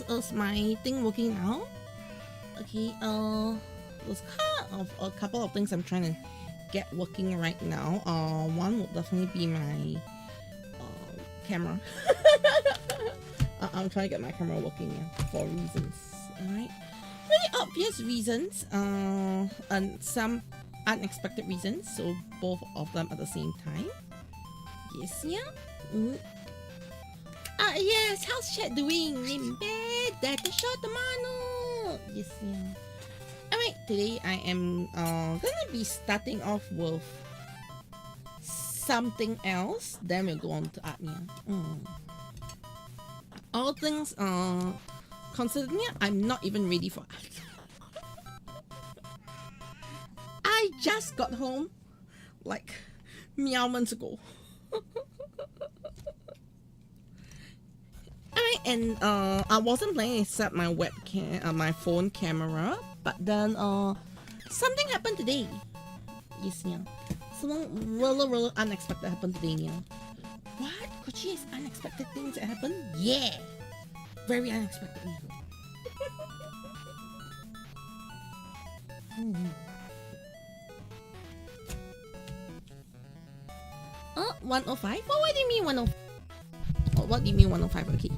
Is my thing working now? Okay, there's kind of a couple of things I'm trying to get working right now. One would definitely be my camera. I'm trying to get my camera working for reasons, alright? Really obvious reasons, and some unexpected reasons, so both of them at the same time. Yes, yeah. Yes, how's chat doing? Limbe, Data shot the mano. Yes, yeah. Alright, today I am gonna be starting off with something else. Then we'll go on to art. All things considering, I'm not even ready for art. I just got home like meow months ago. Alright, and I wasn't planning to set my webcam, my phone camera, but then something happened today. Yes, yeah. Something really unexpected happened today, yeah. What? Kochi has unexpected things that happen? Yeah! Very unexpected. Oh, 105? Oh, what do you mean 105? Oh, what do you mean 105? Okay.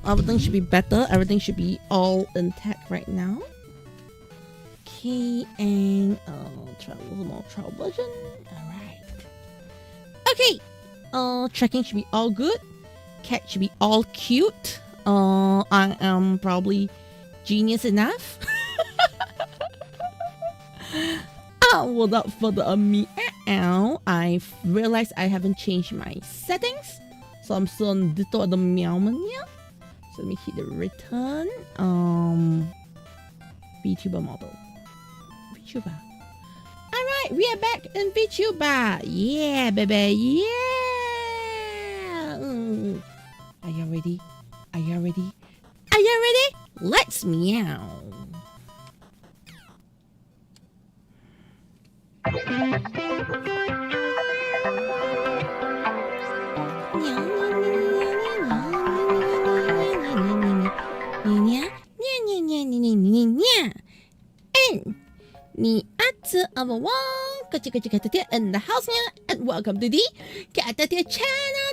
Everything should be better. Everything should be all intact right now. Okay, and trial version. Alright. Okay. Tracking should be all good. Cat should be all cute. I am probably genius enough. Without further ado, I've realized I haven't changed my settings. So I'm still on Ditto at the Meowmania. So let me hit the return. VTuber model. VTuber. Alright, we are back in VTuber. Yeah, baby. Yeah. Are you ready? Are you ready? Are you ready? Let's meow. Of a one, Caturteer in the house, and welcome to the Caturteer-Channel.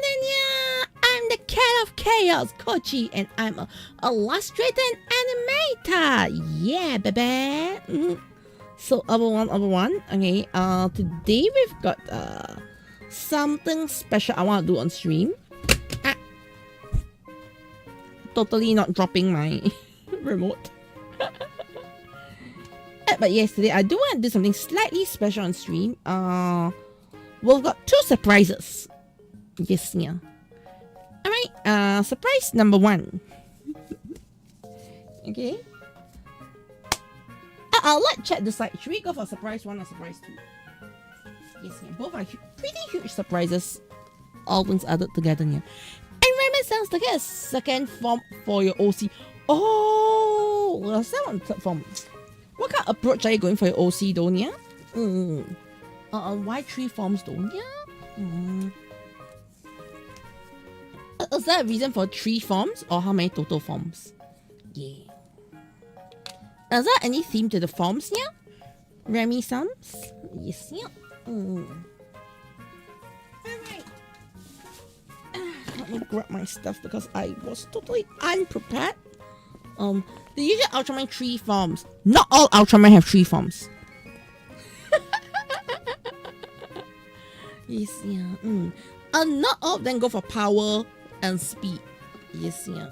I'm the cat of chaos, Kochi, and I'm a illustrator and animator. Yeah, baby. So other one. Okay. Today we've got something special I want to do on stream. Totally not dropping my remote. But yes, today I do want to do something slightly special on stream. We've got 2 surprises. Yes, yeah. Alright, surprise number 1. Okay. I'll let chat decide. Should we go for surprise 1 or surprise 2? Yes, yeah. Both are pretty huge surprises. All things added together here. And Raymond sounds like a second form for your OC. Oh, well, second third form. What kind of approach are you going for your OC, don't ya? Why 3 forms, don't ya? Is there a reason for 3 forms or how many total forms? Yeah. Is there any theme to the forms here? Remy Sums? Yes, yeah. Alright. Let me grab my stuff because I was totally unprepared. The usual Ultraman 3 forms. Not all Ultraman have 3 forms. Yes, yeah. Not all of them go for power and speed. Yes, yeah.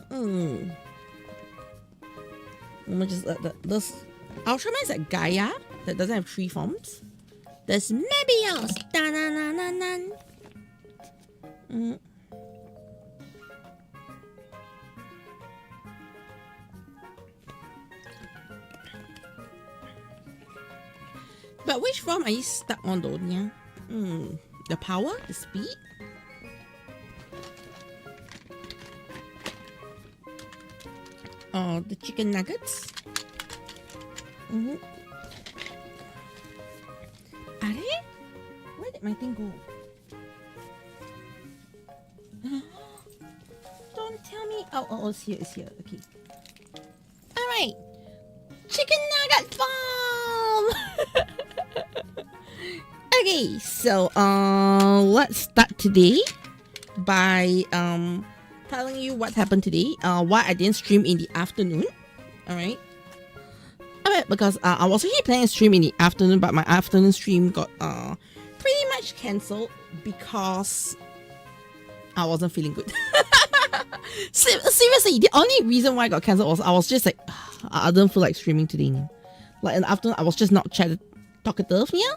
Just this Ultraman's like Gaia that doesn't have 3 forms. There's Mebius. But which form are you stuck on, though? Yeah. The power, the speed. The chicken nuggets. Are they? Where did my thing go? Don't tell me. Oh, it's here. It's here. Okay. All right. Chicken nugget farm. Okay, so let's start today by telling you what happened today. Why I didn't stream in the afternoon. Alright, because I was actually planning to stream in the afternoon, but my afternoon stream got pretty much cancelled because I wasn't feeling good. Seriously, the only reason why I got cancelled was I was just like, I don't feel like streaming today. Like in the afternoon, I was just not talkative, yeah.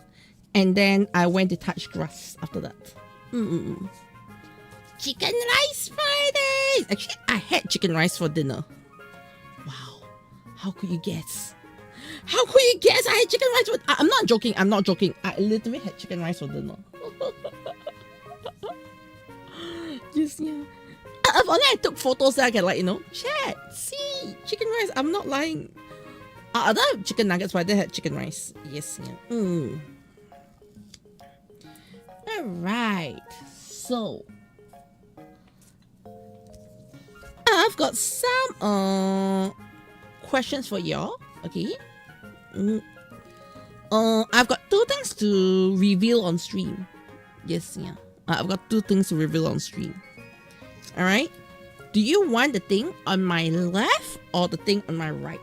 And then I went to touch grass after that. Chicken rice Fridays! Actually, I had chicken rice for dinner. Wow. How could you guess? How could you guess I had chicken rice for... I'm not joking. I literally had chicken rice for dinner. Just, yeah. If only I took photos that I can, like, chat, see, chicken rice. I'm not lying. I don't have chicken nuggets, but I did have chicken rice. Yes, yeah. Alright, so I've got some questions for y'all. Okay. I've got 2 things to reveal on stream. Yes, yeah. I've got 2 things to reveal on stream. Alright. Do you want the thing on my left or the thing on my right?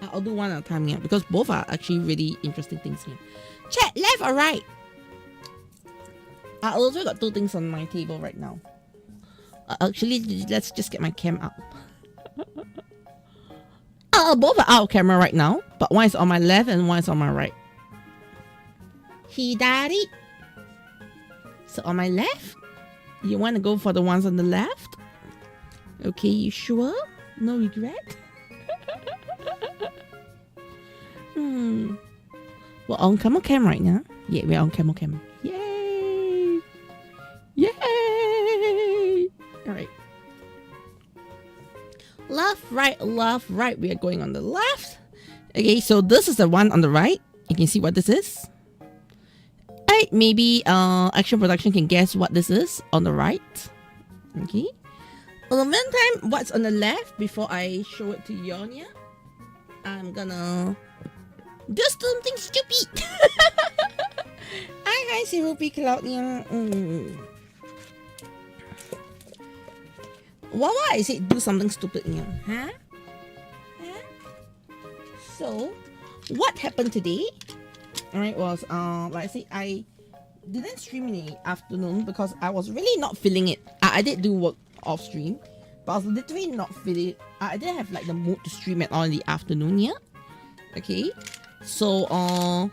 I'll do one at a time here because both are actually really interesting things here. Chat, left or right? I also got 2 things on my table right now. Actually, let's just get my cam up. Both are out of camera right now, but one is on my left and one is on my right. Hidari. So on my left, you want to go for the ones on the left? Okay, you sure? No regret? We're on camel cam right now. Yeah, we're on camel cam. Yay! Yay! Alright. Left, right. We are going on the left. Okay, so this is the one on the right. You can see what this is. Alright, maybe Action Production can guess what this is on the right. Okay. In the meantime, what's on the left before I show it to Yonya? I'm gonna do something stupid. Hi, Sirupi Cloud. What I said do something stupid here? Huh? So, what happened today, alright, was like I said, I didn't stream in the afternoon because I was really not feeling it. I did do work off stream, but I was literally not feeling it. I didn't have like the mood to stream at all in the afternoon, yeah. Okay, so on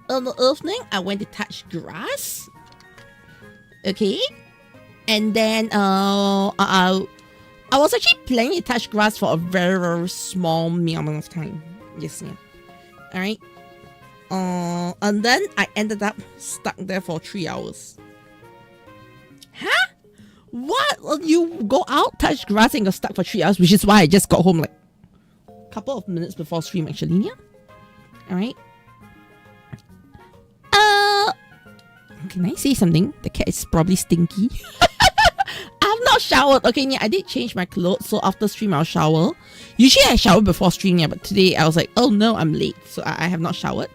the evening I went to touch grass. Okay, and then I was actually planning to touch grass for a very, very small amount of time. Yes, yeah. Alright. And then I ended up stuck there for 3 hours. Huh? What? You go out, touch grass, and got stuck for 3 hours, which is why I just got home like a couple of minutes before stream actually, yeah? Alright. Can I say something? The cat is probably stinky. I've not showered. Okay, yeah, I did change my clothes, so after stream I'll shower. Usually I shower before stream, yeah, but today I was like, oh no, I'm late, so I have not showered.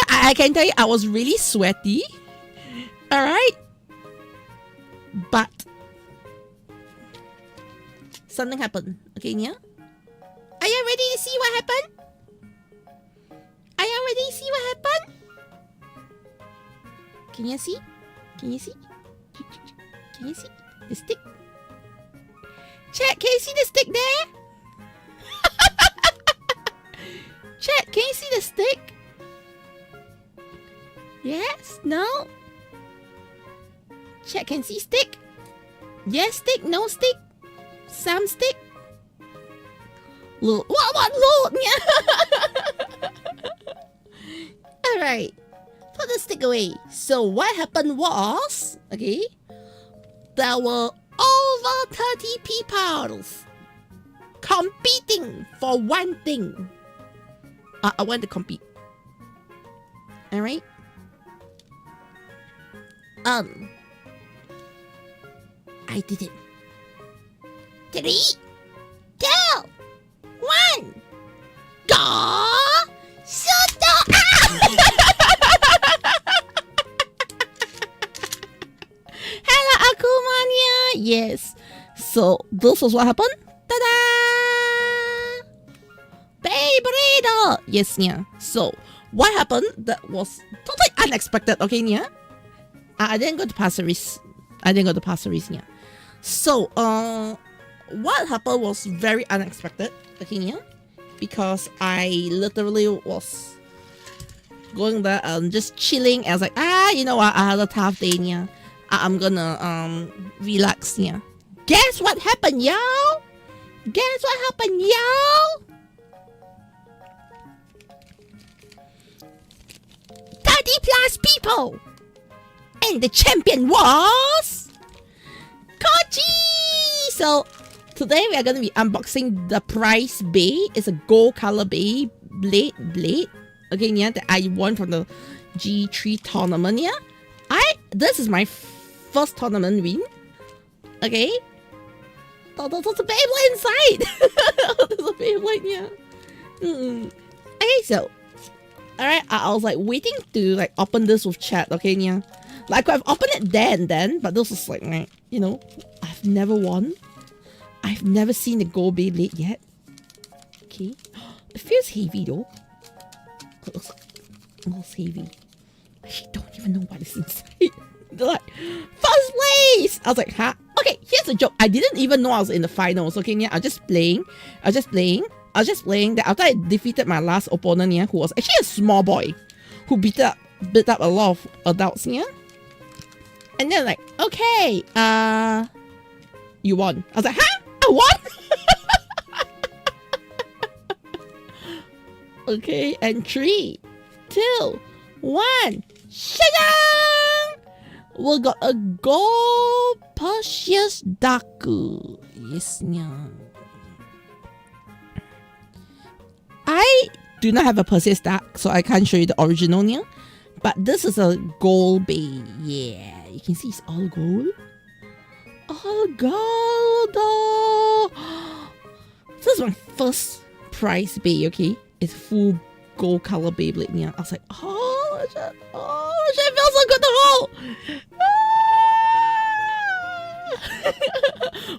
I can tell you I was really sweaty. Alright. But something happened. Okay, yeah? Are you ready to see what happened? Are you ready to see what happened? Can you see? Can you see? Can you see the stick? Chat, can you see the stick there? Chat, can you see the stick? Yes? No? Chat, can you see stick? Yes stick? No stick? Some stick? Look. What? Look? Alright. Put the stick away. So what happened was, okay, there were over 30 people competing for one thing. I want to compete. Alright? I did it. 3, 2, 1, go! Shut up! Hello, Akumania! Yes. So, this was what happened. Ta-da! Baby! Yes, yeah. So, what happened? That was totally unexpected, okay, yeah? I didn't go to Pasir Ris. Yeah. So, what happened was very unexpected, okay, yeah? Because I literally was going there and just chilling. I was like, you know what? I had a tough day, yeah. I'm gonna relax, yeah. Guess what happened, y'all? Guess what happened, y'all? 30+ people, and the champion was Koji. So today we are gonna be unboxing the prize bay. It's a gold color bay blade. Okay, yeah, that I won from the G3 tournament. Yeah, this is my first tournament win. Okay, there's a Beyblade inside. There's a Beyblade, yeah. Okay, so alright, I was like waiting to like open this with chat. Okay, yeah, like I've opened it then, but this is like, you know, I've never won. I've never seen a gold Beyblade yet. Okay, it feels heavy though. It looks heavy. I actually don't even know what is inside. They're like, first place! I was like, huh? Okay, here's the joke. I didn't even know I was in the finals. Okay, yeah, I was just playing that after I defeated my last opponent, yeah, who was actually a small boy who beat up a lot of adults, yeah. And then like, okay, you won. I was like, huh? I won? Okay, and 3, 2, 1, shadang! We got a gold Perseus Daku. Yes, yeah. I do not have a Perseus Dark, so I can't show you the original here. But this is a gold bay. Yeah, you can see it's all gold. All gold. Oh. This is my first prize bay, okay? It's full gold color Beyblade. Yeah, I was like, oh, shit, it feels so good to hold.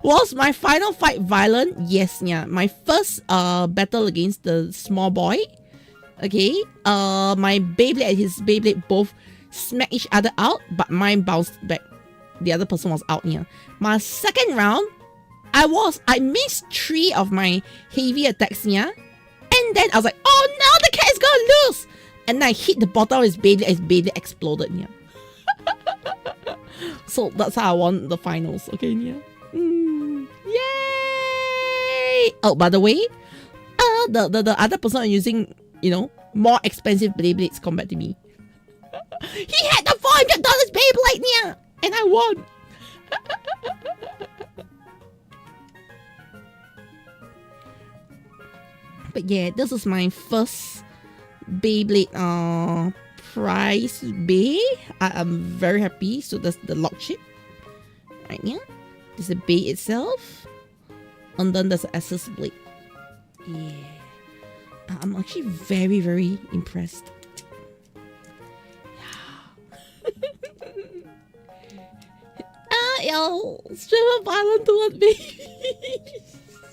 Was my final fight violent? Yes, yeah. My first battle against the small boy. Okay. My Beyblade and his Beyblade both smacked each other out, but mine bounced back. The other person was out, yeah. My second round, I missed 3 of my heavy attacks, yeah. And then I was like, oh no, the cat is gonna lose. And then I hit the bottom of his Beyblade exploded, yeah. So that's how I won the finals, okay, yeah. Yay! Oh, by the way, the other person using, you know, more expensive Beyblades compared to me. He had the $400 Beyblade, yeah, and I won. But yeah, this is my first Beyblade prize bay. I am very happy. So that's the lock chip. Right here. This is the bay itself. And then there's the access blade. Yeah. I'm actually very, very impressed. Yo, super violent toward babies.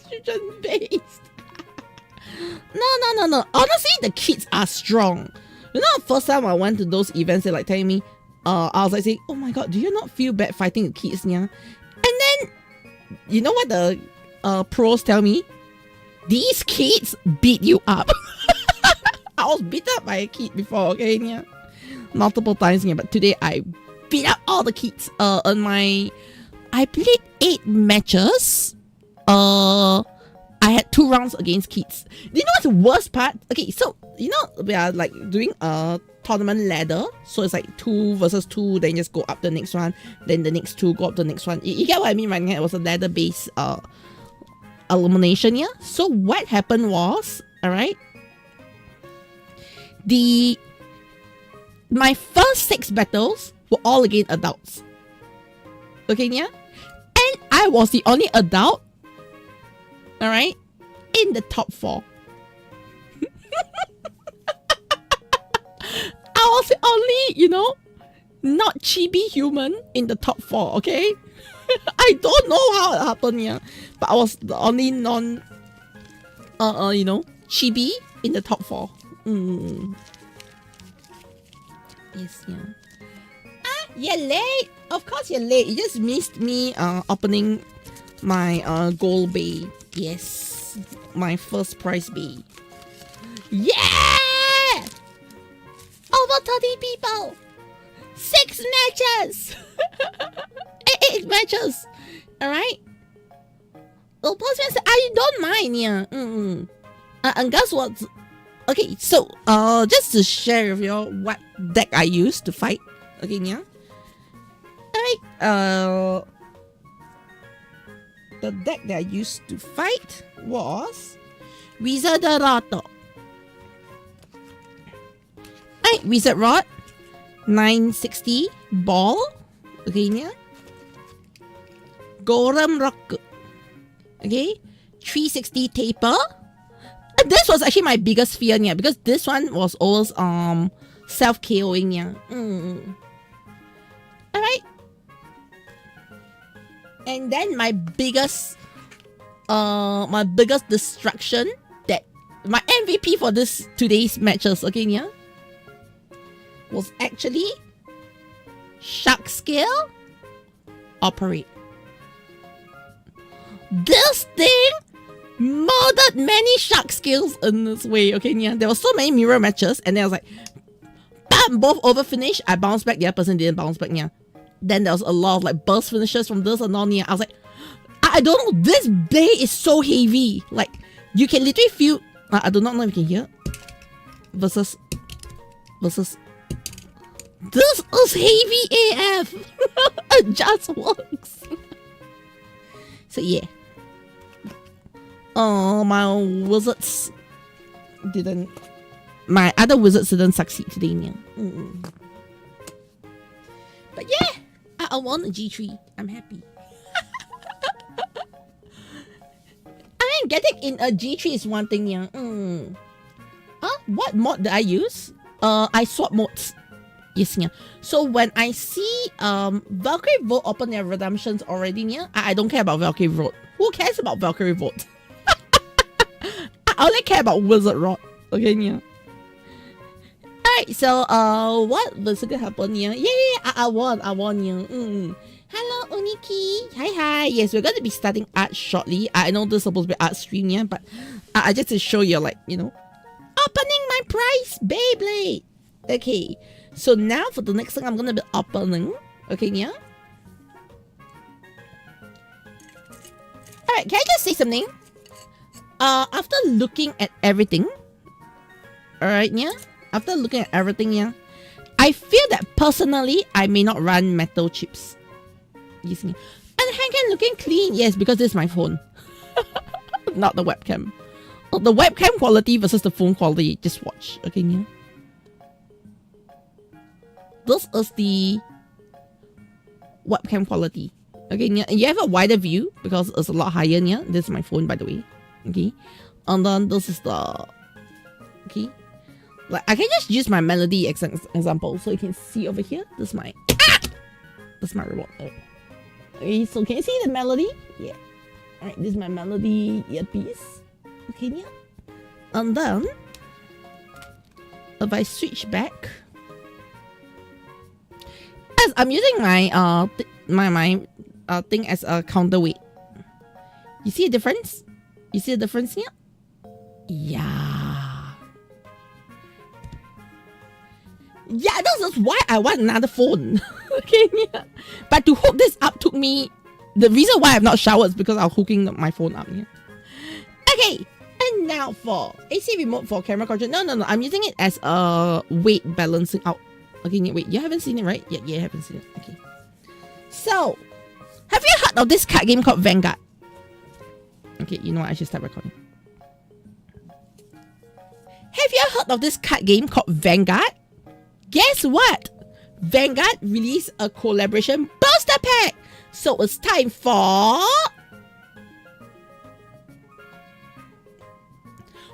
Children based. No. Honestly, the kids are strong. You know, the first time I went to those events, they're like telling me, I was like saying, oh my god, do you not feel bad fighting the kids, yeah? And then, you know what the pros tell me? These kids beat you up. I was beat up by a kid before, okay, yeah? Multiple times, yeah, but today I beat up all the kids. I played 8 matches. I had 2 rounds against kids. Do you know what's the worst part? Okay, so you know we are like doing a tournament ladder. So it's like 2 versus 2, then just go up the next one, then the next 2 go up the next one. You get what I mean, right? It was a ladder based elimination, yeah. So what happened was, alright, my first 6 battles were all against adults. Okay, yeah? And I was the only adult, alright, in the top 4. I was the only, you know, not chibi human in the top 4, okay? I don't know how it happened, yeah. But I was the only non, you know, chibi in the top 4. Yes, yeah. You're late. Of course you're late. You just missed me opening my gold bay. Yes, my first prize bay. Yeah! Over 30 people. 6 matches. 8 matches. All right. Well, Postman said, I don't mind. Yeah. And guess what? Okay, so just to share with you what deck I used to fight. Okay, yeah. Alright, the deck that I used to fight was Wizard Roto. Alright, Wizard Rod, 960 ball. Okay, yeah. Golem Rock. Okay, 360 taper. And this was actually my biggest fear, yeah, because this one was always self-KOing, yeah. Alright. And then my biggest distraction, that my MVP for today's matches, okay, yeah, was actually Shark Scale Operate. This thing murdered many Shark Scales in this way, okay, yeah. There were so many mirror matches, and then I was like, bam, both over finish. I bounced back, the other person didn't bounce back, yeah. Then there was a lot of like burst finishes from this and on, yeah. I was like, I don't know, this bay is so heavy. Like, you can literally feel, I do not know if you can hear. Versus. This is heavy AF. It just works. So yeah. Oh, my wizards didn't. My other wizards didn't succeed today, yeah. But yeah, I won a G3. I'm happy. I mean, getting in a G3 is one thing, yeah. What mod did I use? I swap modes. Yes, yeah. So when I see Valkyrie Vote open their redemptions already, yeah, I don't care about Valkyrie Vote. Who cares about Valkyrie Vote? I only care about Wizard Rod. Okay, yeah. Alright, so what was gonna happen here? Yeah, I won, yeah. Hello, Uniki. Hi. Yes, we're gonna be starting art shortly. I know this is supposed to be art stream, yeah, but I just to show you, like, you know, opening my prize Beyblade. Okay, so now for the next thing I'm gonna be opening. Okay, yeah. Alright, can I just say something? After looking at everything, alright, yeah. After looking at everything, yeah, I feel that personally I may not run metal chips. Yes, yeah. And handgun looking clean, yes, because this is my phone, not the webcam. The webcam quality versus the phone quality, just watch. Okay, yeah. This is the webcam quality. Okay, yeah. You have a wider view because it's a lot higher. Yeah, this is my phone, by the way. Okay, and then this is the okay. Like I can just use my melody example, so you can see over here. This is my that's my remote. Okay, so can you see the melody? Yeah. All right, this is my melody earpiece. Okay, yeah. And then if I switch back, as I'm using my my thing as a counterweight. You see a difference? You see a difference here? Yeah. Yeah, this is why I want another phone. Okay, yeah. But to hook this up took me. The reason why I've not showered is because I'm hooking my phone up here. Okay, and now for AC remote for camera control. No. I'm using it as a weight balancing out. Okay, wait, you haven't seen it, right? Yeah, you haven't seen it. Okay. So, have you heard of this card game called Vanguard? Okay, you know what? I should start recording. Have you heard of this card game called Vanguard? Guess what? Vanguard released a collaboration booster pack. So it's time for...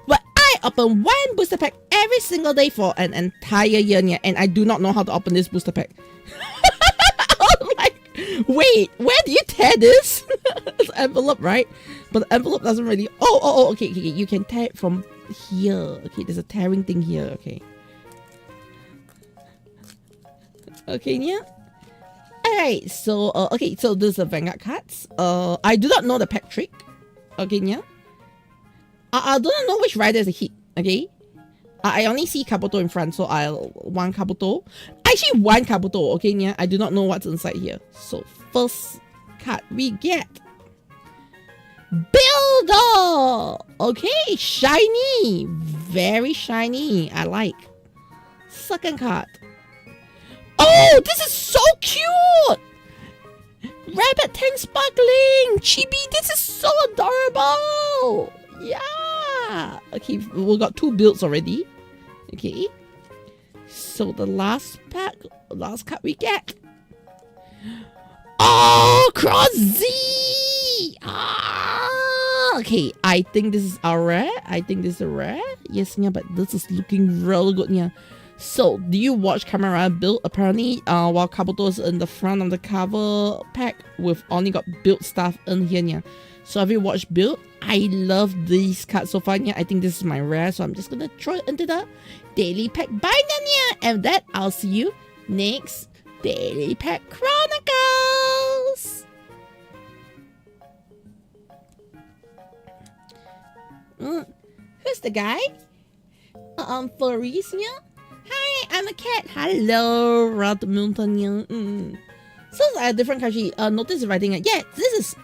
Well, I open one booster pack every single day for an entire year, and I do not know how to open this booster pack. I'm like, wait, where do you tear this? It's an envelope, right? But the envelope doesn't really... Oh, okay, you can tear it from here. Okay, there's a tearing thing here, okay. Okay, yeah. Alright, so, okay, so this is the Vanguard cards. I do not know the pack trick. Okay, yeah. I do not know which rider is a hit, okay? I only see Kabuto in front, so I'll one Kabuto. Actually, one Kabuto, okay, yeah. I do not know what's inside here. So, first card we get Builder! Okay, shiny. Very shiny. I like. Second card. Oh, this is so cute! Rabbit Tank Sparkling! Chibi, this is so adorable! Yeah! Okay, we got 2 builds already. Okay. So the last pack, last card we get. Oh, Cross Z! Ah! Okay, I think this is a rare. Yes, yeah, but this is looking real good, yeah. So, do you watch Camera build? Apparently, while Kabuto is in the front of the cover pack, we've only got build stuff in here, yeah. So, have you watched build? I love these cards so far, yeah. I think this is my rare, so I'm just gonna throw it into the daily pack binder, yeah. And that, I'll see you next Daily Pack Chronicles. Who's the guy? Furries, yeah. Hi, I'm a cat. Hello, Rod Mountain. So it's a different country. Notice the writing. Yeah, this is.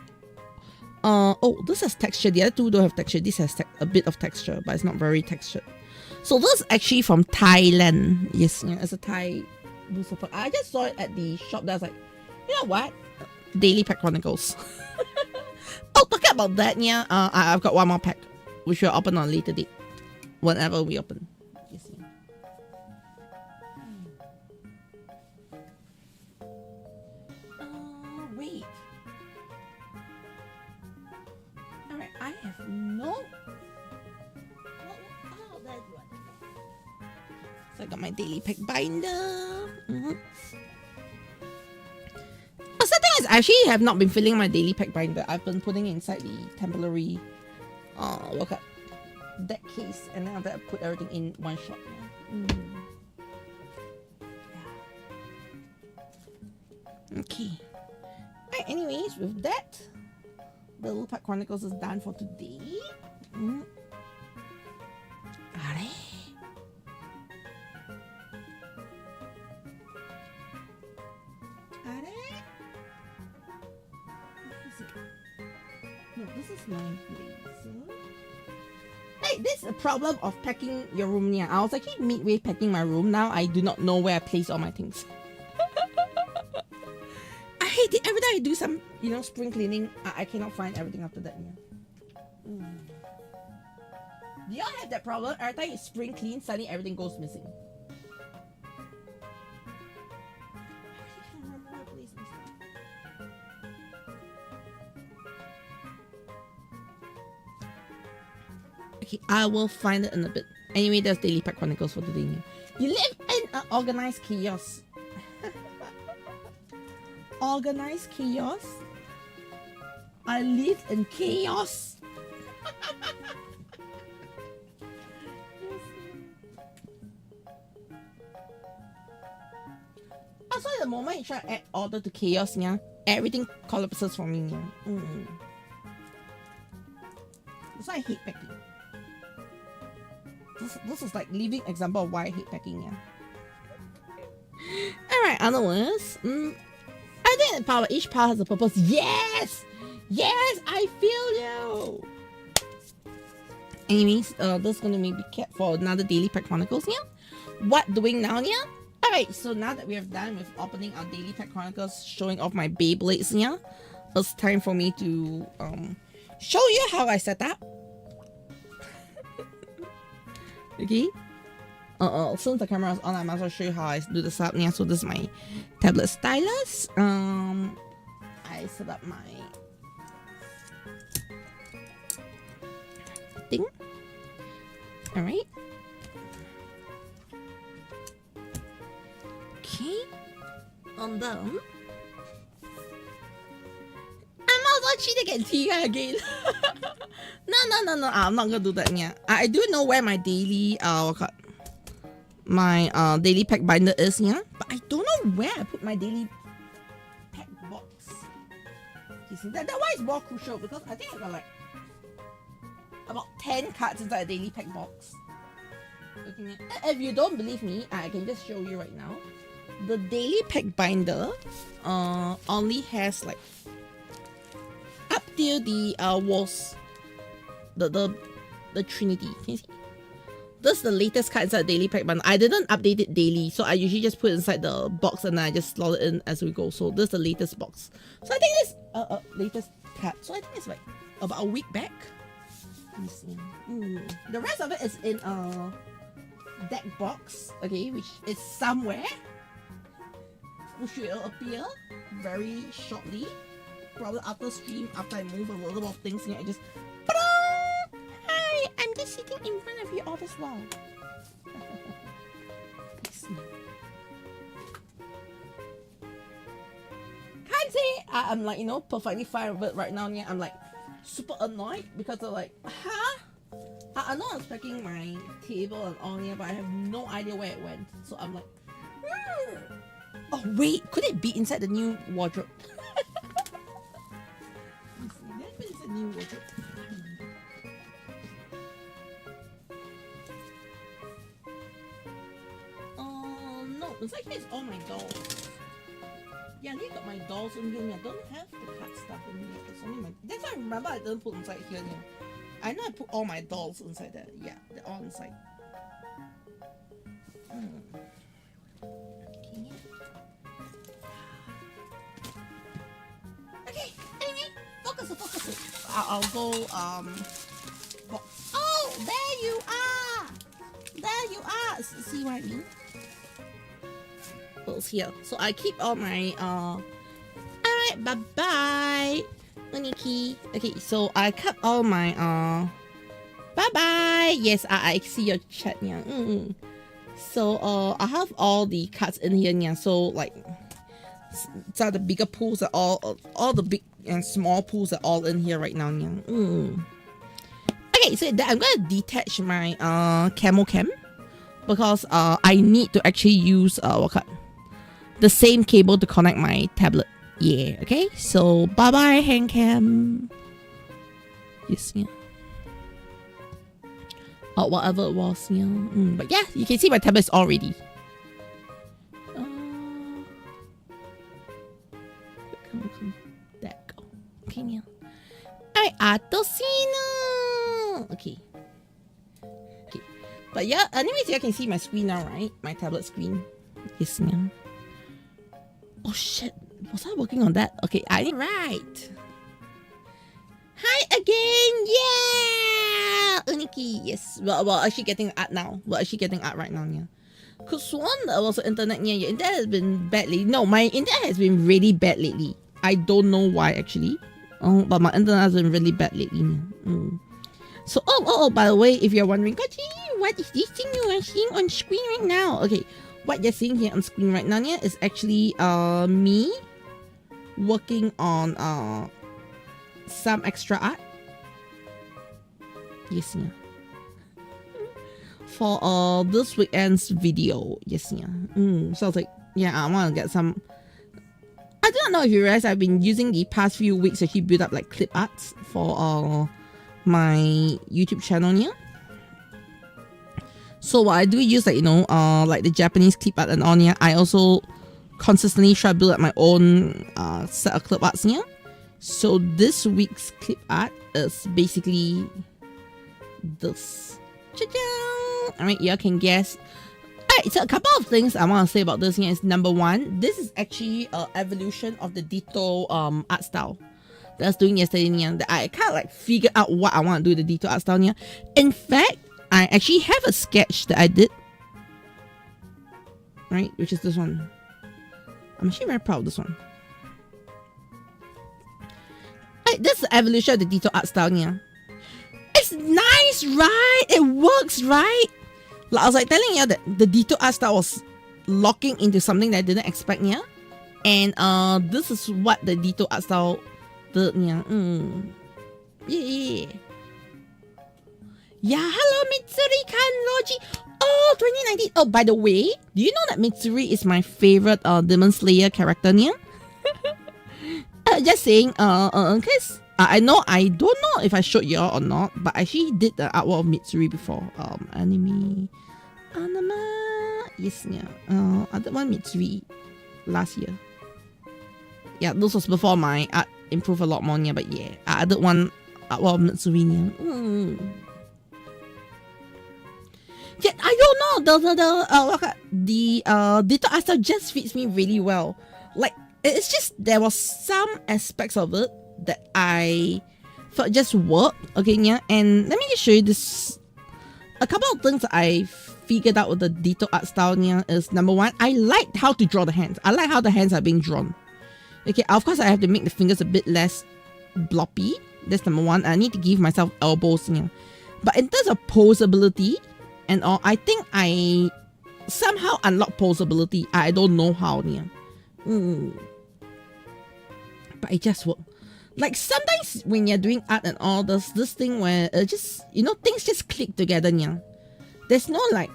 Oh, this has texture. The other two don't have texture. This has a bit of texture, but it's not very textured. So this is actually from Thailand. Yes, yeah, it's a Thai. I just saw it at the shop. That's like, you know what? Daily Pack Chronicles. Oh, talking about that, yeah. I've got one more pack, which we'll open on a later date, whenever we open. Yes. Wait. Alright, I have no. Oh, that's what. So I got my daily pack binder. The thing is, I actually have not been filling my daily pack binder. I've been putting it inside the temporary deck case, and then after I put everything in one shot. Okay. Alright, anyways, with that, the Little Pack Chronicles is done for today. No, this is my blazer. Hey, this is a problem of packing your room. Yeah, I was actually midway packing my room. Now I do not know where I place all my things. I hate it. Every time I do some, spring cleaning, I cannot find everything after that. Yeah. Do y'all have that problem? Every time you spring clean, suddenly everything goes missing. Okay, I will find it in a bit. Anyway, there's Daily Pack Chronicles for today. You live in an organized chaos. Organized chaos? I live in chaos. Also, the moment you try to add order to chaos, yeah, everything collapses for me. Yeah. That's why I hate packing. This is like living example of why I hate packing. Yeah. Alright, otherwise, I think that each part has a purpose. Yes! Yes, I feel you! Anyways, this is gonna maybe kept for another Daily Pack Chronicles, yeah? What doing now, yeah? Alright, so now that we have done with opening our Daily Pack Chronicles, showing off my Beyblades, yeah? It's time for me to show you how I set up. Okay? Since the camera is on, I might as well show you how I do this up. Yeah, so this is my tablet stylus. I set up my thing. Alright. Okay. And then I'm also cheating at tea again. No, I'm not gonna do that. Yeah, I do know where my daily daily pack binder is, yeah, but I don't know where I put my daily pack box. You see, that one is more crucial because I think I got like about 10 cards inside a daily pack box. Okay, if you don't believe me, I can just show you right now. The daily pack binder only has like up till the walls, the Trinity. Can you see? This is the latest card inside the daily pack bundle. I didn't update it daily, so I usually just put it inside the box and then I just slot it in as we go. So this is the latest box. So I think this latest card. So I think it's like about a week back. Let me see. The rest of it is in a deck box, okay, which is somewhere, which will appear very shortly. Probably after stream, after I move a little of things here, I just. Hi, I'm just sitting in front of you all this while. Can't say I'm like, perfectly fine with it right now. Yeah, I'm like super annoyed because I'm like, I know I'm packing my table and all here, but I have no idea where it went. So I'm like, oh wait, could it be inside the new wardrobe? It's a new wardrobe. No, it's like here's all my dolls. Yeah, I got my dolls in here. I don't have the card stuff in here. It's only my. That's why I remember I didn't put inside here. I know I put all my dolls inside there. Yeah, they're all inside. Okay, anyway, focus it. I'll go, oh, there you are! There you are! See what I mean? It's here. So I keep all my, alright, bye-bye! Moniki. Okay, so I cut all my, bye-bye! Yes, I see your chat, yeah. So I have all the cards in here, yeah. So like, so the bigger pools are all the big and small pools are all in here right now, yeah. Okay, so I'm gonna detach my camo cam because I need to actually use the same cable to connect my tablet. Yeah, okay. So bye bye hand cam. Yes, yeah. Or whatever it was, yeah. But yeah, you can see my tablet is all ready. Deco. Okay, yeah. Alright, Atosino. Okay. But yeah, anyways, you can see my screen now, right? My tablet screen. Yes, yeah. Oh shit, was I working on that? Okay, I did right. Hi again, yeah! Uniki, yes. Well, actually getting art now. We're actually getting art right now, yeah. Cause one was the internet, yeah, your internet has been bad lately. No, my internet has been really bad lately. I don't know why actually. Oh, but my internet has been really bad lately. So, by the way, if you're wondering, Kochi, what is this thing you are seeing on screen right now? Okay, what you're seeing here on screen right now, yeah, is actually me working on some extra art. Yes, yeah. For this weekend's video. Yes, yeah. So I was like, yeah, I want to get some. I don't know if you realize I've been using the past few weeks to actually build up like clip arts for my YouTube channel here. So what I do use, like, you know, like the Japanese clip art and on here, I also consistently try to build up my own set of clip arts here. So this week's clip art is basically this. Alright, you can guess. Alright, so a couple of things I want to say about this here is, number one, this is actually an evolution of the Ditto art style that I was doing yesterday here. That I kind of like figured out what I want to do with the Ditto art style here. In fact, I actually have a sketch that I did, right, which is this one. I'm actually very proud of this one. This is the evolution of the Ditto art style here. It's nice, right? It works, right? Like I was like telling you that the Ditto art style was locking into something that I didn't expect here. And this is what the Ditto art style did here. Yeah, hello Mitsuri Kanroji. Oh, 2019. Oh, by the way, do you know that Mitsuri is my favorite Demon Slayer character here? Just saying, cause I know, I don't know if I showed y'all or not, but I actually did the artwork of Mitsuri before. Anime, yes, yeah. I did one Mitsuri last year. Yeah, this was before my art improved a lot more, yeah. But yeah, I did one artwork of Mitsuri. Yeah, I don't know. The Ditto art style just fits me really well. Like, it's just there was some aspects of it that I thought just worked. Okay, yeah. And let me just show you this. A couple of things that I figured out with the Ditto art style here is, number one, I liked how to draw the hands. I like how the hands are being drawn. Okay, of course I have to make the fingers a bit less bloppy. That's number one. I need to give myself elbows here. But in terms of posability and all, I think I somehow unlocked posability. I don't know how here. But it just worked. Like sometimes when you're doing art and all, there's this thing where just, you know, things just click together. Yeah. There's no like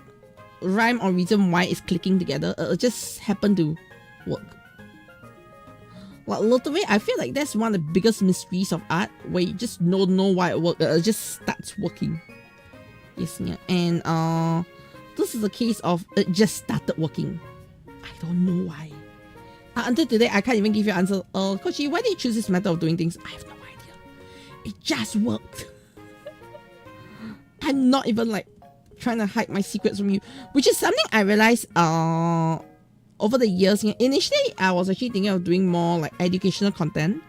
rhyme or reason why it's clicking together. It just happened to work. Well, literally, I feel like that's one of the biggest mysteries of art, where you just don't know why it works. It just starts working. Yes, yeah. And this is a case of it just started working. I don't know why. Until today, I can't even give you an answer. Kochi, why did you choose this method of doing things? I have no idea. It just worked. I'm not even like trying to hide my secrets from you, which is something I realized over the years. Initially, I was actually thinking of doing more like educational content,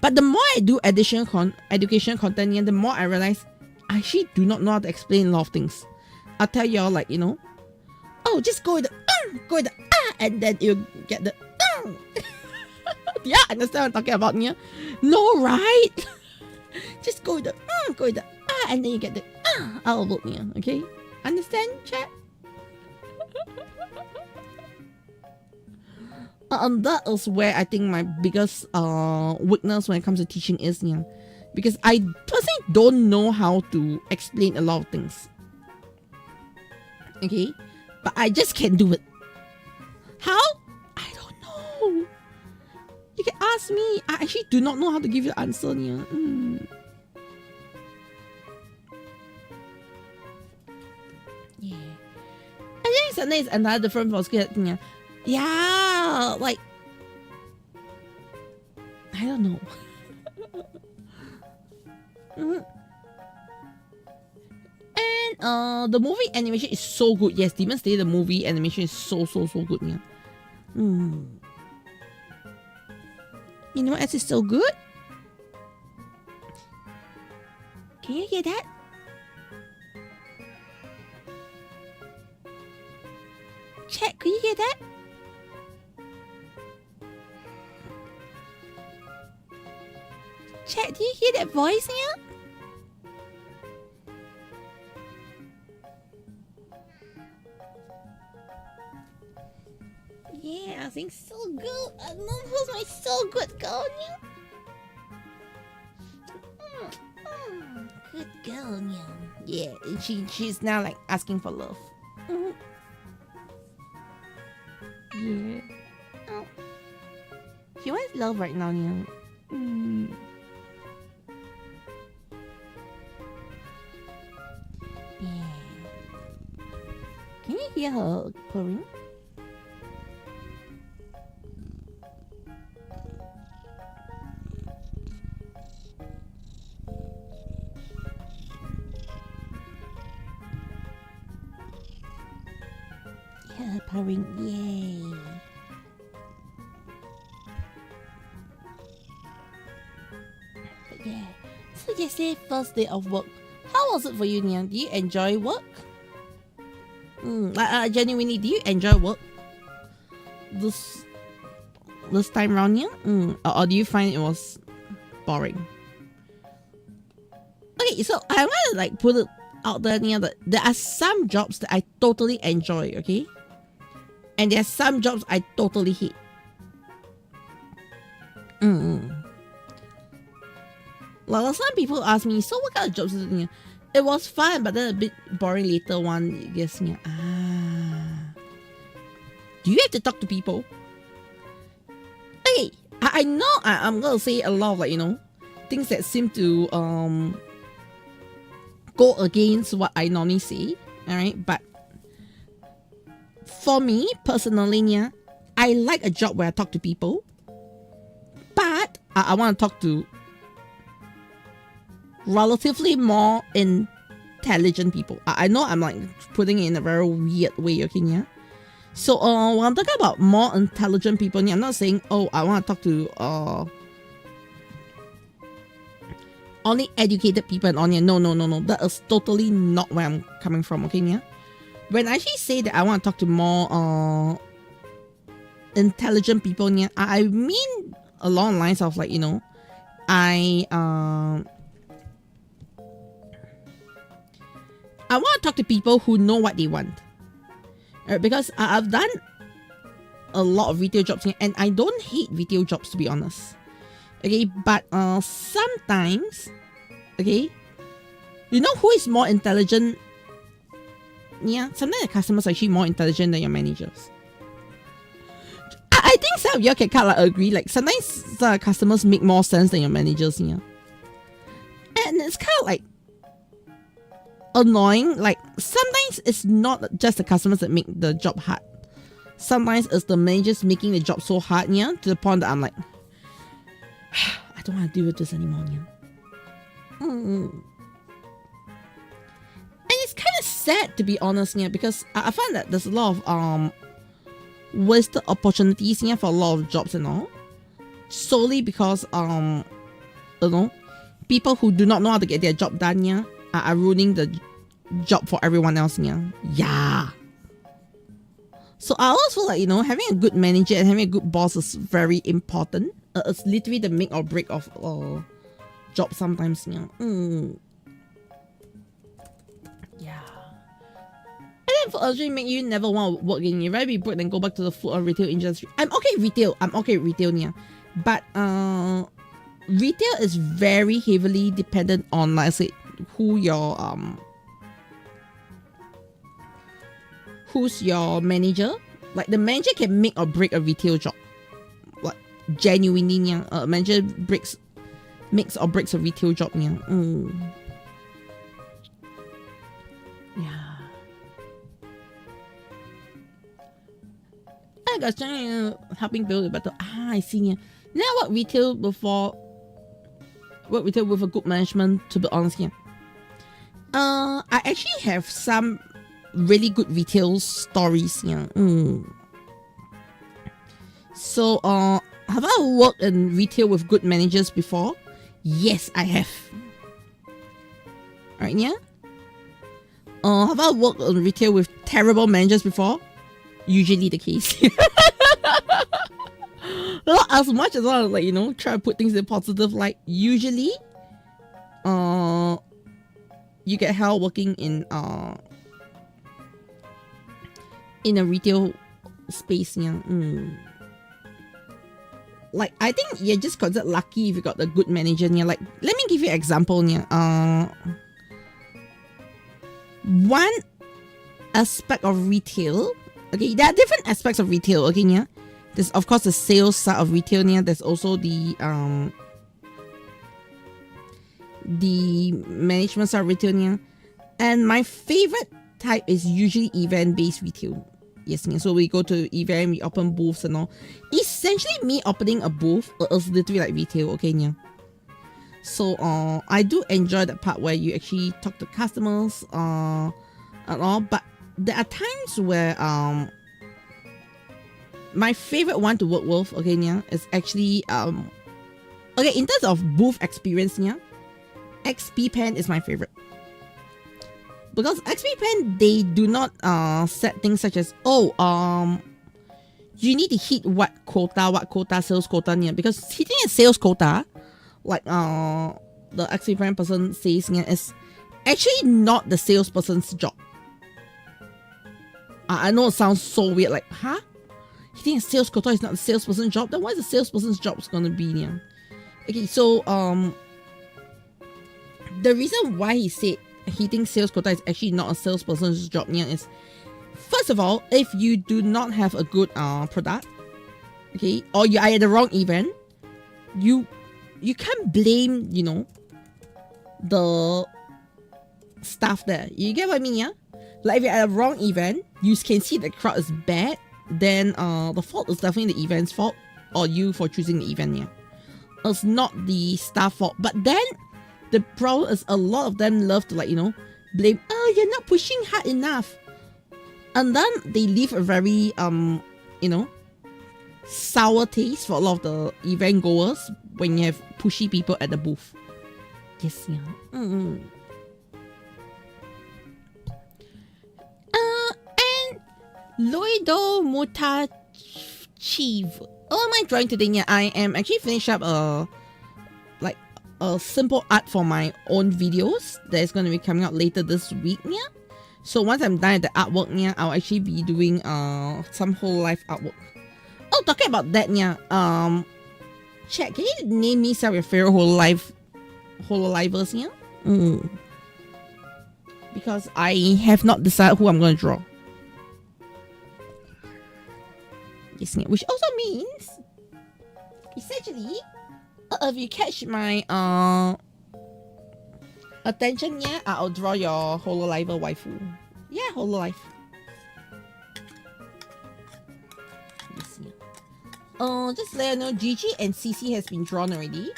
but the more I do educational content, the more I realize I actually do not know how to explain a lot of things. I'll tell y'all, like, you know, oh, just go with the and then you get the yeah, understand what I'm talking about here? No, right? Just go with the and then you get the out of it here, okay? Understand, chat? That is where I think my biggest weakness when it comes to teaching is, yeah, because I personally don't know how to explain a lot of things. Okay, but I just can't do it. How? I don't know. You can ask me. I actually do not know how to give you an answer. Yeah. Yeah. I think sometimes another different for skill. Yeah, like I don't know. And the movie animation is so good. Yes, Demon Slayer the movie animation is so good. Yeah. You know what else is so good? Can you hear that? Chat, can you hear that? Chat, do you hear that voice here? Yeah, I think so good. I don't know who's my so good girl here. Good girl, yeah. Yeah, she's now like asking for love. Yeah. Oh. She wants love right now, yeah. Yeah. Can you hear her purring? Yeah, purring, yay. But yeah, so yesterday, first day of work. How was it for you, Nian? Do you enjoy work? Genuinely, do you enjoy work? This time round, yeah? Or do you find it was boring? Okay, so I want to like put it out there, Nian, that there are some jobs that I totally enjoy, okay? And there are some jobs I totally hate. Like some people ask me, so what kind of jobs is it? It was fun, but then a bit boring later one. Yes, do you have to talk to people? Okay, I know I'm gonna say a lot of like, things that seem to go against what I normally say. Alright, but for me personally, yeah, I like a job where I talk to people, but I want to talk to relatively more intelligent people. I know I'm like putting it in a very weird way, okay, yeah. So when I'm talking about more intelligent people, yeah, I'm not saying, oh, I want to talk to only educated people and on, yeah. No. That is totally not where I'm coming from, okay, yeah. When I actually say that I want to talk to more intelligent people, yeah, I mean along the lines of like, I want to talk to people who know what they want. Because I've done a lot of retail jobs here, and I don't hate retail jobs, to be honest. Okay, but sometimes, okay, you know who is more intelligent? Yeah, sometimes the customers are actually more intelligent than your managers. I think some of you can kind of agree, like sometimes the customers make more sense than your managers, yeah. And it's kind of like annoying. Like sometimes it's not just the customers that make the job hard. Sometimes it's the managers making the job so hard, yeah, to the point that I'm like, I don't want to deal with this anymore, yeah. And it's kind of sad, to be honest, yeah, because I find that there's a lot of wasted opportunities here for a lot of jobs and all, solely because people who do not know how to get their job done, yeah, are ruining the job for everyone else, yeah. So I always feel like, having a good manager and having a good boss is very important. It's literally the make or break of job sometimes, yeah. Yeah. And then food industry make you never want to work in? You rather be broke than go back to the food or retail industry. I'm okay retail. I'm okay retail yeah. But retail is very heavily dependent on, like I said, who's your manager. Like the manager can make or break a retail job. Like genuinely yeah. A manager makes or breaks a retail job yeah. Yeah. I got helping build a better. I see yeah. Now what retail before? Work retail with a good management, to be honest here. I actually have some really good retail stories yeah. So have I worked in retail with good managers before? Yes, I have. Right yeah. Have I worked in retail with terrible managers before? Usually the case. Not as much as I like, you know, try to put things in positive light. Usually, you get hell working in a retail space. Yeah. Like I think you're just considered lucky if you got a good manager. Yeah. Like let me give you an example. Yeah. One aspect of retail. Okay, there are different aspects of retail. Okay, yeah. There's of course the sales side of retail. Yeah. There's also the management side of retail. Yeah. And my favorite type is usually event-based retail. Yes, yeah. So we go to event, we open booths and all. Essentially, me opening a booth is literally like retail. Okay, yeah. So I do enjoy that part where you actually talk to customers and all, but there are times where my favorite one to work with, okay, yeah, is actually okay, in terms of booth experience, yeah, XP Pen is my favorite. Because XP Pen, they do not set things such as, oh, you need to hit what quota, sales quota, yeah, because hitting a sales quota, like the XP Pen person says, yeah, is actually not the salesperson's job. I know it sounds so weird, like, huh? Hitting a sales quota is not the salesperson's job? Then what is the salesperson's job gonna be? Yeah? Okay, so the reason why he said hitting sales quota is actually not a salesperson's job, yeah, is first of all, if you do not have a good product, okay, or you are at the wrong event, you can't blame, you know, the staff there. You get what I mean, yeah? Like if you're at a wrong event, you can see the crowd is bad, then the fault is definitely the event's fault or you for choosing the event, yeah. It's not the staff fault. But then the problem is a lot of them love to, like, you know, blame, oh, you're not pushing hard enough. And then they leave a very you know, sour taste for a lot of the event goers when you have pushy people at the booth. Yes, yeah. And Loido Mutachiv. Oh, am I drawing today? Yeah, I am actually finished up like a simple art for my own videos that is going to be coming out later this week. Yeah. So once I'm done with the artwork, yeah, I'll actually be doing some Hololive artwork. Oh, talking about that, yeah. Chat, can you name me some of your favorite Hololivers, yeah? Because I have not decided who I'm going to draw. Yes, yeah. Which also means, essentially, if you catch my attention, yeah, I'll draw your Hololiver waifu. Yeah, Hololive. Yes, yeah. Just let you know, Gigi and CC has been drawn already.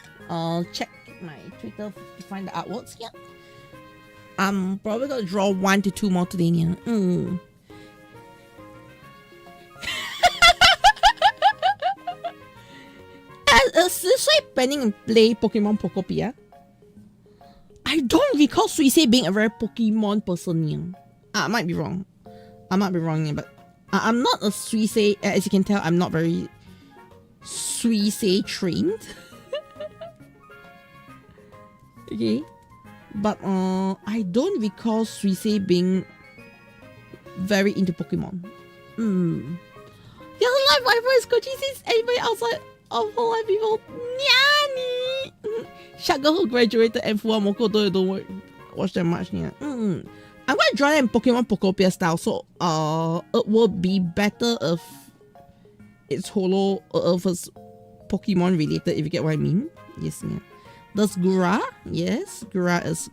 Check my Twitter to find the artworks. Yeah. I'm probably gonna draw 1 to 2 more today. Yeah. Is this way planning to play Pokemon Pokopia? I don't recall Suisei being a very Pokemon person. Yeah. I might be wrong. Yeah, but I'm not a Suisei. As you can tell, I'm not very Suisei trained. Okay. But I don't recall Suisei being very into Pokemon. The Hololive Waifus could you see anybody outside of Hololive people? Nyani! Shaka who graduated and Fuamoko don't watch that much. Yeah. I'm gonna draw them in Pokemon Pokopia style, so it will be better if it's Holo if it's Pokemon related, if you get what I mean. Yes, yeah. That's Gura. Yes, Gura is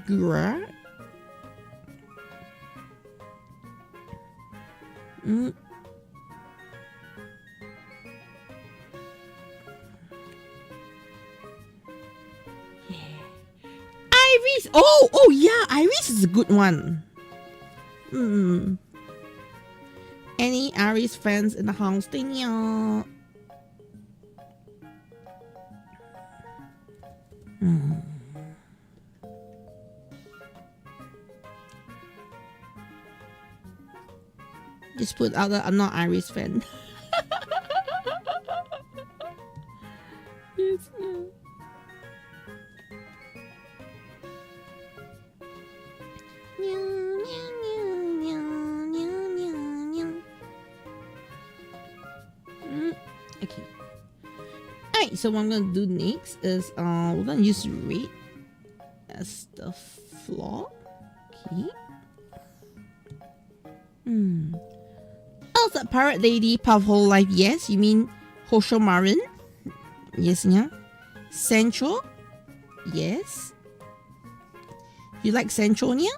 Gura. Iris. Oh yeah, Iris is a good one. Any Iris fans in the house? Yeah. Just put out that I'm not Iris fan. Yes, yeah. Okay. Alright, so what I'm gonna do next is we're gonna use red as the floor. Okay. Oh, that pirate lady, part of Hololive. Yes, you mean Hosho Marin? Yes, yeah. Sancho? Yes. You like Sanchonia?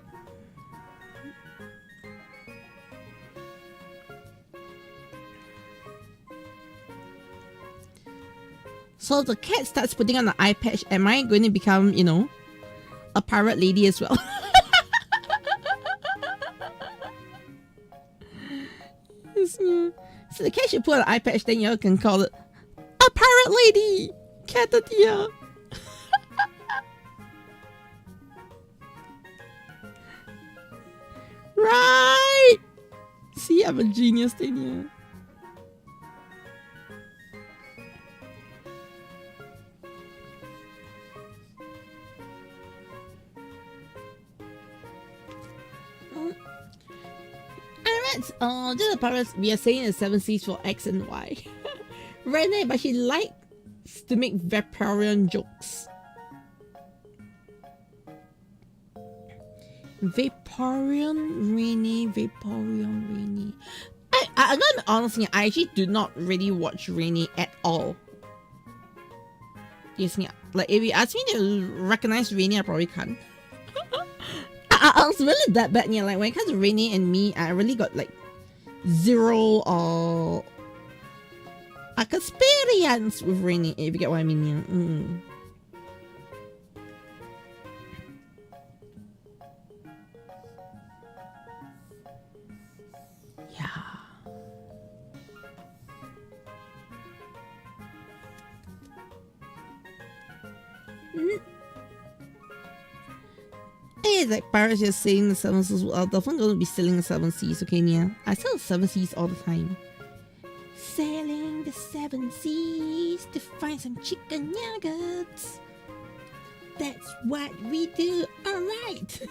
So the cat starts putting on the eye patch. Am I going to become, you know, a pirate lady as well? Yes, yeah. So the cat should put on an eye patch, then you can call it a pirate lady. Caturteer. Right. See, I'm a genius thing here. Just the pirates, we are saying the 7 C's for X and Y. Rene, but she likes to make Vaporeon jokes. Vaporeon Rene. I'm gonna be honest here, I actually do not really watch Rene at all. Yes, yeah. Like if you ask me to recognize Rene, I probably can't. I was really that bad, yeah. Like when it comes to Rene and me, I really got like zero experience with Rene, if you get what I mean, yeah. Hey, like pirates just saying the 7 C's. I'm definitely going to be selling the 7 C's, okay, Nia? I sell the 7 C's all the time. Selling the 7 C's to find some chicken nuggets. That's what we do, alright.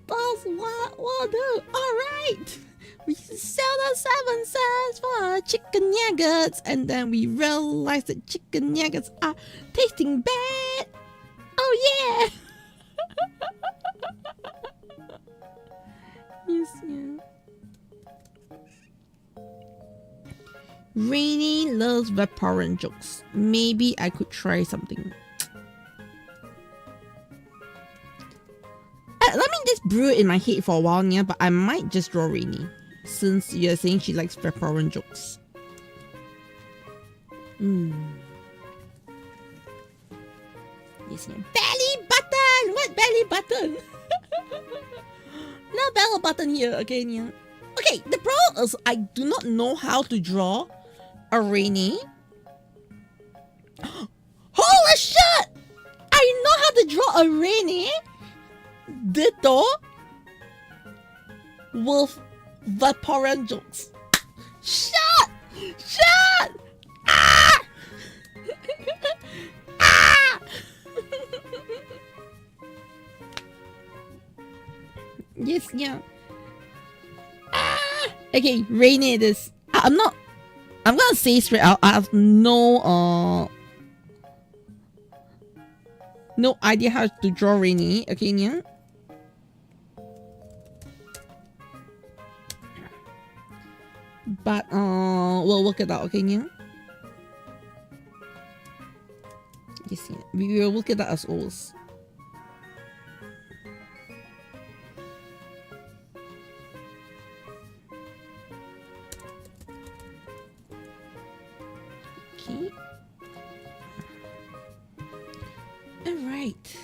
That's what we'll do, alright. We sell the 7 C's for chicken nuggets, and then we realize that chicken nuggets are tasting bad. Oh yeah. Yes, yeah. Rainy loves Vaporeon jokes. Maybe I could try something. Let me just brew it in my head for a while, yeah, but I might just draw Rainy, since you're saying she likes Vaporeon jokes. Yes, yeah. Belly button! What belly button? No belly button here, okay, yeah. Okay, the problem is I do not know how to draw a Rainy. Holy shit! I know how to draw a Rainy Ditto with Vaporeon jokes. Shut! Ah! Ah! Yes, yeah. Okay, rainy it is. I'm gonna say straight out, I have no idea how to draw rainy. Okay, yeah. But we'll work it out. Okay, yeah. Yes, yeah. We will work it out as always. Okay. All right.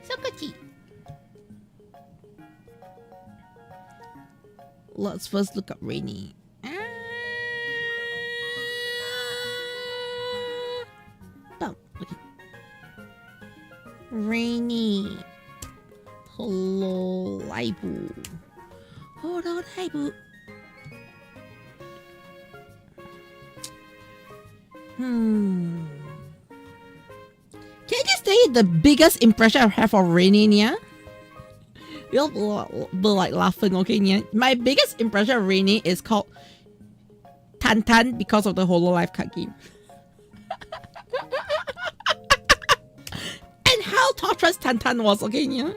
Sokochi. Let's first look up rainy. Okay. Rainy. Hololive. Hololive. Can I just say the biggest impression I have of Rainy, yeah? You'll be like laughing, okay, yeah? My biggest impression of Rainy is called Tan because of the Hololive card game. And how torturous Tan was, okay, yeah?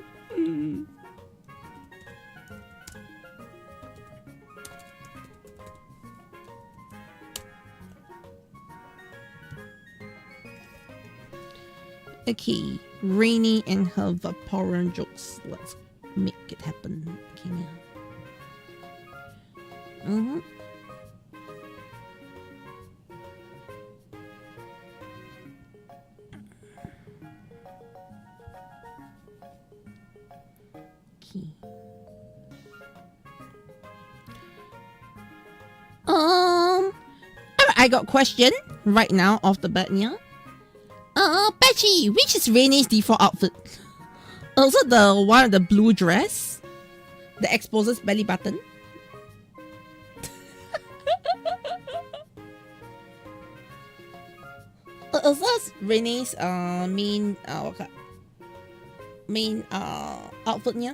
Okay, Rainy and her Vaporeon jokes. Let's make it happen. Okay, yeah. Okay. I got a question right now off the bat, yeah. Patchy, which is Rainy's default outfit? Also the one with the blue dress that exposes belly button. Also Rainy's main outfit, yeah.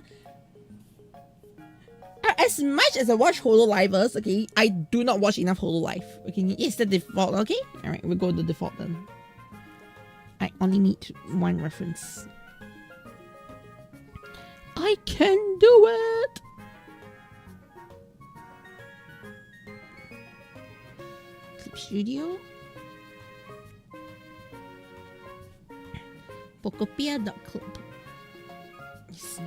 As much as I watch Hololivers, okay, I do not watch enough Hololive. Okay, it's the default, okay? Alright, we'll go to the default then. I only need one reference. I can do it! Clip Studio. Pokopia.club. Yes.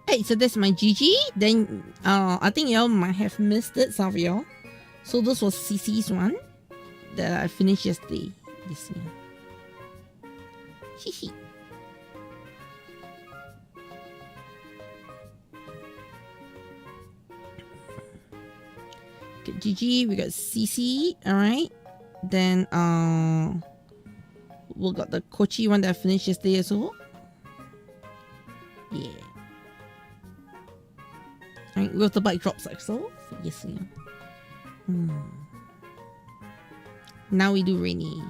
Hey, so that's my GG. Then I think y'all might have missed it, some of y'all. So this was CC's one that I finished yesterday. Yes, yeah. Shishi. Got GG, we got CC, alright. Then we got the Kochi one that I finished yesterday as well. Yeah. Alright, with the bike drops like so. Yes, yeah. Now we do Rainy.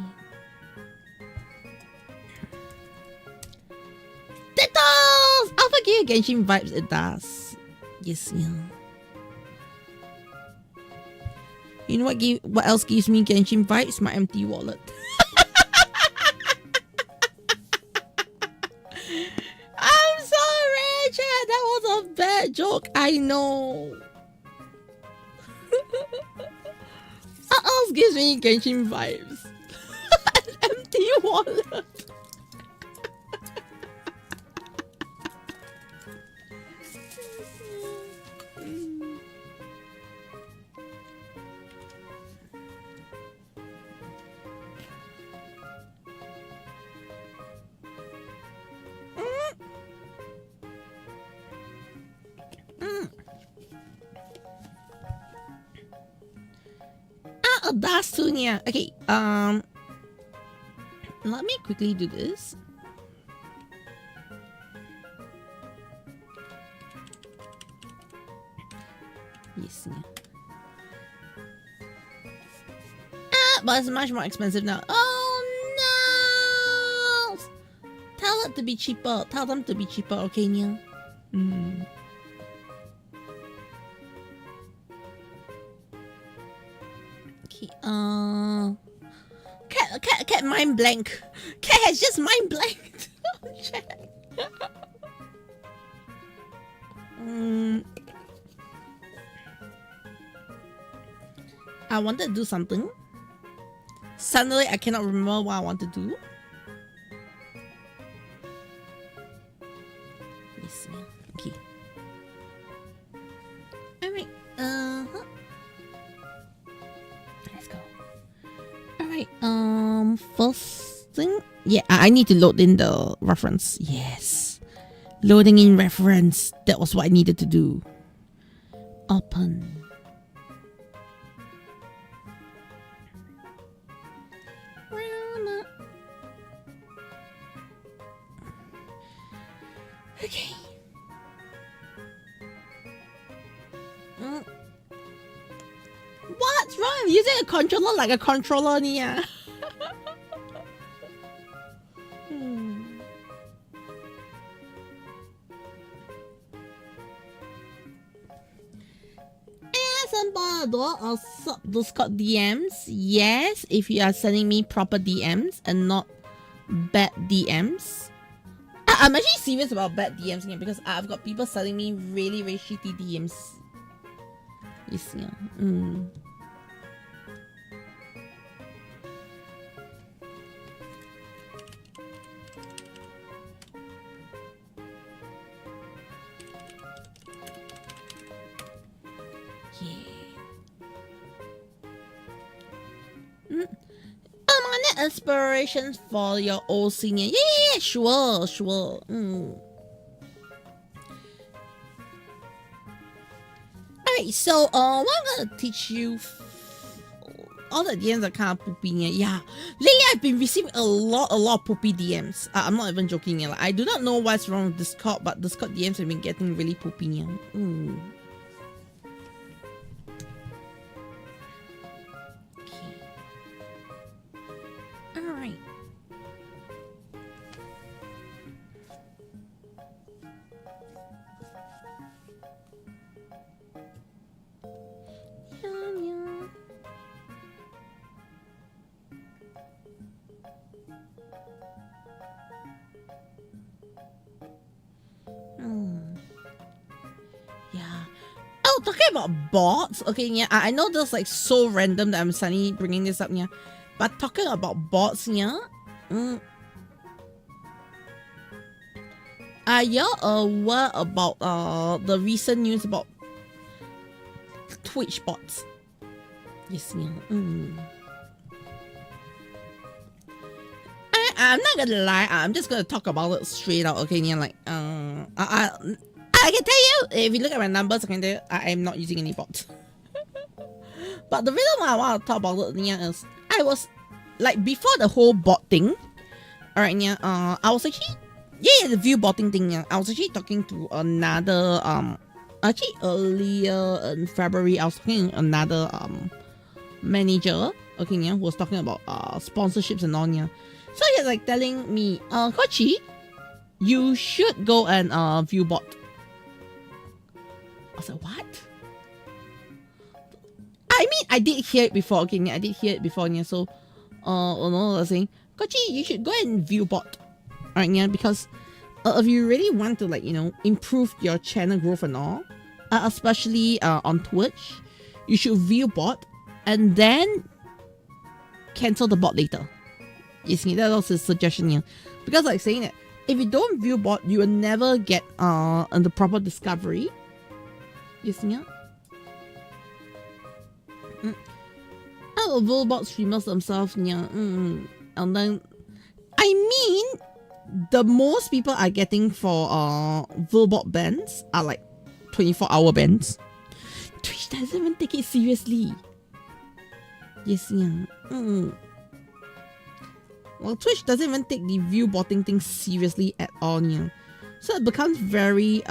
Dittos! Alpha Gear Genshin vibes, it does. Yes, yeah. You know what else gives me Genshin vibes? My empty wallet. I'm sorry, Chad. That was a bad joke. I know. What else gives me Genshin vibes? An empty wallet. That's Tunia. Okay, let me quickly do this. Yes, yeah. But it's much more expensive now. Oh no! Tell it to be cheaper. Tell them to be cheaper, okay, Nia? Okay, Cat mind blank. Cat has just mind blanked. Chat. I wanted to do something. Suddenly, I cannot remember what I want to do. Yes, yeah. Okay. Alright. Let's go. Alright. First thing. Yeah, I need to load in the reference. Yes. Loading in reference. That was what I needed to do. Open. Okay. What's wrong? I'm using a controller like a controller, Nia. Or Discord DMs. Yes, if you are sending me proper DMs and not bad DMs. I'm actually serious about bad DMs here because I've got people sending me really, really shitty DMs. You see, Inspirations for your old senior. Yeah, sure. Alright, so what I'm gonna teach you, all the DMs are kind of poopy. Yeah, lately I've been receiving a lot of poopy DMs. I'm not even joking. Like, I do not know what's wrong with Discord, but Discord DMs have been getting really poopy. Alright. Yeah. Oh, talking about bots. Okay, yeah. I know this like so random that I'm suddenly bringing this up, yeah. But talking about bots, yeah. Are y'all aware about the recent news about Twitch bots? Yes, yeah. I'm not gonna lie. I'm just gonna talk about it straight out. Okay, yeah. Like I can tell you, if you look at my numbers, I can tell you I am not using any bots. But the reason why I want to talk about it, yeah, is I was like before the whole bot thing. Alright, yeah. I was actually the view botting thing. Yeah, I was actually talking to another actually earlier in February, I was talking to another manager. Okay, yeah, who was talking about sponsorships and all. Yeah, so he's like telling me, Kochi, you should go and view bot. I was like, what? I mean, I did hear it before. Okay, yeah, I did hear it before. Yeah, so I was saying, Kochi, you should go and view bot. Alright, yeah, because if you really want to, like, you know, improve your channel growth and all, especially on Twitch, you should view bot and then cancel the bot later. You see, that was his suggestion here. Because like saying that if you don't view bot, you will never get the proper discovery. You see, yeah. Bot streamers themselves, yeah. And then, I mean, the most people are getting for Vulbot bans are like 24-hour bans. Twitch doesn't even take it seriously. Yes, yeah. Well, Twitch doesn't even take the view botting thing seriously at all, yeah. So it becomes very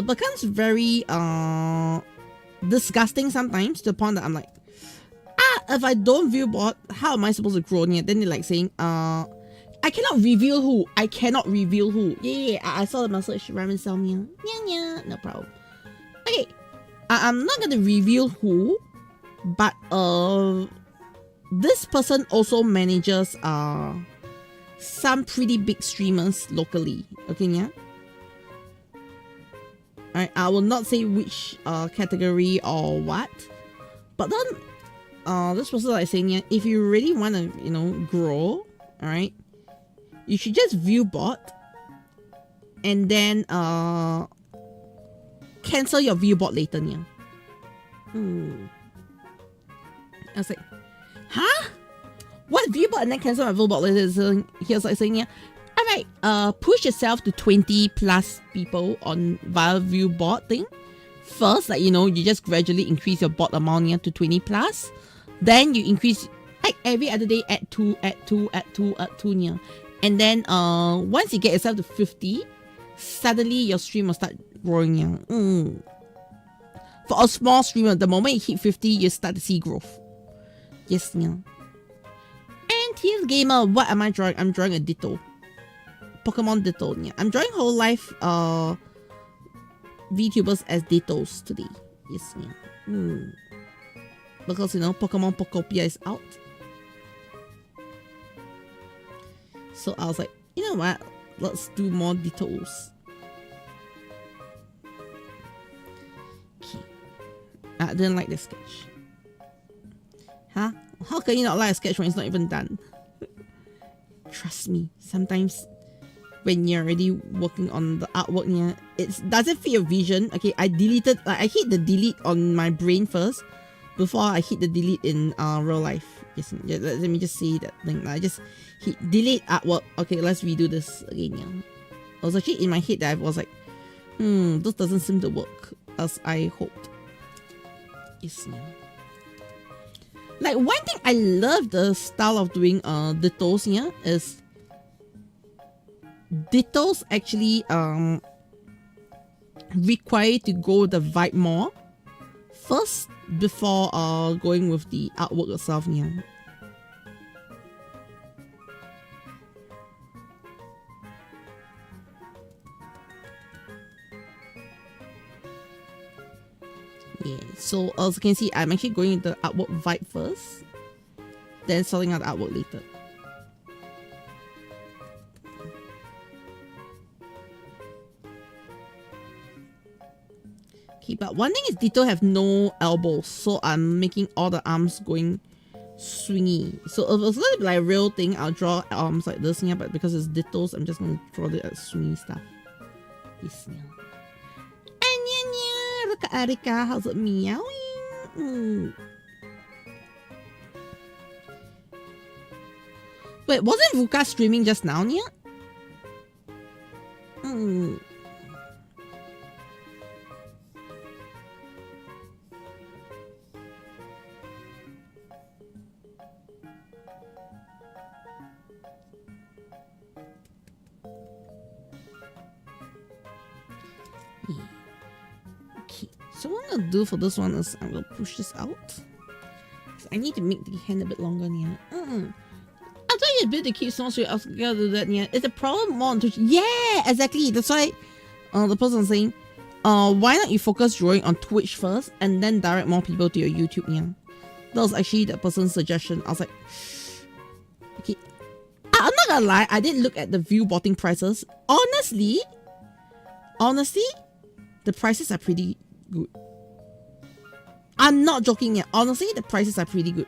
it becomes very disgusting sometimes, to the point that I'm like, if I don't view bot, how am I supposed to grow? Then they're like saying, I cannot reveal who. I cannot reveal who. Yeah, I saw the message. Ramen Salmia. Yeah, no problem. Okay, I'm not gonna reveal who, but this person also manages some pretty big streamers locally. Okay, yeah. Alright, I will not say which category or what, but then this person like saying, yeah, if you really want to, you know, grow, alright, you should just view bot and then cancel your view bot later. Yeah. I was like, huh? What, view bot and then cancel my view bot later? He was like saying, yeah, alright, push yourself to 20 plus people on via view bot thing first, like, you know, you just gradually increase your bot amount, yeah, to 20 plus, then you increase like every other day, add 2, yeah. And then once you get yourself to 50, suddenly your stream will start growing, yeah. For a small streamer, the moment you hit 50, you start to see growth. Yes, yeah. And here's Gamer. What am I drawing? I'm drawing a Ditto. Pokemon Ditto, yeah. I'm drawing Hololive VTubers as Dittos today. Yes, yeah. Because, you know, Pokemon Pokopia is out. So I was like, you know what? Let's do more Dittos. Okay. I didn't like the sketch. Huh? How can you not like a sketch when it's not even done? Trust me, sometimes when you're already working on the artwork, yeah, it doesn't fit your vision. Okay, I deleted, I hit the delete on my brain first before I hit the delete in real life. Yes, let me just say that thing. I just hit delete artwork. Okay, let's redo this again. Yeah, I was actually in my head that I was like, this doesn't seem to work as I hoped. Yes, yeah. Like, one thing I love the style of doing Dittos here is Dittos actually require to go with the vibe more first before going with the artwork itself here. Yeah, so as you can see, I'm actually going with the artwork vibe first, then sorting out the artwork later. Okay, but one thing is Ditto have no elbows, so I'm making all the arms going swingy. So if it's a little bit like a real thing, I'll draw arms like this here, but because it's Dittos, I'm just going to draw it as swingy stuff. Yes, yeah. Look at Erika, how's it meowing? Wait, wasn't Vuka streaming just now, Nia? So what I'm gonna do for this one is I'm gonna push this out. I need to make the hand a bit longer, yeah. I'll tell you a bit to keep small straight. I was gonna do that, yeah. It's a problem more on Twitch. Yeah, exactly. That's why the person saying, why not you focus drawing on Twitch first and then direct more people to your YouTube, yeah. That was actually the person's suggestion. I was like, okay. I'm not gonna lie, I did look at the view botting prices. Honestly, the prices are pretty good. I'm not joking yet. Honestly, the prices are pretty good.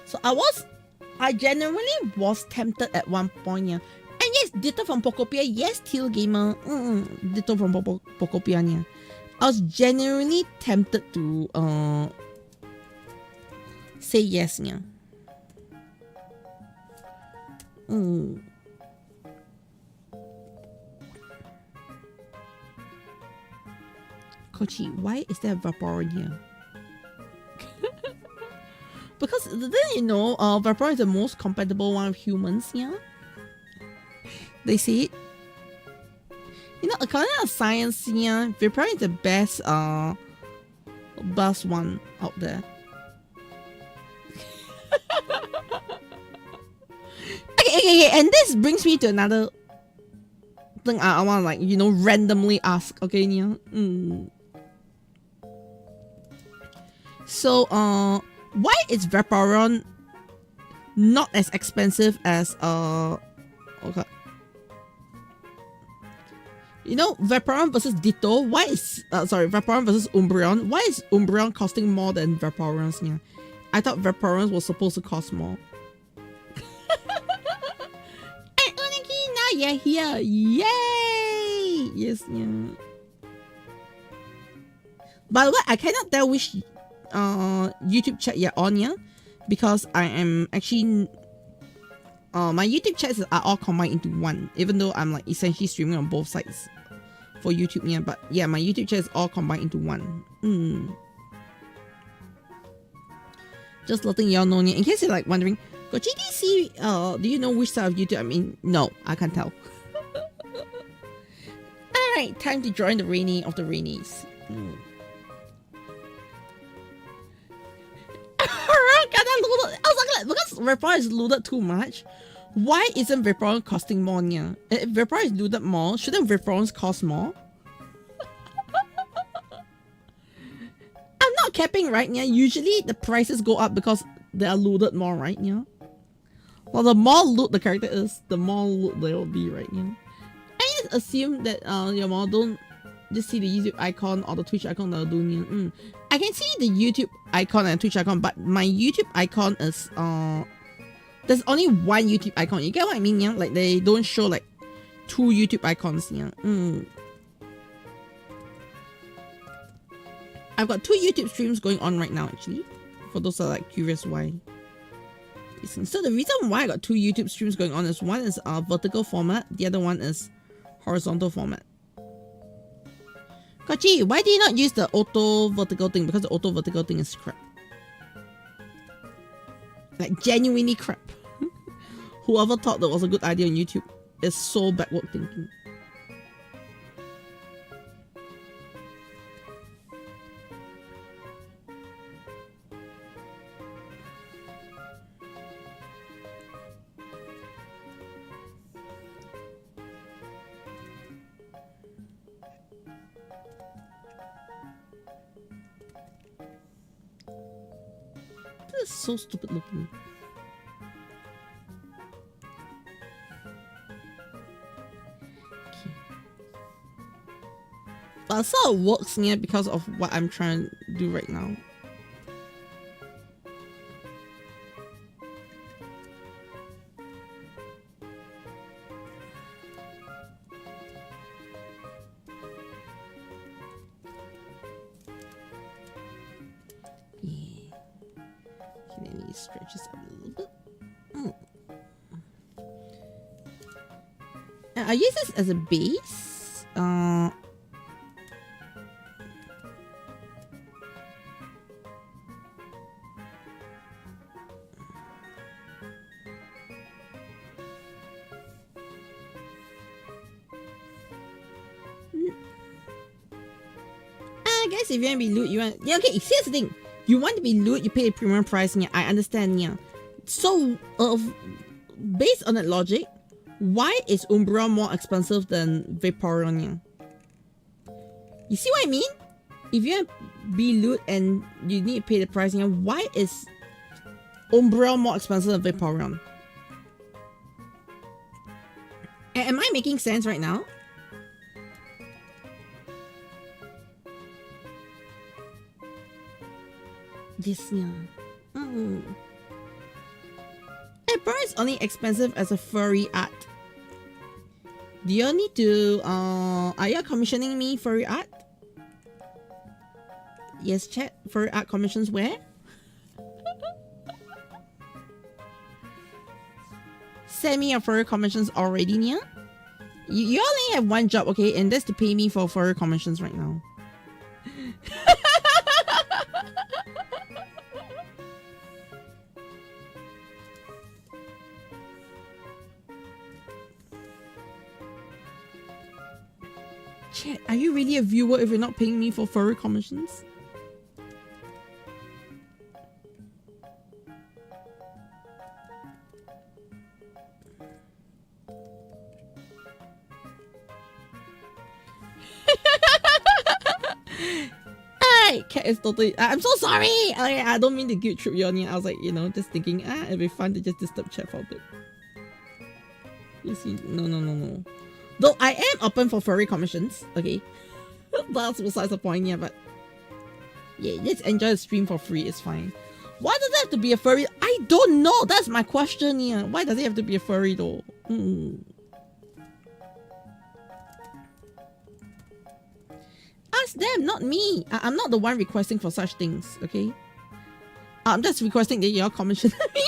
So I genuinely was tempted at one point, yeah. And yes, Ditto from Pokopia, yes, Teal Gamer, Ditto from Pokopia, yeah. I was genuinely tempted to say yes, yeah. Kochi, why is there a Vaporeon here? Because then you know, Vaporeon is the most compatible one of humans, yeah. They say it. You know, according to science, yeah, Vaporeon is the best one out there. Okay, and this brings me to another thing I want to, like, you know, randomly ask, okay, yeah. So, why is Vaporeon not as expensive as okay. You know, Vaporeon versus Ditto. Why is Vaporeon versus Umbreon? Why is Umbreon costing more than Vaporeon's? Yeah, I thought Vaporeon was supposed to cost more. And Uniki, now you're here! Yay! Yes, yeah. By the way, I cannot tell which YouTube chat you're on, yeah, because I am actually my YouTube chats are all combined into one, even though I'm like essentially streaming on both sides for YouTube, yeah. But yeah, my YouTube chat is all combined into one. Just letting y'all know, yeah, in case you're like wondering, go GDC, do you know which side of YouTube? I mean, no, I can't tell. Alright, time to join the rainy of the rainies. I was like, because Vaporeon is loaded too much, why isn't Vaporeon costing more? Yeah? If Vaporeon is loaded more, shouldn't Vaporeons cost more? I'm not capping, right? Yeah, usually the prices go up because they are loaded more, right? Yeah. Well, the more loot the character is, the more loot there will be, right? Yeah. I just assume that your mom don't just see the YouTube icon or the Twitch icon that are doing. I can see the YouTube icon and Twitch icon, but my YouTube icon is there's only one YouTube icon. You get what I mean? Yeah, like they don't show like two YouTube icons. Yeah. I've got two YouTube streams going on right now, actually. For those who are like curious why. So the reason why I got two YouTube streams going on is one is vertical format, the other one is horizontal format. Kochi, why do you not use the auto vertical thing? Because the auto vertical thing is crap. Like genuinely crap. Whoever thought that was a good idea on YouTube is so backward thinking. This is so stupid looking. Okay. But so it works here because of what I'm trying to do right now. Stretch this out a little bit. I use this as a base. I guess if you want to be loot, you want, yeah, okay, here's the thing. You want to be loot, you pay a premium price, yeah, I understand, yeah. So, based on that logic, why is Umbreon more expensive than Vaporeon, yeah? You see what I mean? If you want to be loot and you need to pay the price, yeah, why is Umbreon more expensive than Vaporeon? Am I making sense right now? Yes, yeah. Vaporeon is only expensive as a furry art. Do you need to are you commissioning me furry art? Yes, chat. Furry art commissions where? Send me your furry commissions already, Nia. You only have one job, okay, and that's to pay me for furry commissions right now. Chat, are you really a viewer if you're not paying me for furry commissions? Hey, Cat is totally. I'm so sorry. I don't mean to guilt trip you on here. I was like, you know, just thinking, it'd be fun to just disturb chat for a bit. You see, no. Though I am open for furry commissions, okay? That's besides the point, yeah, but yeah, just enjoy the stream for free, it's fine. Why does it have to be a furry? I don't know, that's my question here. Why does it have to be a furry though? Ask them, not me. I'm not the one requesting for such things, okay? I'm just requesting that you're commission me.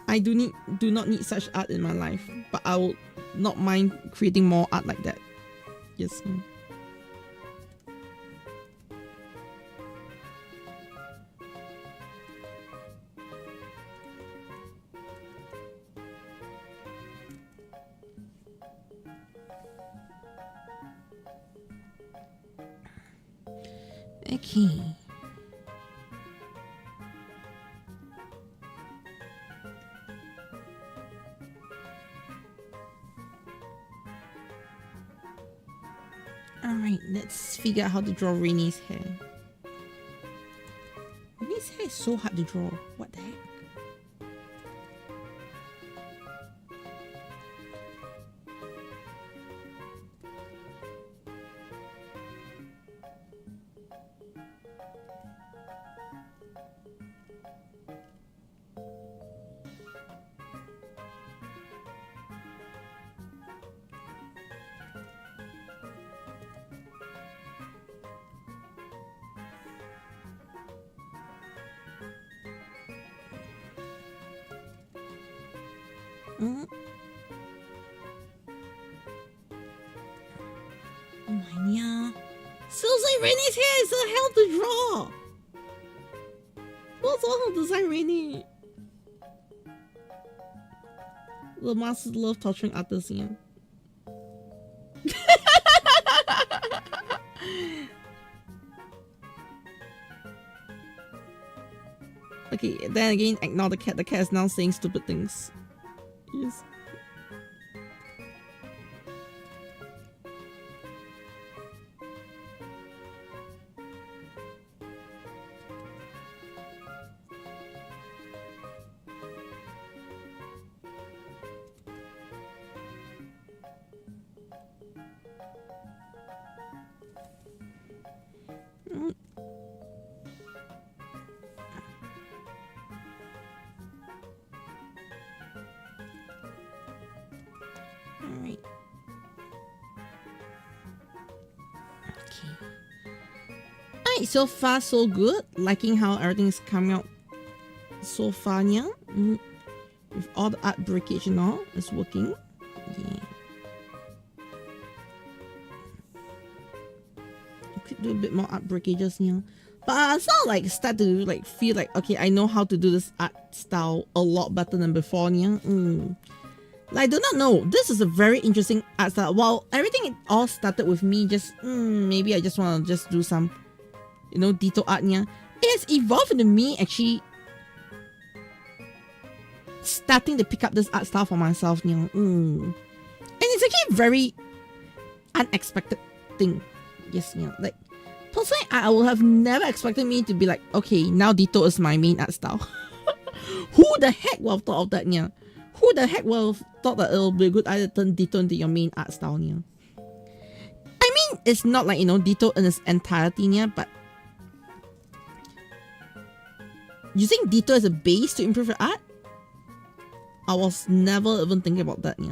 I do not need such art in my life, but I will not mind creating more art like that. Yes. Okay. Alright, let's figure out how to draw Rainy's hair. Rainy's hair is so hard to draw. What the heck? Seriously, Rainy's hair is so hell to draw. What's wrong with design Rainy? The masters love torturing artists, yeah. Okay, then again, ignore the cat. The cat is now saying stupid things. Yes. So far so good, liking how everything's coming out so far, yeah. With all the art breakage and all, it's working. Yeah. I could do a bit more art breakages, yeah. But I sort of like start to like feel like, okay, I know how to do this art style a lot better than before, yeah. Like, I do not know. This is a very interesting art style. Well, everything all started with me just, maybe I just want to just do some, you know, Ditto art, yeah. It has evolved into me actually starting to pick up this art style for myself, yeah. And it's actually a very unexpected thing. Yes, yeah. Like, personally, I would have never expected me to be like, okay, now Ditto is my main art style. Who the heck would have thought of that, yeah? Who the heck would have thought that it'll be a good idea to turn Ditto into your main art style, yeah? I mean, it's not like, you know, Ditto in its entirety, yeah, but using Ditto as a base to improve your art? I was never even thinking about that, yeah.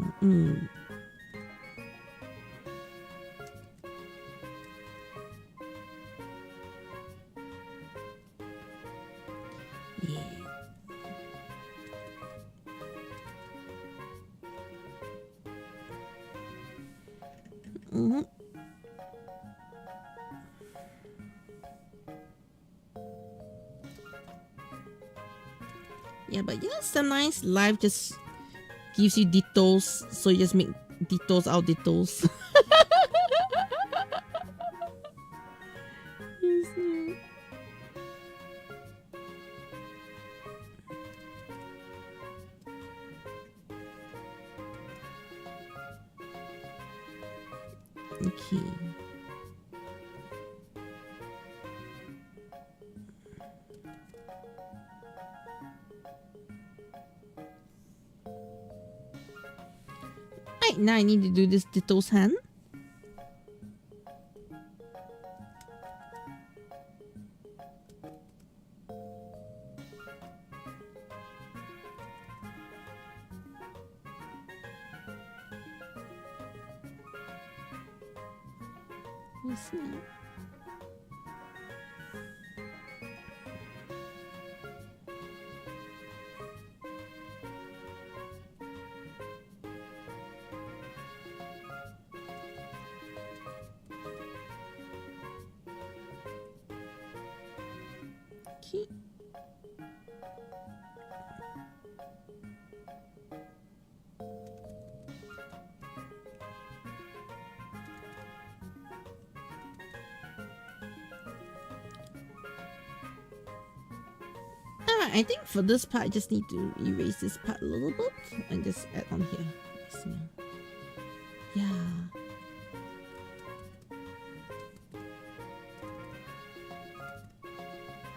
Yeah, but you know, sometimes life just gives you Dittos, so you just make Dittos out Dittos. Okay. Right, now I need to do this Ditto's hand. Yes, now. Okay. Alright, I think for this part I just need to erase this part a little bit and just add on here. Yes, now. Yeah.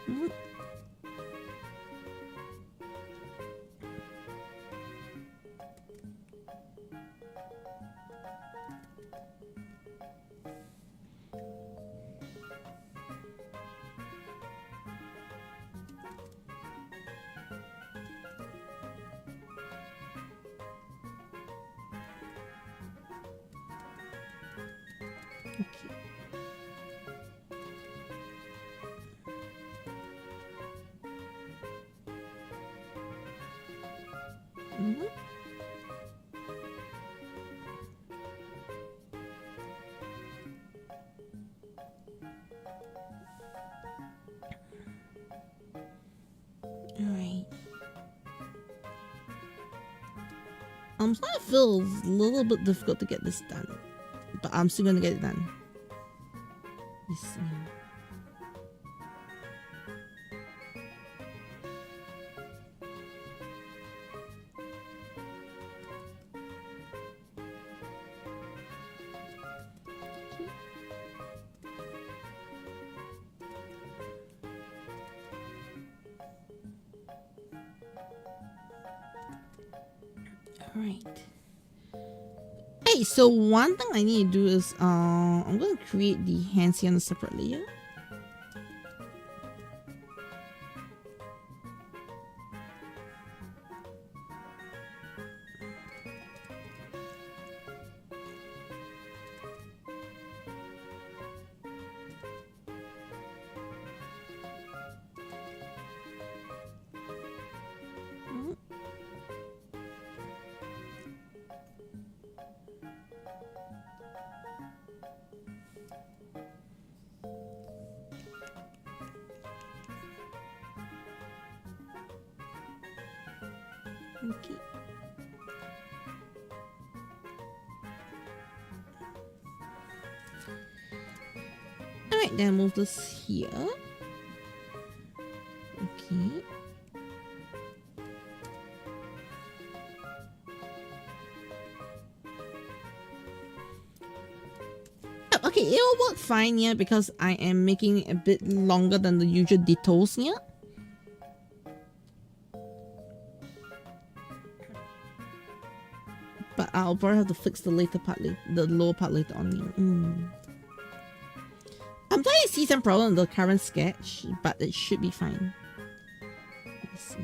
Mm. Okay. Mm-hmm. Alright. I'm starting to feel it's a little bit difficult to get this done, but I'm still gonna get it done. Yes, yeah. Alright. Hey, so one thing I need to do is I'm gonna create the hands here on a separate layer. Okay. Alright, then move this here. Okay. Okay, it will work fine here because I am making it a bit longer than the usual Dittos here. But I'll probably have to fix the later part, the lower part later on here. I'm trying to see some problem in the current sketch, but it should be fine. Let's see.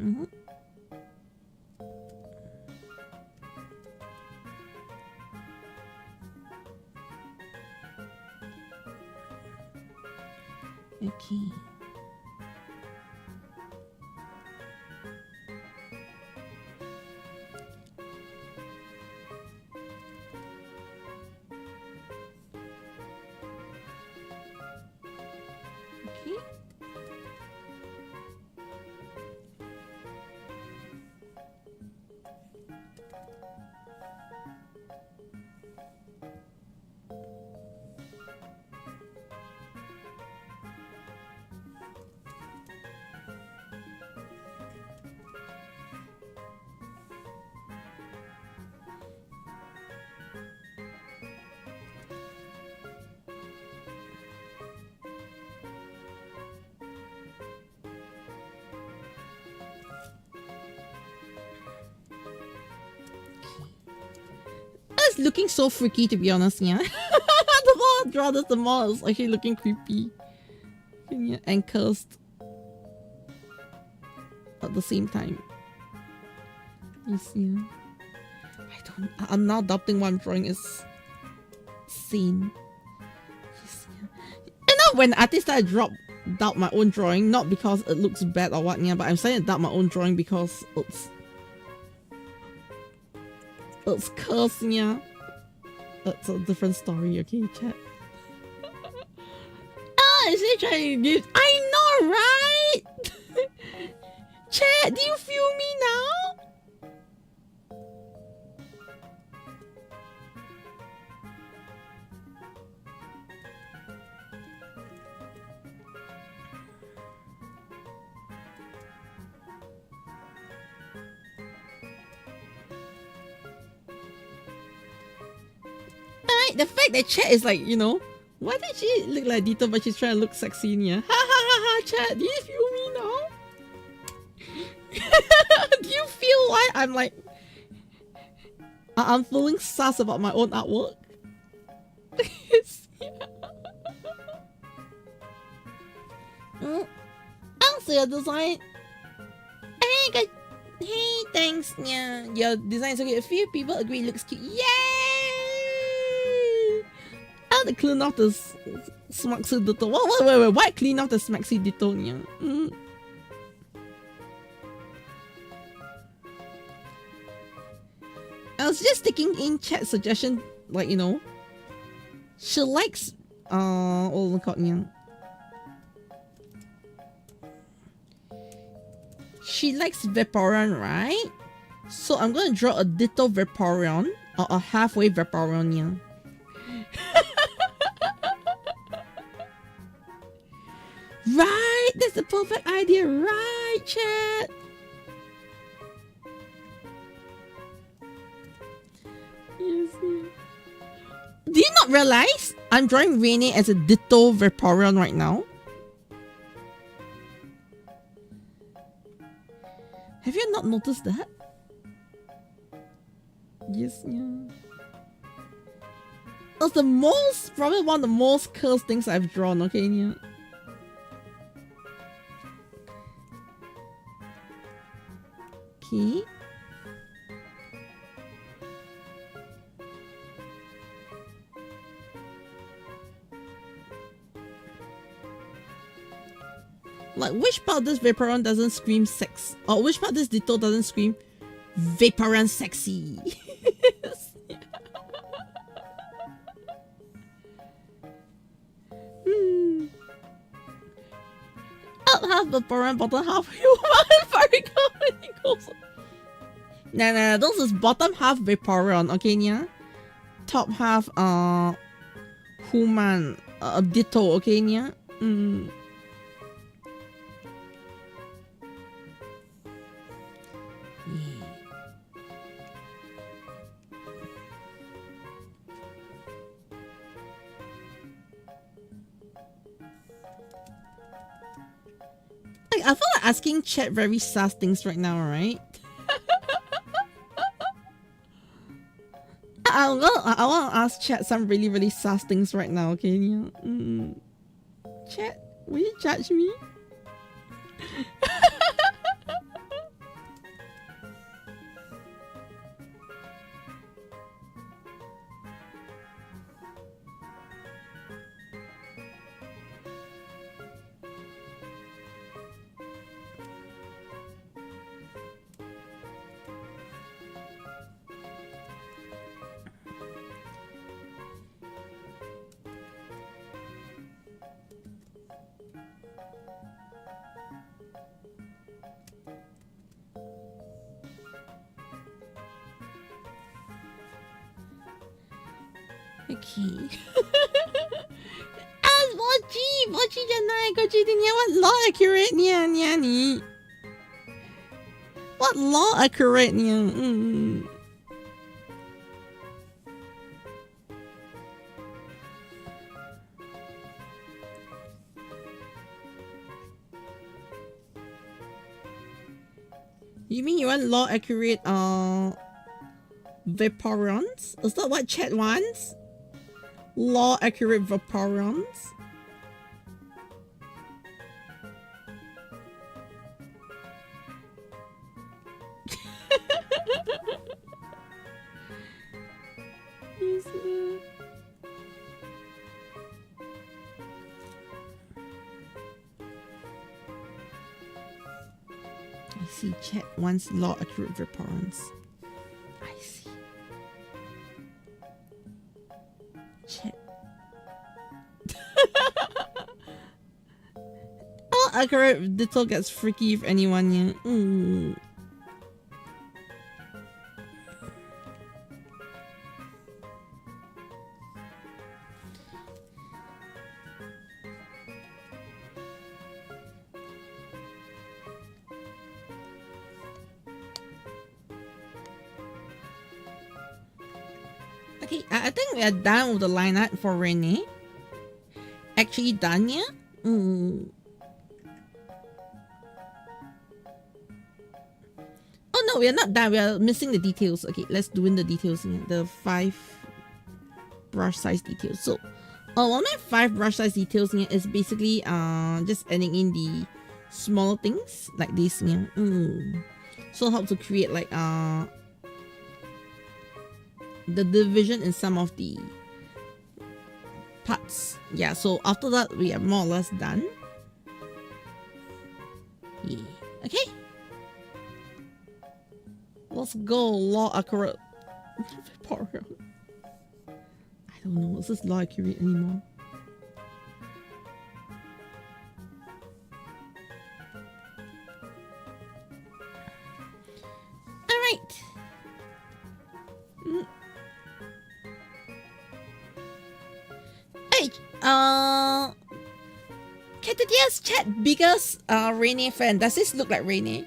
Mm-hmm. Okay. just looking so freaky, to be honest, yeah. The more I draw this, the more it's actually looking creepy. Yeah, and cursed. At the same time. You see? I'm now doubting what I'm drawing is sane. You know, when artists I doubt my own drawing, not because it looks bad or what, yeah, but I'm saying I doubt my own drawing because it's cursed, yeah. That's a different story, okay, chat. Is he trying to give? I know, right? Chat, do you feel me now? Alright, the fact that chat is like, you know, why did she look like Ditto but she's trying to look sexy in here? Ha ha ha ha, chat, do you feel me now? Do you feel why I'm like I'm feeling sus about my own artwork? Also your design. Hey, thanks. Yeah, your design is okay. A few people agree it looks cute. Yay! I'll clean off the smaxy Ditto. Wait, why clean off the smaxy Ditto? Yeah. I was just taking in chat suggestion, like, you know, she likes oh look at me. She likes Vaporeon, right? So I'm gonna draw a Ditto Vaporeon or a halfway Vaporeon, yeah. Right, that's the perfect idea, right, chat? Yes. Do you not realize I'm drawing Rainy as a Ditto Vaporeon right now? Have you not noticed that? Yes, yeah. That's the most, probably one of the most cursed things I've drawn, okay, yeah. Okay. Like, which part of this Vaporeon doesn't scream sex? Or which part of this Ditto doesn't scream Vaporeon sexy? Up half Vaporeon, bottom half human. Nah, this is bottom half Vaporeon, okay, yeah? Top half, human, Ditto, okay, yeah? I feel like asking chat very sus things right now, right? I want to ask chat some really, really sus things right now, okay? Yeah. Chat, will you judge me? Okay. Mochi janai ko cheating niya. What law accurate niya ni? What law accurate niya? You mean you want law accurate Vaporons? Is that what chat wants? Law accurate Vaporons? I see chat wants law accurate Vaporons. I see. Chat. Law accurate Ditto gets freaky if anyone, yeah. Okay, I think we are done with the lineup for Renee. Actually done, yeah? Oh no, we are not done. We are missing the details. Okay, let's do in the details here. The 5 brush size details. So, one of my 5 brush size details here is basically just adding in the smaller things like this here. So help to create like the division in some of the parts. Yeah, so after that we are more or less done. Yeah. Okay, let's go. Law accurate. I don't know, is this law accurate anymore? Alright. Hey, Caturteer's chat biggest Renee fan. Does this look like Renee?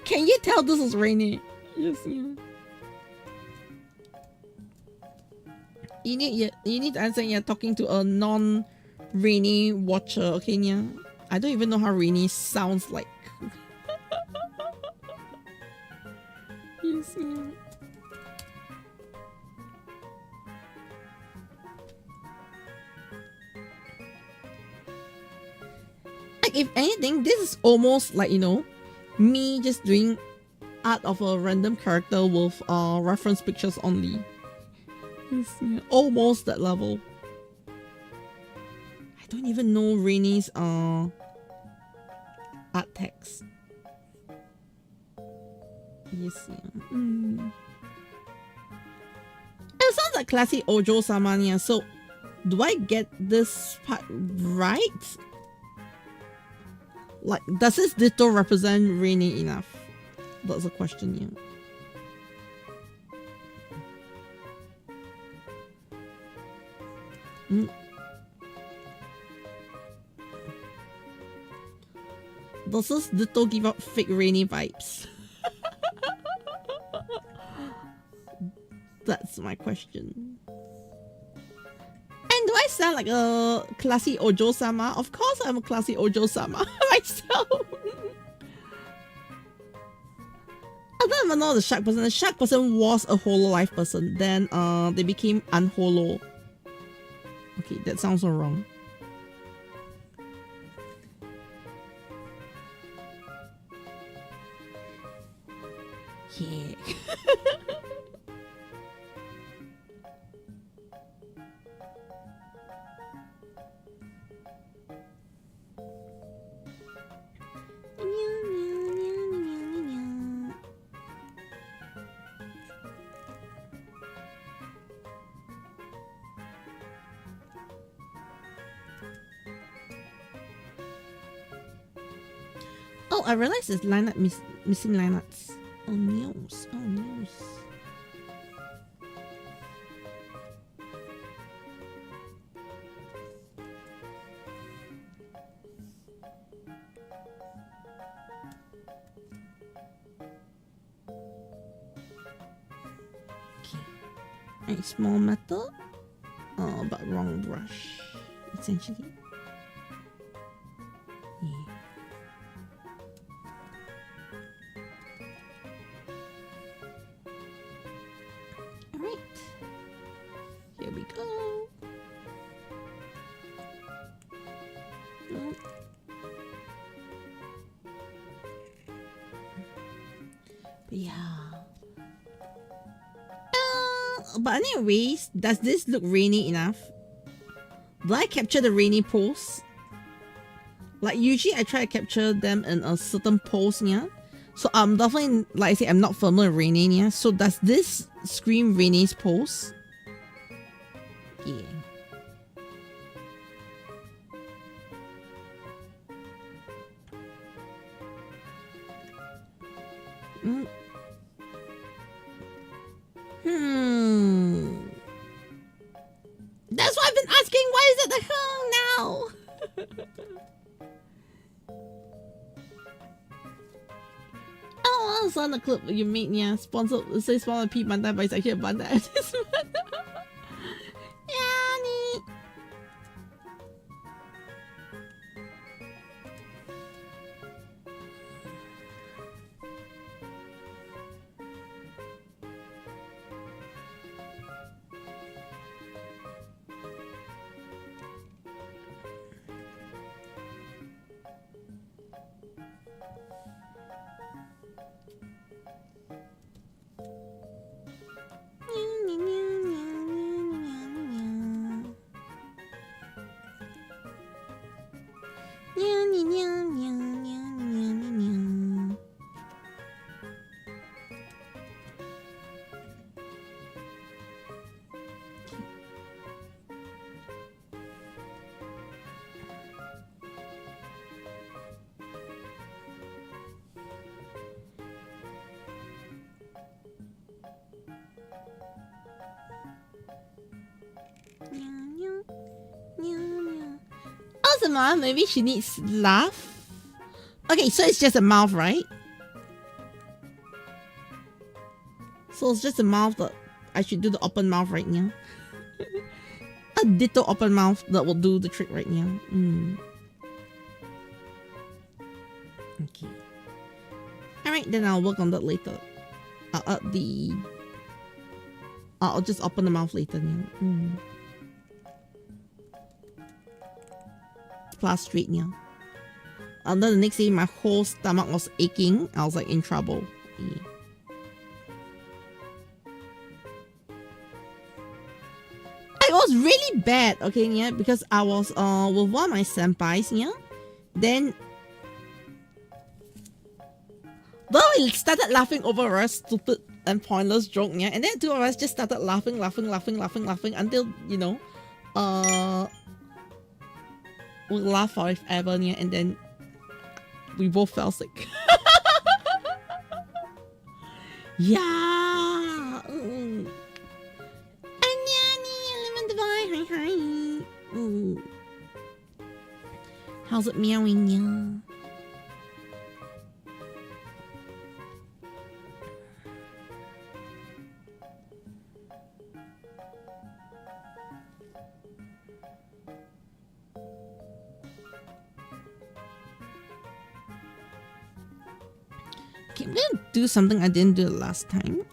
Can you tell this is Renee? Yes, yeah. You need to answer. You're talking to a non-Renee watcher, okay? Yeah. I don't even know how Renee sounds like. Yes, yeah. Like, if anything, this is almost like, you know, me just doing art of a random character with reference pictures only. Yes, yeah. Almost that level. I don't even know Rainy's art text. Yes, yeah. It sounds like classic Ojo Samania. So, do I get this part right? Like, does this Ditto represent Rainy enough? That's a question, yeah. Does this Ditto give out fake Rainy vibes? That's my question. And do I sound like a classy Ojo-sama? Of course I'm a classy Ojo-sama myself. I don't even know the shark person. The shark person was a Hololive person. Then they became unholo. Okay, that sounds so wrong. Yeah. Oh, I realized there's lineup missing lineups. Oh news. Oh news. Okay. A small metal. But wrong brush. Essentially. Yeah. Alright. Here we go. Nope. But yeah. But anyways, does this look rainy enough? Do I capture the rainy pose? Like usually I try to capture them in a certain pose, yeah. So I'm definitely, like I say, I'm not familiar with raining, yeah. So does this scream Rainy's pose? Yeah. That's why I've been asking, why is it the hell now? Oh, I saw the clip you made, yeah. Sponsored, it says sponsored P Bandai, but it's actually a Bandai advertisement. Yeah, neat. Awesome, maybe she needs laugh. Okay, so it's just a mouth, right? So it's just a mouth that I should do the open mouth right now. A ditto open mouth that will do the trick right now. Okay. Alright, then I'll work on that later. I'll add the... I'll just open the mouth later now. Plus straight now. And then the next day, my whole stomach was aching. I was like in trouble. Yeah. It was really bad, okay, yeah, because I was with one of my senpais, yeah. Then we started laughing over a stupid and pointless joke, yeah, and then two of us just started laughing until, you know, we laughed forever, yeah, and then we both fell sick. Yeah. Hi. How's it meowing, yeah? Okay, I'm gonna do something I didn't do last time.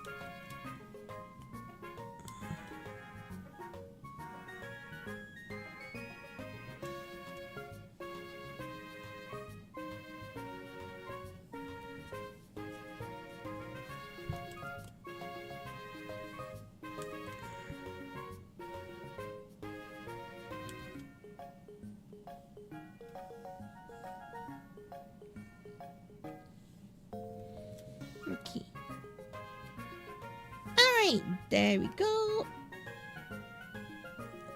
There we go.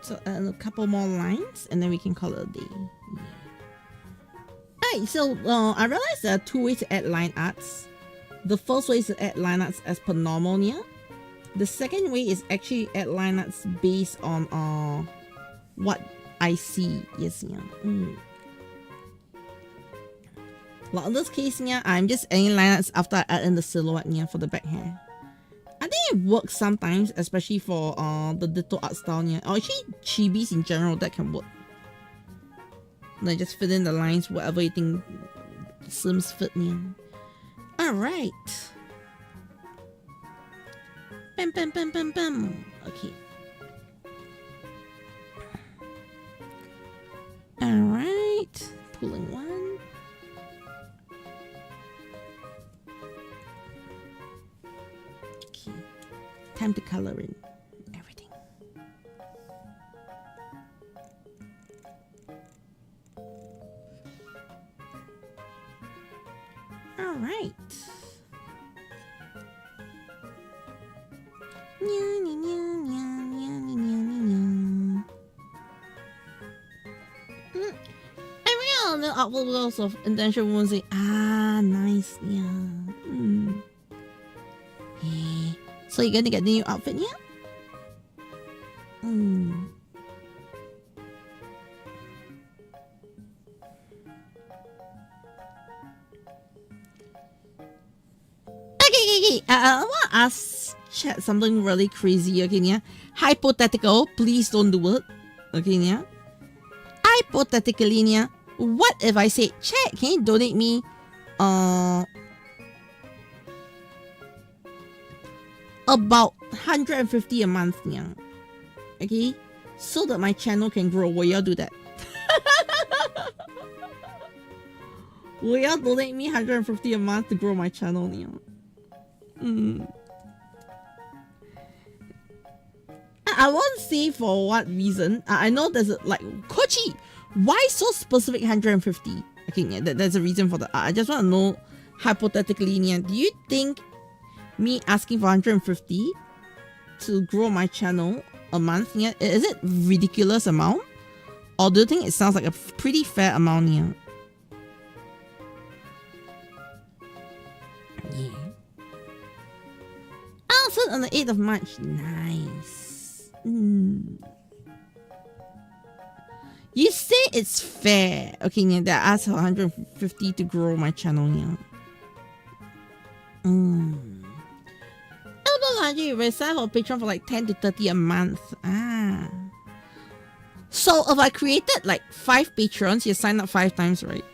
So a couple more lines and then we can call it a day. Yeah. Alright, so I realized there are two ways to add line arts. The first way is to add line arts as per normal, yeah. The second way is actually add line arts based on what I see. Yes, yeah. Well, in this case, yeah, I'm just adding line arts after I add in the silhouette, yeah, for the back hair. I think it works sometimes, especially for the Ditto art style, yeah. Or actually chibis in general, that can work. Then just fill in the lines, whatever you think seems fit, yeah. Alright. Bam, bam, bam, bam, bam. Okay. Alright. Pulling one. Okay. Time to color in everything. Alright. The outflows of intention won't say, nice, yeah. Hey. So you're gonna get the new outfit, yeah? Okay. I wanna ask chat something really crazy, okay, yeah? Hypothetical, please don't do it. Okay, yeah? Hypothetically, yeah? What if I say, chat, can you donate me about 150 a month, yeah? Okay? So that my channel can grow. Will y'all do that? Will y'all donate me 150 a month to grow my channel, yeah? I won't say for what reason. I know there's like, Kochi, why so specific 150? Okay, yeah, there's a reason for that. I just want to know, hypothetically, yeah, do you think me asking for 150 to grow my channel a month, yeah, is it ridiculous amount? Or do you think it sounds like a pretty fair amount, yeah? Yeah. Also on the 8th of March. Nice. You say it's fair. Okay, yeah, that I asked for 150 to grow my channel, yeah. You sign for Patreon for like 10 to 30 a month. So if I created like 5 patrons, you sign up 5 times, right?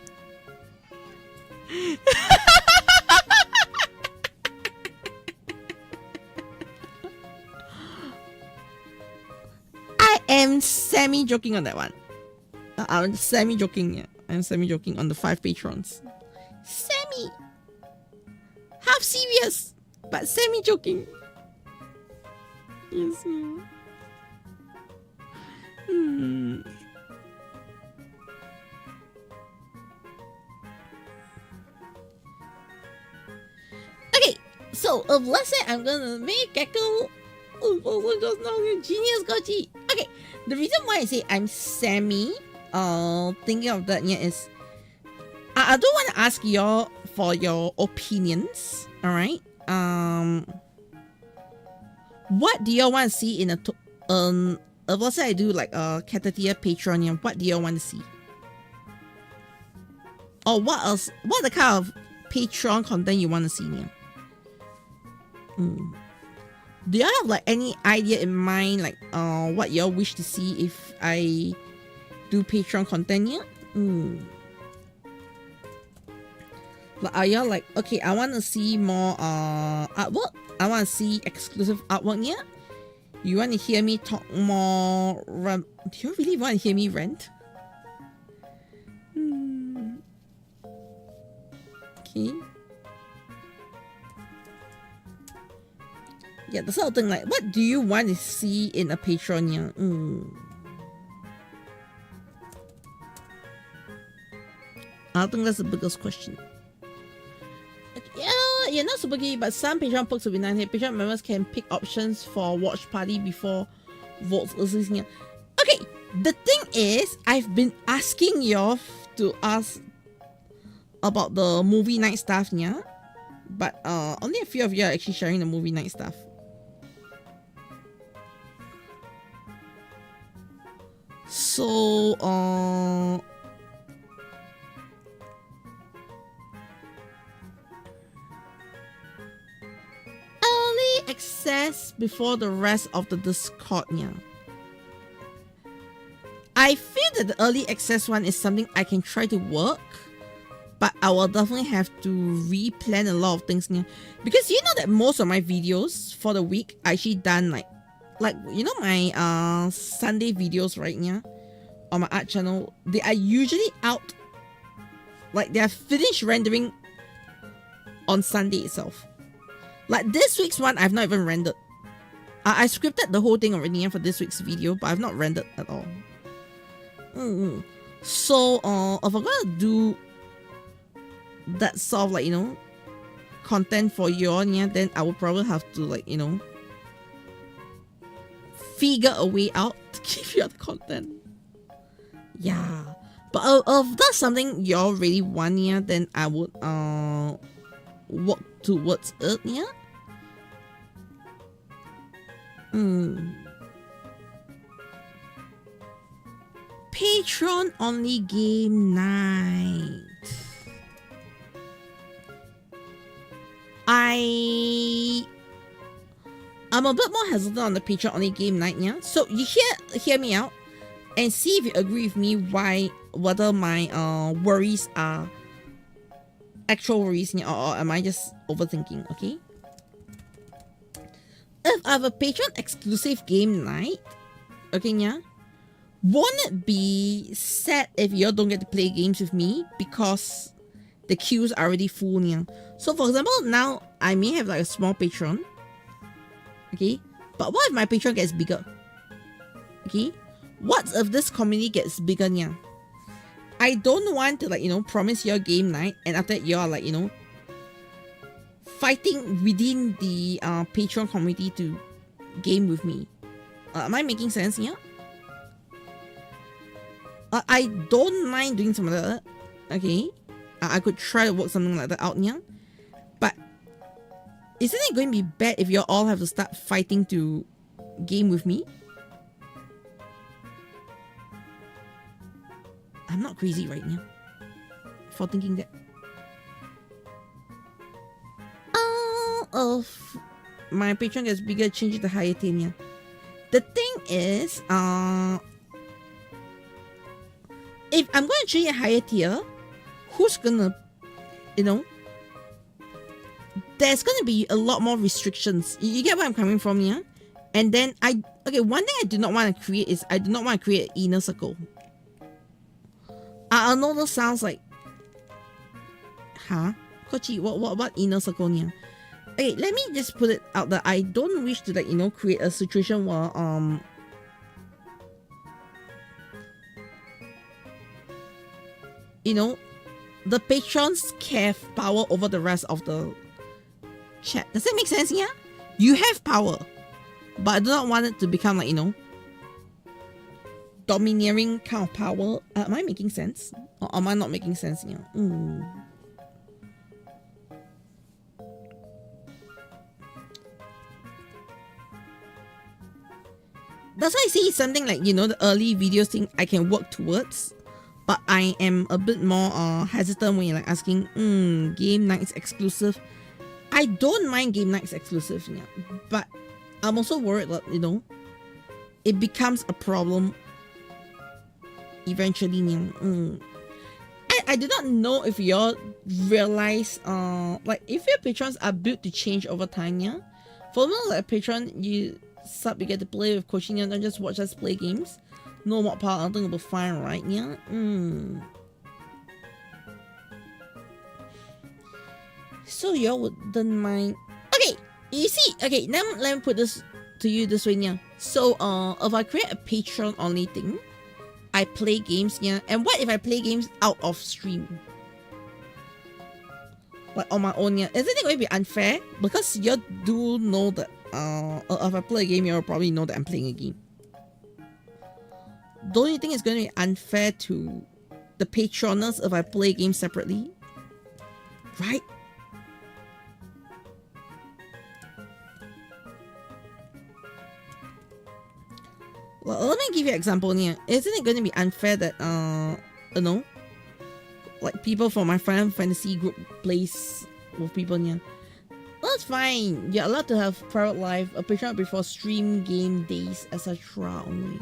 I am semi-joking on that one. I'm semi-joking, yeah. I'm semi-joking on the 5 patrons. Semi! Half serious, but semi-joking. Yes, yeah. Okay, so if let's say I'm gonna make Gecko, just now, genius Goji. Okay, the reason why I say I'm semi thinking of that, yeah, is I do want to ask y'all for your opinions. All right, what do y'all want to see in a if let's say I do like a Caturteer Patreon, yeah, what do y'all want to see? Or what else? What the kind of Patreon content you want to see, yeah? Do y'all have like any idea in mind, like what y'all wish to see if I do Patreon content, yeah? Like, are y'all like, okay, I want to see more artwork? I want to see exclusive artwork, yeah? You want to hear me talk more? Do you really want to hear me rant? Okay. Yeah, the sort of thing, like, what do you want to see in a Patreon, yeah? I think that's the biggest question. Yeah, not super key, but some Patreon perks will be nice. Patreon members can pick options for watch party before votes. Okay, the thing is, I've been asking y'all to ask about the movie night stuff, yeah? But only a few of you are actually sharing the movie night stuff. So, early access before the rest of the Discord, yeah. I feel that the early access one is something I can try to work, but I will definitely have to replan a lot of things here, because you know that most of my videos for the week I actually done like you know my Sunday videos right now on my art channel, they are usually out, like they are finished rendering on Sunday itself. Like this week's one I've not even rendered. I scripted the whole thing already for this week's video, but I've not rendered at all. So if I'm gonna do that sort of like, you know, content for you all, yeah, then I will probably have to like, you know, figure a way out to give you all the content. Yeah, but if that's something you all really want, yeah, then I would work towards it, yeah. Patreon only game night. I'm a bit more hesitant on the Patreon only game night, yeah. So you hear me out and see if you agree with me whether my worries are actual worries, yeah, or am I just overthinking, okay? If I have a Patreon exclusive game night, okay, yeah, won't it be sad if you all don't get to play games with me because the queues are already full, yeah? So for example, now I may have like a small Patreon, okay, but what if my Patreon gets bigger? Okay, what if this community gets bigger, yeah? I don't want to like, you know, promise your game night and after that you're like, you know, fighting within the Patreon community to game with me. Am I making sense here? I don't mind doing something like that. Okay, I could try to work something like that out here. But isn't it going to be bad if you all have to start fighting to game with me? I'm not crazy right now for thinking that. If my Patreon gets bigger, change it to higher tier, yeah. The thing is, if I'm going to change a higher tier, who's gonna, you know, there's gonna be a lot more restrictions. You get where I'm coming from, yeah? And then one thing I do not want to create is I do not want to create an inner circle. I know this sounds like, huh? Kochi, what inner circle, yeah? Okay, let me just put it out that I don't wish to like, you know, create a situation where you know, the patrons have power over the rest of the chat. Does that make sense? Yeah, you have power, but I do not want it to become like, you know, domineering kind of power. Am I making sense, or am I not making sense? Yeah. That's why I say something like, you know, the early videos thing I can work towards, but I am a bit more hesitant when you're like asking, game nights exclusive. I don't mind game nights exclusive, yeah, but I'm also worried that, you know, it becomes a problem eventually, yeah. I do not know if y'all realize, like if your patrons are built to change over time, yeah. For me, like a patron, you sub, you get to play with coaching and not just watch us play games. No more part, I think it'll be fine, right? Yeah. So y'all wouldn't mind. Okay, you see, okay, now let me put this to you this way, yeah. So if I create a Patreon only thing, I play games, yeah. And what if I play games out of stream? Like on my own, yeah. Isn't it going to be unfair? Because you do know that if I play a game, you'll probably know that I'm playing a game. Don't you think it's going to be unfair to the patroners if I play games separately? Right? Well, let me give you an example here. Isn't it going to be unfair that, you know, like people from my Final Fantasy group plays with people here? Well, it's fine. You're allowed to have private life, a Patreon before stream, game days, etc. only.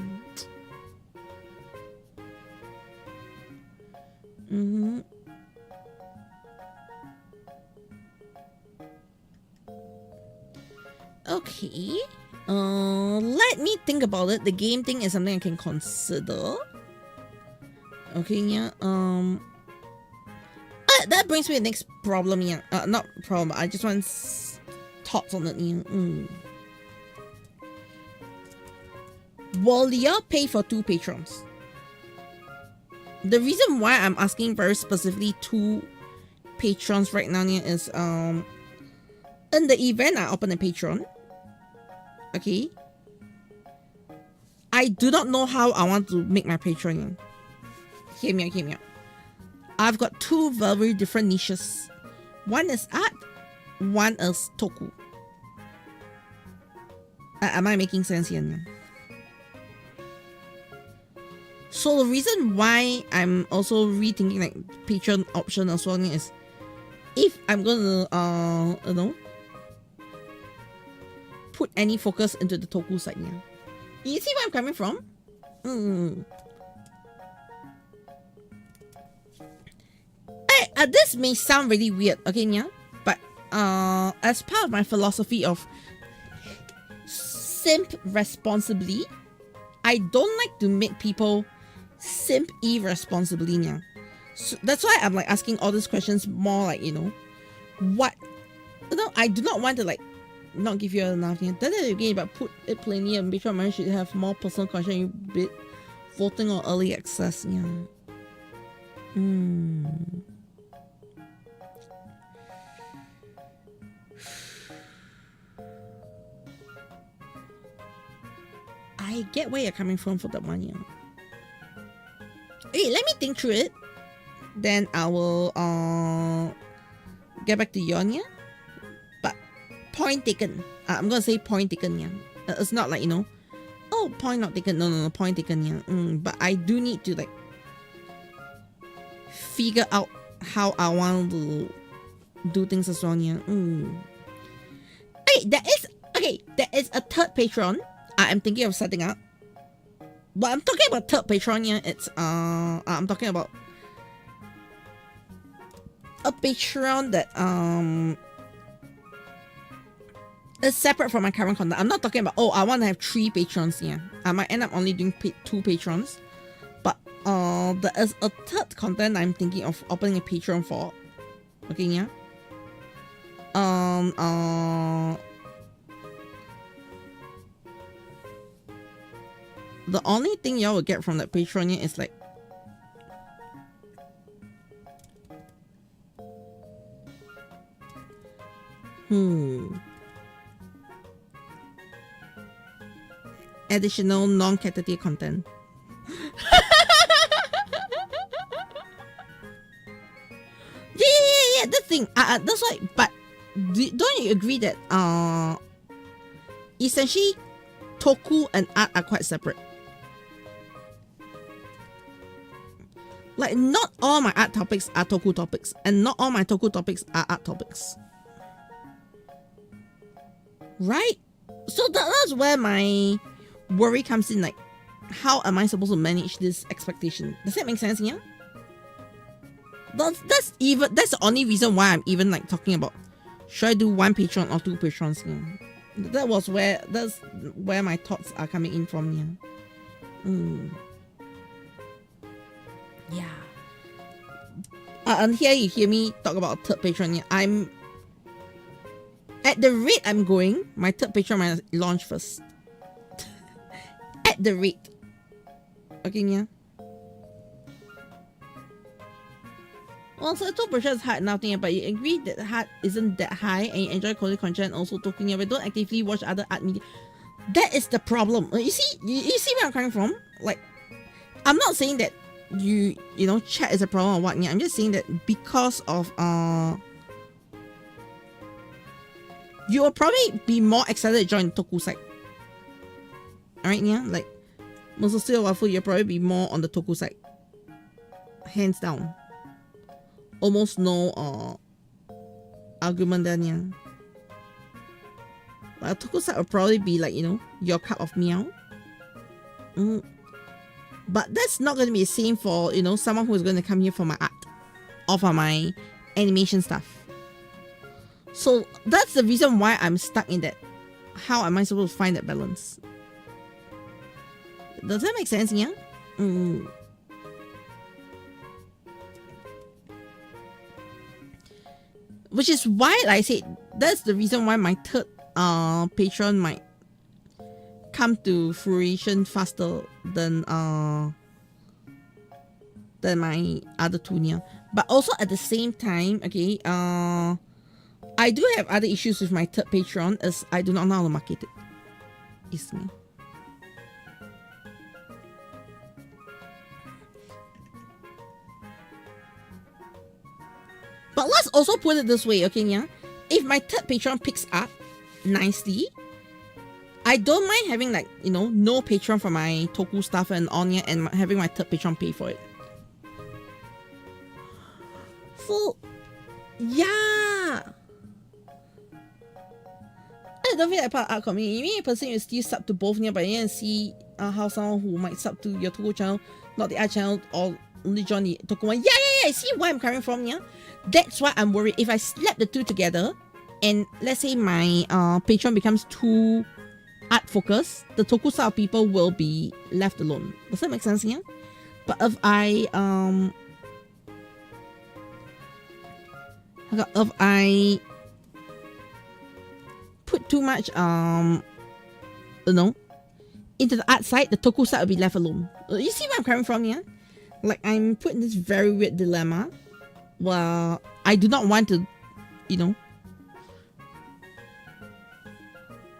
Okay. Let me think about it. The game thing is something I can consider. Okay, yeah. That brings me to the next problem, yeah. Not problem. I just want thoughts on it. Yeah. Will you pay for 2 patrons? The reason why I'm asking very specifically 2 patrons right now is in the event I open a patron. Okay. I do not know how I want to make my patron. Hear me out. I've got 2 very different niches. One is art, one is toku. Am I making sense here? So the reason why I'm also rethinking like Patreon option as well is if I'm gonna put any focus into the toku side now. You see where I'm coming from? This may sound really weird, okay, yeah? But as part of my philosophy of simp responsibly, I don't like to make people simp irresponsibly now. So that's why I'm like asking all these questions more like, what, I do not want to like not give you enough. Then again, but put it plainly and make sure man should have more personal connection bit voting or early access. Yeah. I get where you're coming from for that one, yeah. Okay, let me think through it. Then I will get back to you on, yeah. But point taken. I'm gonna say point taken, yeah. It's not like, oh, point not taken. No, point taken, yeah. But I do need to like figure out how I want to do things as well, yeah. Hey, there is a third Patreon I'm thinking of setting up. But I'm talking about third Patreon, yeah. It's I'm talking about a Patreon that is separate from my current content. I'm not talking about I want to have 3 patrons, yeah. I might end up only doing 2 patrons. But there is a third content I'm thinking of opening a Patreon for. Okay, yeah. The only thing y'all will get from that Patreon is like additional non-Caturteer content. Yeah, the thing. That's why. But don't you agree that essentially toku and art are quite separate? Like, not all my art topics are toku topics, and not all my toku topics are art topics. Right? So that's where my worry comes in. Like, how am I supposed to manage this expectation? Does that make sense? Yeah. That's the only reason why I'm even like talking about should I do 1 Patreon or 2 patrons? Yeah. That's where my thoughts are coming in from. Yeah. Yeah. And here you hear me talk about third Patreon. Yeah. I'm at the rate I'm going, my third Patreon might launch first. At the rate. Okay, yeah. Well, so 2% is hard enough, but you agree that hard isn't that high and you enjoy quality content and also talking about don't actively watch other art media. That is the problem. You see where I'm coming from? Like, I'm not saying that you know chat is a problem or what. Yeah, I'm just saying that because of you will probably be more excited to join the toku side. Alright, yeah, like most of still waffle, you'll probably be more on the toku side. Hands down. Almost no argument then, yeah. But toku side will probably be like, your cup of meow. But that's not going to be the same for, someone who's going to come here for my art or for my animation stuff. So that's the reason why I'm stuck in that how am I supposed to find that balance? Does that make sense, yeah? Which is why, like I said, that's the reason why my third patron might come to fruition faster than my other two, yeah. But also at the same time, okay, I do have other issues with my third patron, as I do not know how to market it. It's me. But let's also put it this way, okay, yeah? If my third patron picks up nicely, I don't mind having, like, you know, no patron for my Toku stuff and on, yeah, and having my third patron pay for it. So, yeah. I don't feel like part of art community. You mean a person will still sub to both, yeah, but you can see how someone who might sub to your Toku channel, not the art channel, or only join the Toku one. Yeah. See where I'm coming from, yeah? That's why I'm worried. If I slap the two together, and let's say my patron becomes too art focused, the Toku style people will be left alone. Does that make sense, yeah? But if I put too much you know, into the art side, the Toku side will be left alone. You see where I'm coming from, yeah? Like, I'm put in this very weird dilemma. Well, I do not want to, you know,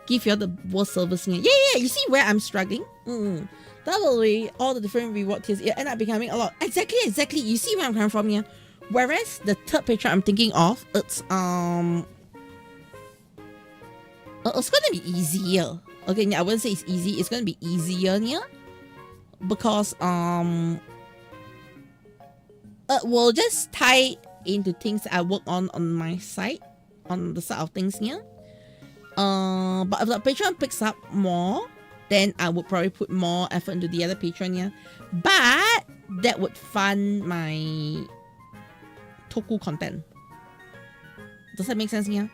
give you all the worst service here. Yeah, you see where I'm struggling? That way, all the different reward tiers end up becoming a lot. Exactly. You see where I'm coming from here? Whereas the third patron I'm thinking of, it's gonna be easier. Okay, yeah, I wouldn't say it's easy. It's gonna be easier here because it will just tie into things that I work on my side, on the side of things here. But if the patron picks up more, then I would probably put more effort into the other patron here. But that would fund my Toku content. Does that make sense here?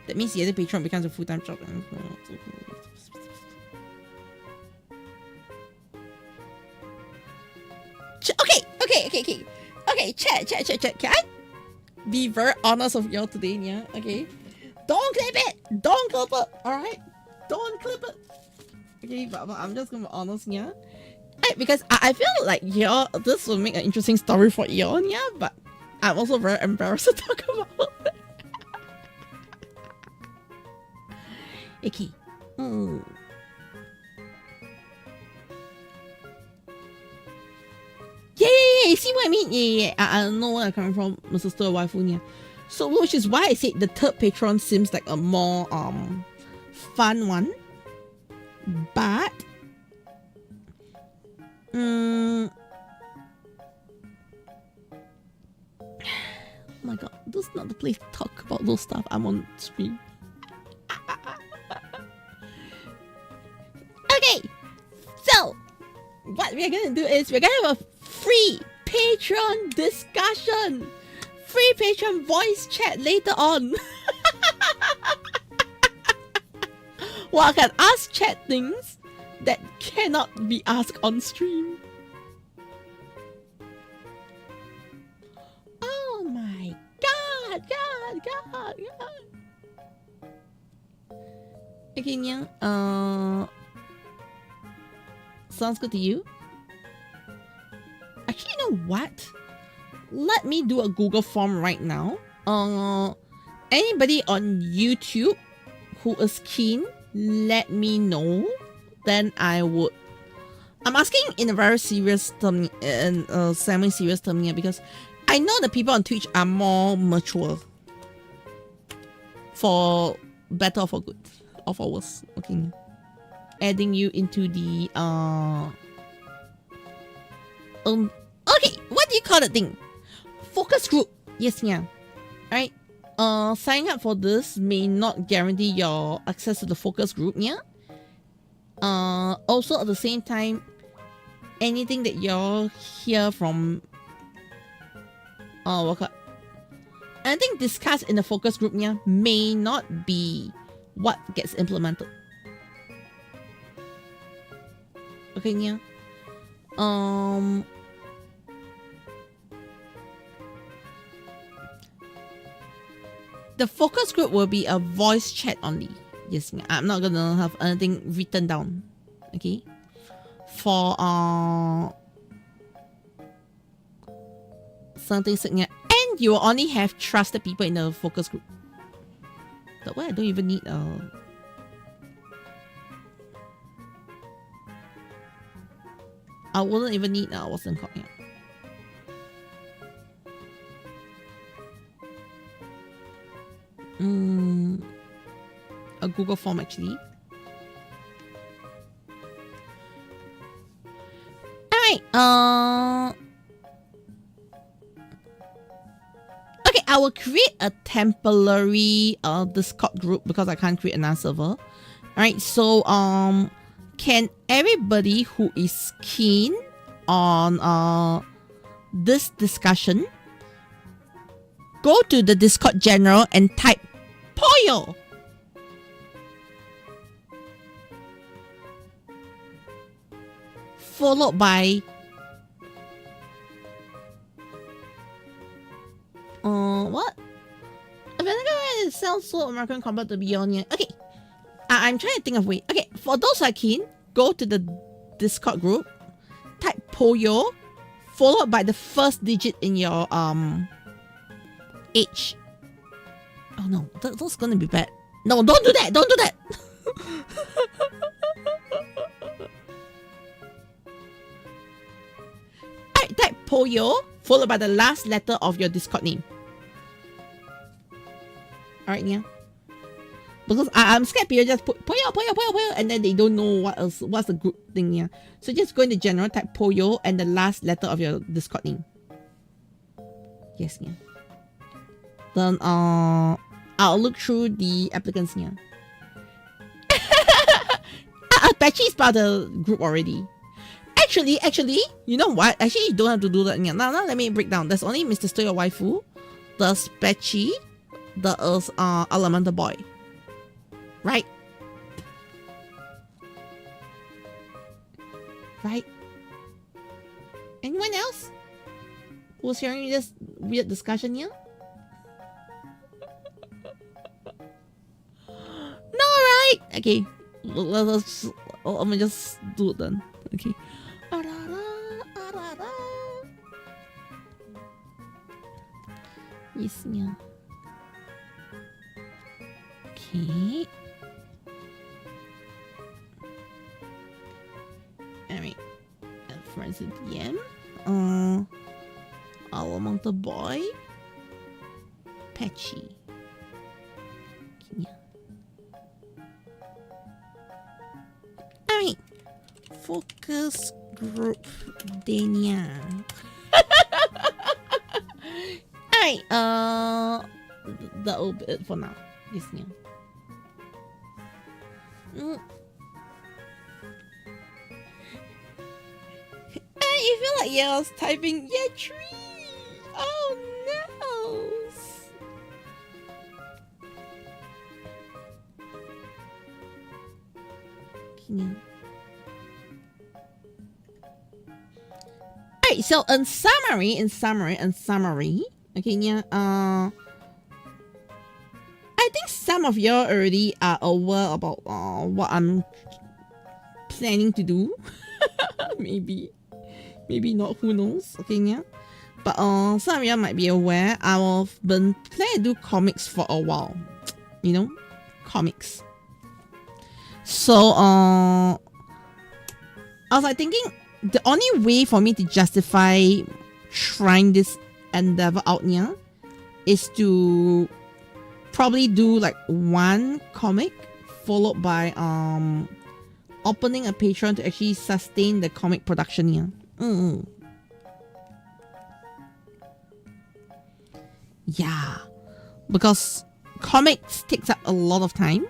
That means the other patron becomes a full-time job. Okay, chat. Can I be very honest with y'all today, yeah? Okay. Don't clip it! Alright? Don't clip it! Okay, but I'm just gonna be honest, yeah? Because I feel like, y'all, this will make an interesting story for y'all, yeah? But I'm also very embarrassed to talk about it. Okay. Yeah, see what I mean? Yeah. I know where I'm coming from, my sister waifu, yeah. So, which is why I said the third patron seems like a more fun one. But oh my god, this is not the place to talk about those stuff. I'm on stream. Okay, so what we're gonna do is we're gonna have a free patron discussion, free patron voice chat later on. Well, I can ask chat things that cannot be asked on stream. Oh my god. Okay, yeah. Sounds good to you? Actually, you know what? Let me do a Google form right now. Anybody on YouTube who is keen, let me know. Then I would. I'm asking in a very serious term, semi-serious term here, because I know the people on Twitch are more mature. For better or for good, or for worse. Okay. Adding you into the okay, what do you call the thing? Focus group. Yes, yeah. Right. Signing up for this may not guarantee your access to the focus group, yeah. Also at the same time, anything that y'all hear from anything discussed in the focus group, yeah, may not be what gets implemented. Okay, yeah. The focus group will be a voice chat only. Yes, I'm not gonna have anything written down. Okay. For something significant, and you will only have trusted people in the focus group. That way, I don't even need I wouldn't even need what's it called? Yeah. A Google form actually. Alright, okay, I will create a temporary Discord group because I can't create another server. Alright, so can everybody who is keen on this discussion go to the Discord general and type Poyo. Followed by what? It sounds so American compared to Beyond here. Okay. I'm trying to think of way. Okay, for those who are keen, go to the Discord group, type Poyo, followed by the first digit in your age. Oh no, that's gonna be bad. No, don't do that. Don't do that. Alright, type Poyo, followed by the last letter of your Discord name. Alright, yeah. Because I'm scared people just put Poyo, and then they don't know what's the group thing, yeah. So just go into general, type Poyo, and the last letter of your Discord name. Yes, yeah. Then I'll look through the applicants here. Patchy is part of the group already. Actually, you know what? Actually, you don't have to do that. Now let me break down. There's only Mr. Stoy Waifu, there's Patchy, there's Elemental Boy. Right? Right? Anyone else who's hearing this weird discussion here? No, right? Okay. Let's let me just do it then. Okay. Yes, yeah. Okay. Alright. Friends at DM. Elemental Boy. Patchy. Alright. Focus group Dania. Alright, that'll be it for now. This new. You feel like I was typing tree. Oh no. Alright, so in summary, okay, yeah, I think some of you already are aware about what I'm planning to do. maybe not, who knows, okay, yeah. But some of you might be aware, I've been planning to do comics for a while. You know, comics. So I was like thinking the only way for me to justify trying this endeavor out here is to probably do like one comic followed by opening a Patreon to actually sustain the comic production here. Yeah, because comics takes up a lot of time,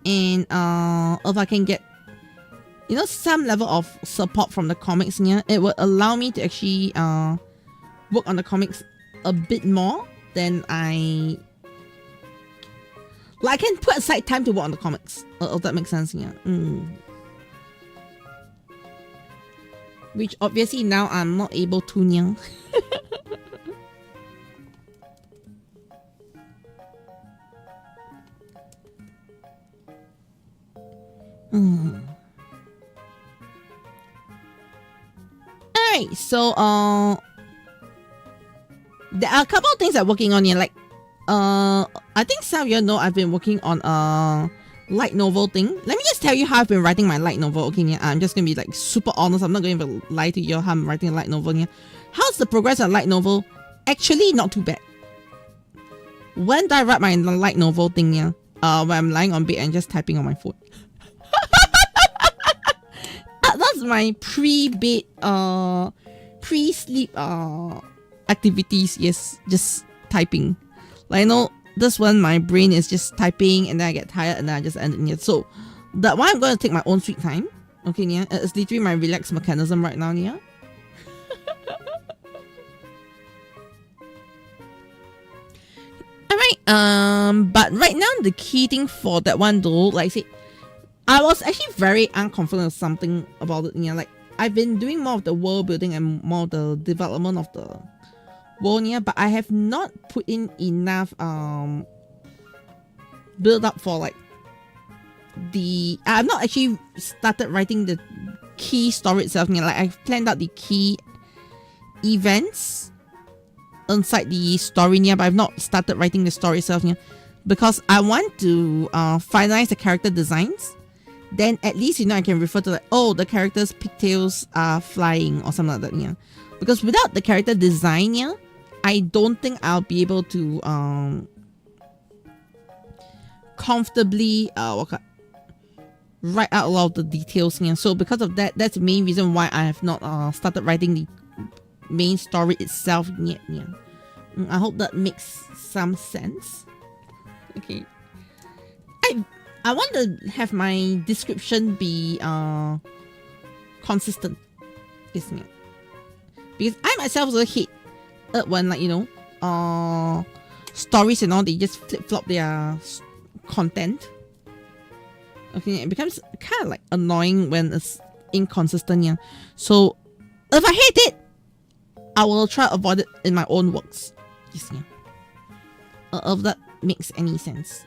and if I can get some level of support from the comics here, it would allow me to actually work on the comics a bit more than I can put aside time to work on the comics. If that makes sense, yeah. which obviously now I'm not able to nya. Alright, so there are a couple of things I'm working on here. Like I think some of you know I've been working on a light novel thing. Let me just tell you how I've been writing my light novel. Okay, yeah, I'm just gonna be like super honest. I'm not going to lie to you how I'm writing a light novel here. How's the progress of light novel? Actually, not too bad. When do I write my light novel thing here? When I'm lying on bed and just typing on my phone. That's my pre-bed, pre-sleep activities. Yes, just typing. Like, you know, this one my brain is just typing and then I get tired and then I just end it here. So that one I'm going to take my own sweet time. Okay, yeah, it's literally my relax mechanism right now, yeah. Alright, but right now the key thing for that one though, like I said, I was actually very unconfident of something about it. Yeah, like I've been doing more of the world building and more of the development of the world, yeah, but I have not put in enough build up for like I've not actually started writing the key story itself. Yeah, like I've planned out the key events inside the story, yeah, but I've not started writing the story itself, yeah, because I want to finalize the character designs. Then at least, you know, I can refer to like, oh, the character's pigtails are flying or something like that, yeah. Because without the character design, yeah, I don't think I'll be able to comfortably write out a lot of the details, yeah. So because of that, that's the main reason why I have not started writing the main story itself yet, yeah. I hope that makes some sense. Okay. I want to have my description be consistent, isn't it? Because I myself also hate it when, like, you know, stories and all, they just flip-flop their content. Okay, it becomes kind of like annoying when it's inconsistent, yeah. So if I hate it, I will try to avoid it in my own works. Yes, yeah. If that makes any sense.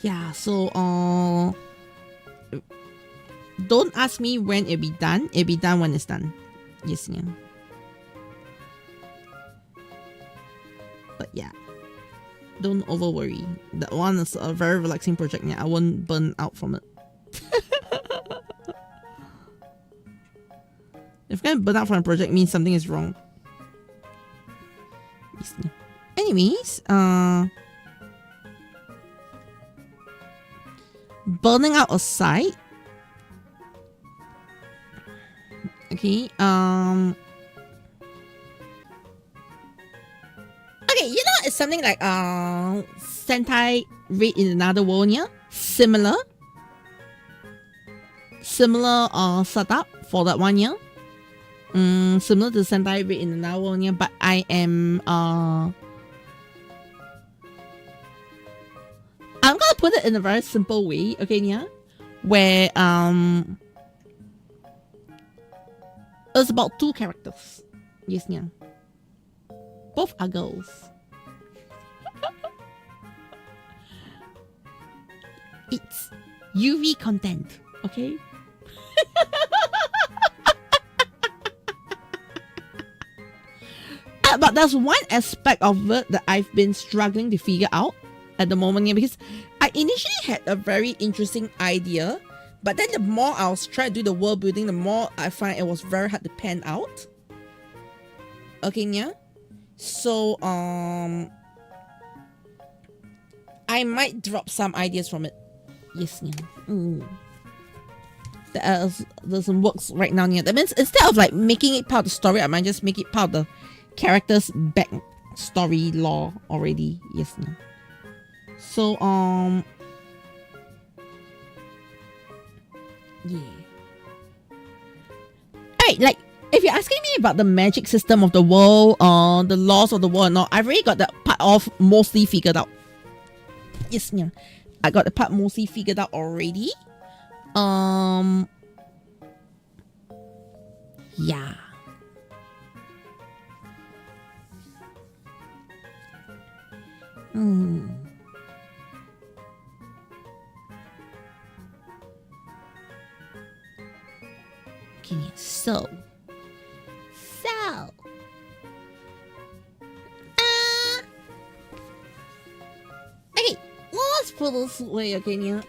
Yeah, so don't ask me when it'll be done. It'll be done when it's done. Yes, yeah. But yeah, don't over worry. That one is a very relaxing project. Yeah, I won't burn out from it. If I'm gonna burn out from a project, means something is wrong. Yes, yeah. Anyways, burning out aside, okay, okay, you know, it's something like Sentai Raid in Another World, yeah, similar setup for that one, yeah. Similar to Sentai Raid in Another World, yeah, but I am I'm gonna put it in a very simple way, okay, yeah, where it's about two characters. Yes, yeah. Both are girls. It's UV content, okay? But there's one aspect of it that I've been struggling to figure out at the moment, yeah, because I initially had a very interesting idea, but then the more I was trying to do the world building, the more I find it was very hard to pan out. Okay, yeah. So I might drop some ideas from it. Yes, yeah. There's some works right now, yeah. That means instead of like making it part of the story, I might just make it part of the character's back story lore already. Yes, yeah. So yeah. Alright, like if you're asking me about the magic system of the world, the laws of the world, no, I've already got that part of mostly figured out. Yes, yeah. I got the part mostly figured out already. Yeah. Okay, so. Okay, let's put this way, okay, yeah.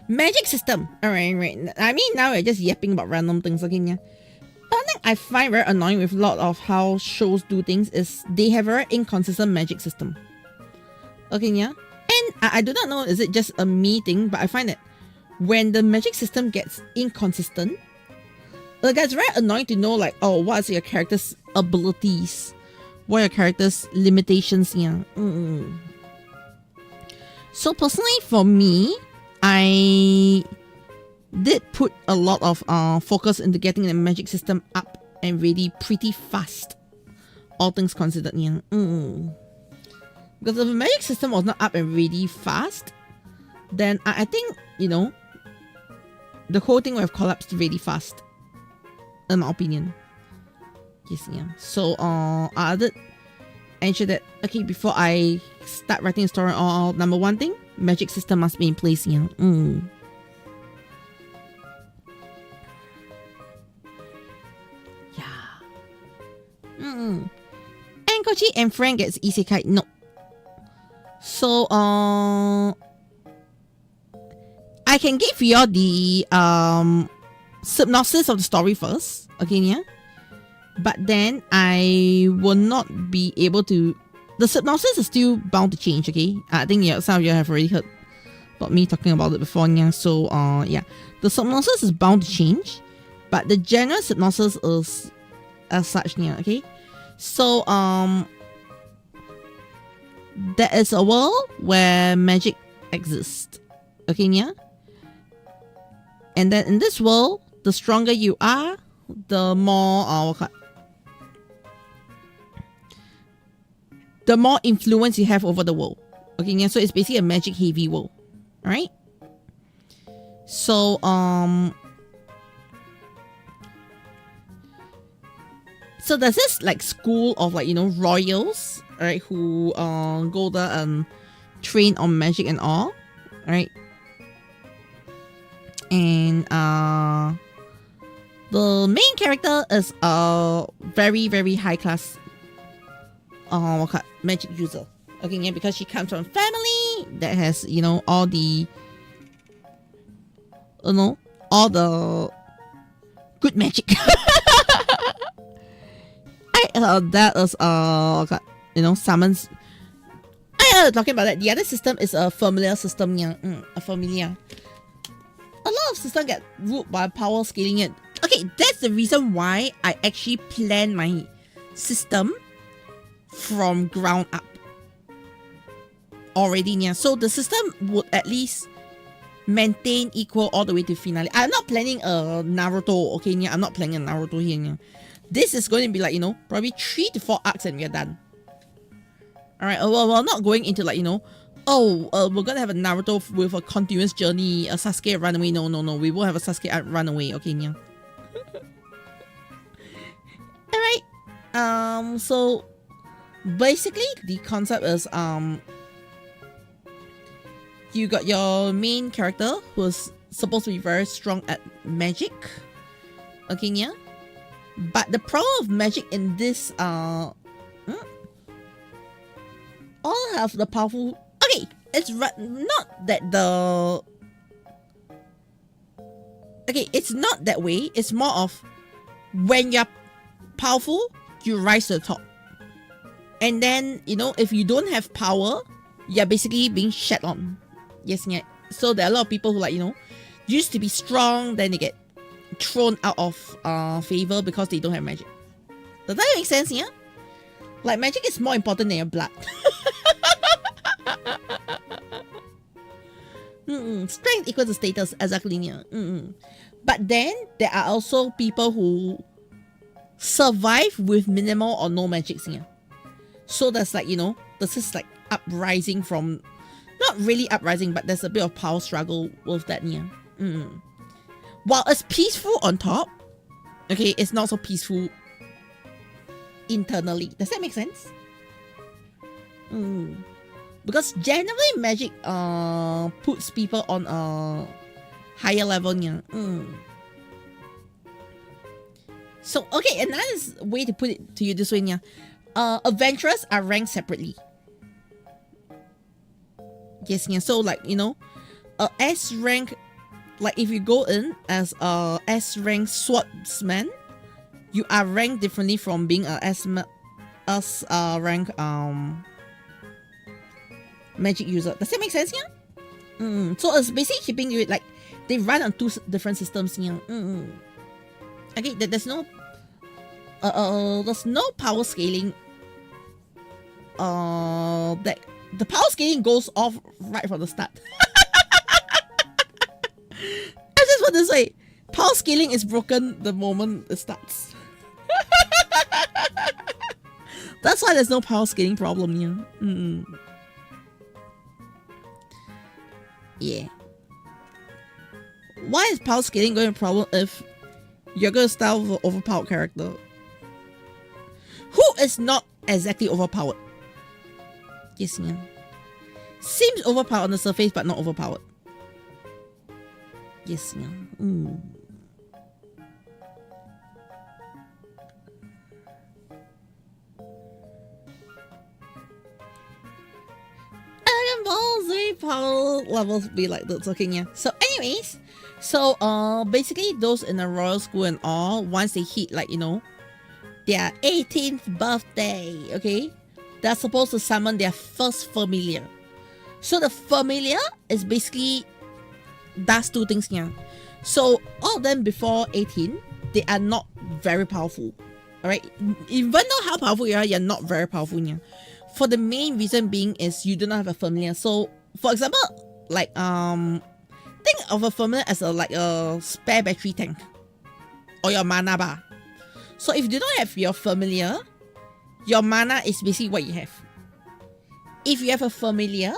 Magic system. Alright, right. I mean, now we're just yapping about random things, okay, yeah. One thing I find very annoying with a lot of how shows do things is they have a very inconsistent magic system. Okay, yeah. And I do not know, is it just a me thing, but I find that when the magic system gets inconsistent, it gets very annoying to know, like, oh, what's your character's abilities? What are your character's limitations? Yeah. So personally, for me, I did put a lot of focus into getting the magic system up and ready pretty fast. All things considered, yeah. Because if the magic system was not up and ready fast, then I think, you know, the whole thing would have collapsed really fast. In my opinion. Yes, yeah. So I did ensure that, okay, before I start writing a story, number one thing, magic system must be in place, yeah. Yeah. And Kochi and Frank gets isekai. No. So I can give you all the synopsis of the story first, okay, yeah. But then I will not be able to. The synopsis is still bound to change, okay. I think some of you have already heard about me talking about it before, yeah. So yeah, the synopsis is bound to change, but the general synopsis is as such, yeah, okay. So there is a world where magic exists, okay, yeah. And then in this world, the stronger you are, the more influence you have over the world. Okay, yeah. So it's basically a magic heavy world, right? So so there's this like school of like, you know, royals, right, who go there and train on magic and all, right? And the main character is a very, very high class magic user. Okay, yeah, because she comes from a family that has, you know, all the, you know, all the good magic. That is you know, summons. Talking about that, the other system is a familiar system, yeah. A familiar. A lot of systems get ruled by power scaling it. Okay, that's the reason why I actually plan my system from ground up already, yeah. So the system would at least maintain equal all the way to finale. I'm not planning a Naruto, okay, yeah. I'm not planning a Naruto here, yeah. This is going to be like, you know, probably 3 to 4 arcs and we're done. Alright, well, we're not going into like, you know, we're gonna have a Naruto with a continuous journey, a Sasuke runaway. No, we won't have a Sasuke runaway, okay, yeah. Alright, so basically the concept is you got your main character who's supposed to be very strong at magic, okay, yeah. But the problem of magic in this all have the powerful. Okay, it's not that the. Okay, it's not that way. It's more of when you're powerful, you rise to the top. And then, you know, if you don't have power, you're basically being shat on. Yes, yeah. So there are a lot of people who, like, you know, used to be strong, then they get thrown out of favor because they don't have magic. Does that make sense, yeah? Like, magic is more important than your blood. Strength equals to status, exactly, yeah. But then there are also people who survive with minimal or no magic, yeah. So there's like, you know, this is like uprising from, not really uprising, but there's a bit of power struggle with that, yeah. While it's peaceful on top, okay, it's not so peaceful internally. Does that make sense? Because generally magic puts people on a higher level, yeah. So okay, another way to put it to you this way, yeah. Adventurers are ranked separately. Yes, yeah. So like, you know, S rank, like if you go in as a S rank swordsman, you are ranked differently from being a S rank magic user. Does that make sense, yeah? So it's basically keeping you like they run on two different systems, yeah. Okay, there's no power scaling. That the power scaling goes off right from the start. I just want to say, power scaling is broken the moment it starts. That's why there's no power scaling problem here. Yeah. Why is power scaling going to be a problem if you're going to start with an overpowered character who is not exactly overpowered? Yes, yeah. Seems overpowered on the surface, but not overpowered. Yes, yeah. Dragon Ball Z power levels be like this. Okay, yeah. So, anyways, basically, those in the royal school and all, once they hit like, you know, their 18th birthday, okay, they're supposed to summon their first familiar. So the familiar is basically does two things here. So all of them before 18, they are not very powerful. Alright? Even though how powerful you are, you're not very powerful here. For the main reason being is you do not have a familiar. So for example, like think of a familiar as like a spare battery tank or your mana bar. So if you do not have your familiar, your mana is basically what you have. If you have a familiar,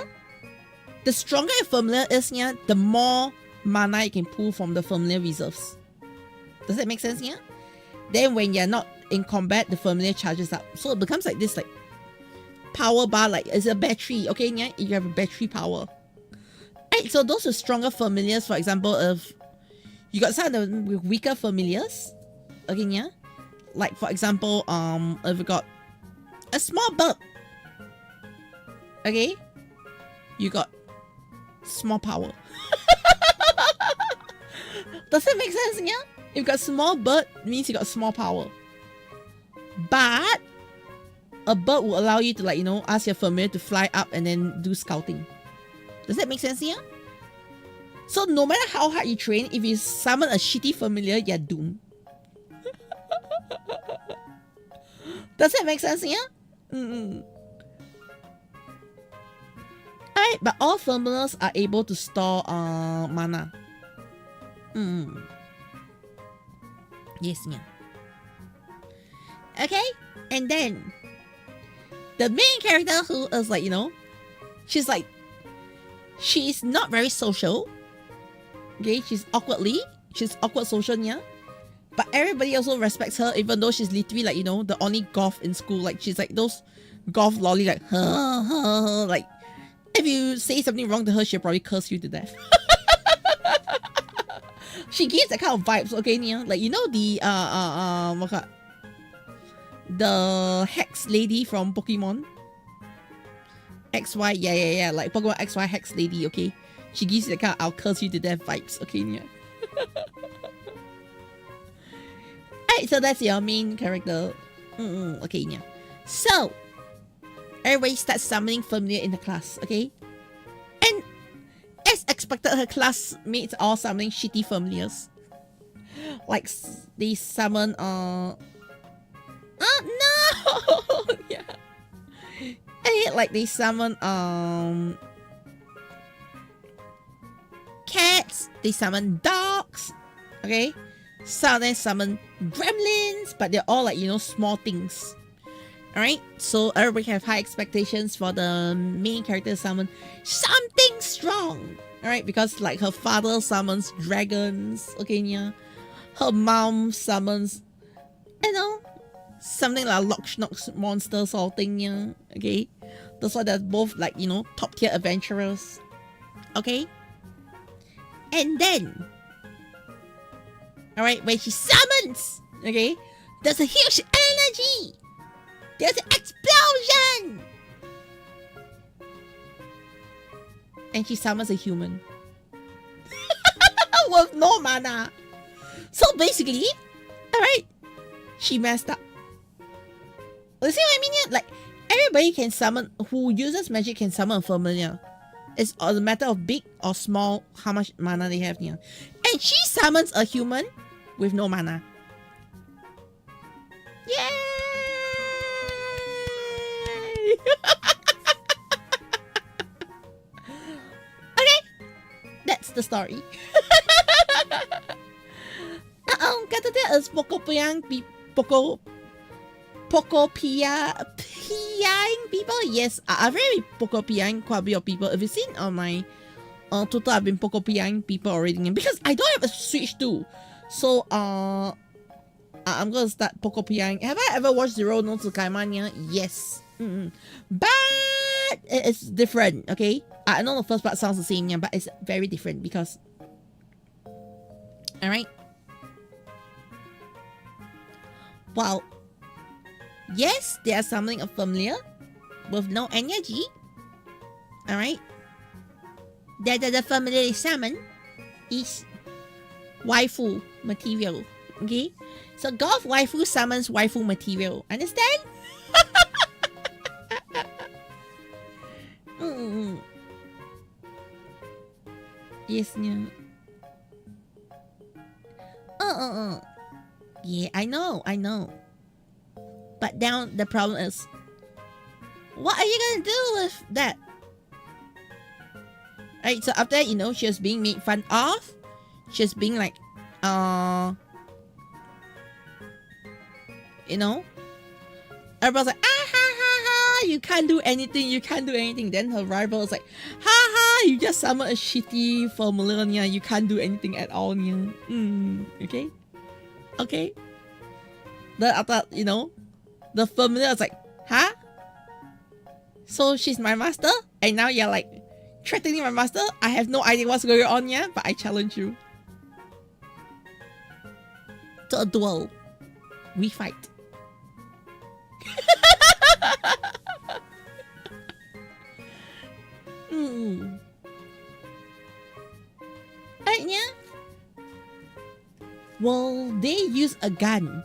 the stronger your familiar is, yeah, the more mana you can pull from the familiar reserves. Does that make sense, yeah? Then when you're not in combat, the familiar charges up. So it becomes like this, like power bar, like it's a battery, okay, yeah? You have a battery power. Right, so those are stronger familiars, for example, if you got some of the weaker familiars, okay, yeah? Like for example, if you got a small bird, okay, you got small power. Does that make sense, yeah? If you got small bird, means you got small power. But a bird will allow you to, like, you know, ask your familiar to fly up and then do scouting. Does that make sense, yeah? So no matter how hard you train, if you summon a shitty familiar, you're doomed. Does that make sense, yeah? Alright, but all familiars are able to store mana. Yes, yeah. Okay, and then the main character who is like, you know, she's not very social. Okay, she's awkward social, yeah. But everybody also respects her, even though she's literally like, you know, the only goth in school. Like she's like those goth lolly, like like if you say something wrong to her, she'll probably curse you to death. She gives that kind of vibes, okay, Nia? Like, you know the Hex lady from Pokemon? XY, yeah, like Pokemon XY Hex lady, okay? She gives you that kind of I'll curse you to death vibes, okay, Nia? Alright, so that's your main character. Okay, Nia. So, everybody starts summoning familiar in the class, okay? And as expected, her classmates all summoning shitty familiars. Like they summon oh no! Yeah. And like they summon cats, they summon dogs, okay? Some of them summon gremlins, but they're all like, you know, small things. Alright, so everybody have high expectations for the main character summon something strong. Alright, because like her father summons dragons, okay, yeah. Her mom summons, you know, something like Loch Schnock's monster sort of thing, yeah. Okay. That's why they're both like, you know, top tier adventurers. Okay. And then, alright, when she summons, okay, there's a huge energy. There's an explosion! And she summons a human. With no mana. So basically, alright, she messed up. You see what I mean here? Like, everybody can summon, who uses magic can summon a familiar. It's a matter of big or small, how much mana they have here. And she summons a human with no mana. Yay! Okay, that's the story. Caturteer is Pokopia people. Yes, are very Pokopia quite a bit of people. If you've seen on my Twitter, I've been Pokopia people already because I don't have a Switch too. So I'm gonna start Pokopia. Have I ever watched Zero no Tsukaimania? Yes. But it's different, okay? I know the first part sounds the same, yeah, but it's very different because... Alright? Well, yes, they are summoning a familiar with no energy. Alright? The familiar they summon is waifu material. Okay? So golf waifu summons waifu material. Understand? Yes, yeah. Yeah, I know. But now the problem is, what are you gonna do with that? Right, so after that, you know, she was being made fun of. She was being like, you know, everybody's like, ah ha ha ha, you can't do anything. Then her rival is like, ha ha, you just summoned a shitty familiar, you can't do anything at all. Okay. Then after, you know, the familiar is like, huh? So she's my master? And now you're like, threatening my master? I have no idea what's going on here, but I challenge you to a duel. We fight. Right, yeah? Well, they use a gun.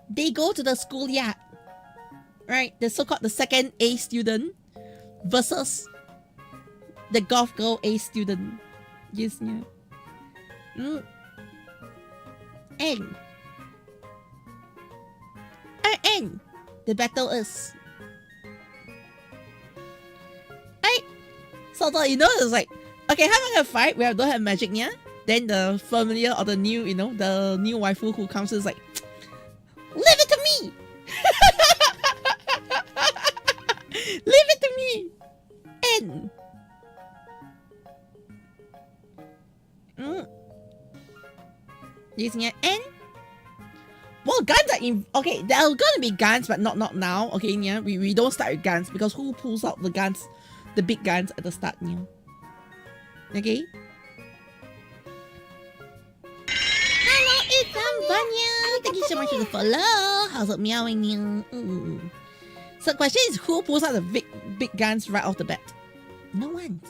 They go to the schoolyard, right? The so-called the second A student versus the golf girl A student. Yes, yeah. And the battle is right. So you know, it's like, okay, how am I gonna fight? We don't have magic, yeah. Then the familiar or the new, you know, the new waifu who comes is like, leave it to me. Leave it to me. And using it and well, guns are in. Okay, there are gonna be guns, but not now. Okay, yeah, we don't start with guns because who pulls out the guns, the big guns at the start, yeah. Okay. Hello, it's Vanya. Thank you so much for the follow. How's it meowing you? So the question is, who pulls out the big guns right off the bat? No one.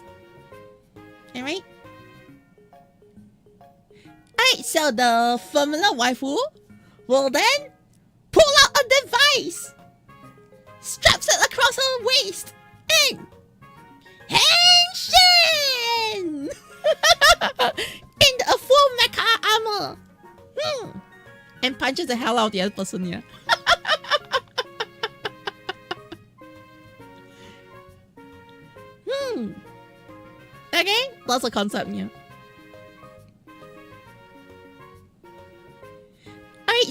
Alright. Alright, so the familiar waifu will then pull out a device, straps it across her waist, and henshin! In a full mecha armor. And punches the hell out of the other person, yeah. Okay, that's a concept, yeah.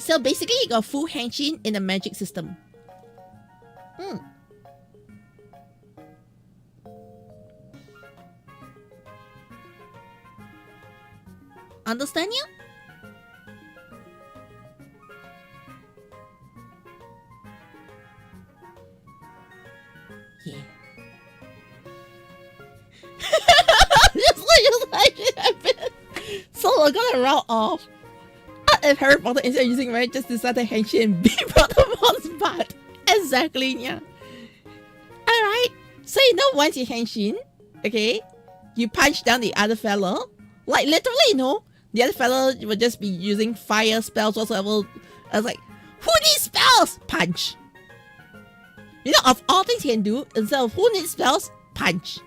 So basically, you got full henshin in the magic system. Understand ya? Yeah. just like it happened. So we're gonna round off. If Harry Potter instead of using right just decided henshin and beat Voldemort's butt. Exactly, yeah. Alright. So you know once you henshin, okay, you punch down the other fellow. Like literally, you know, the other fellow would just be using fire spells whatsoever. I was like, who needs spells? Punch. You know, of all things he can do, instead of who needs spells, punch.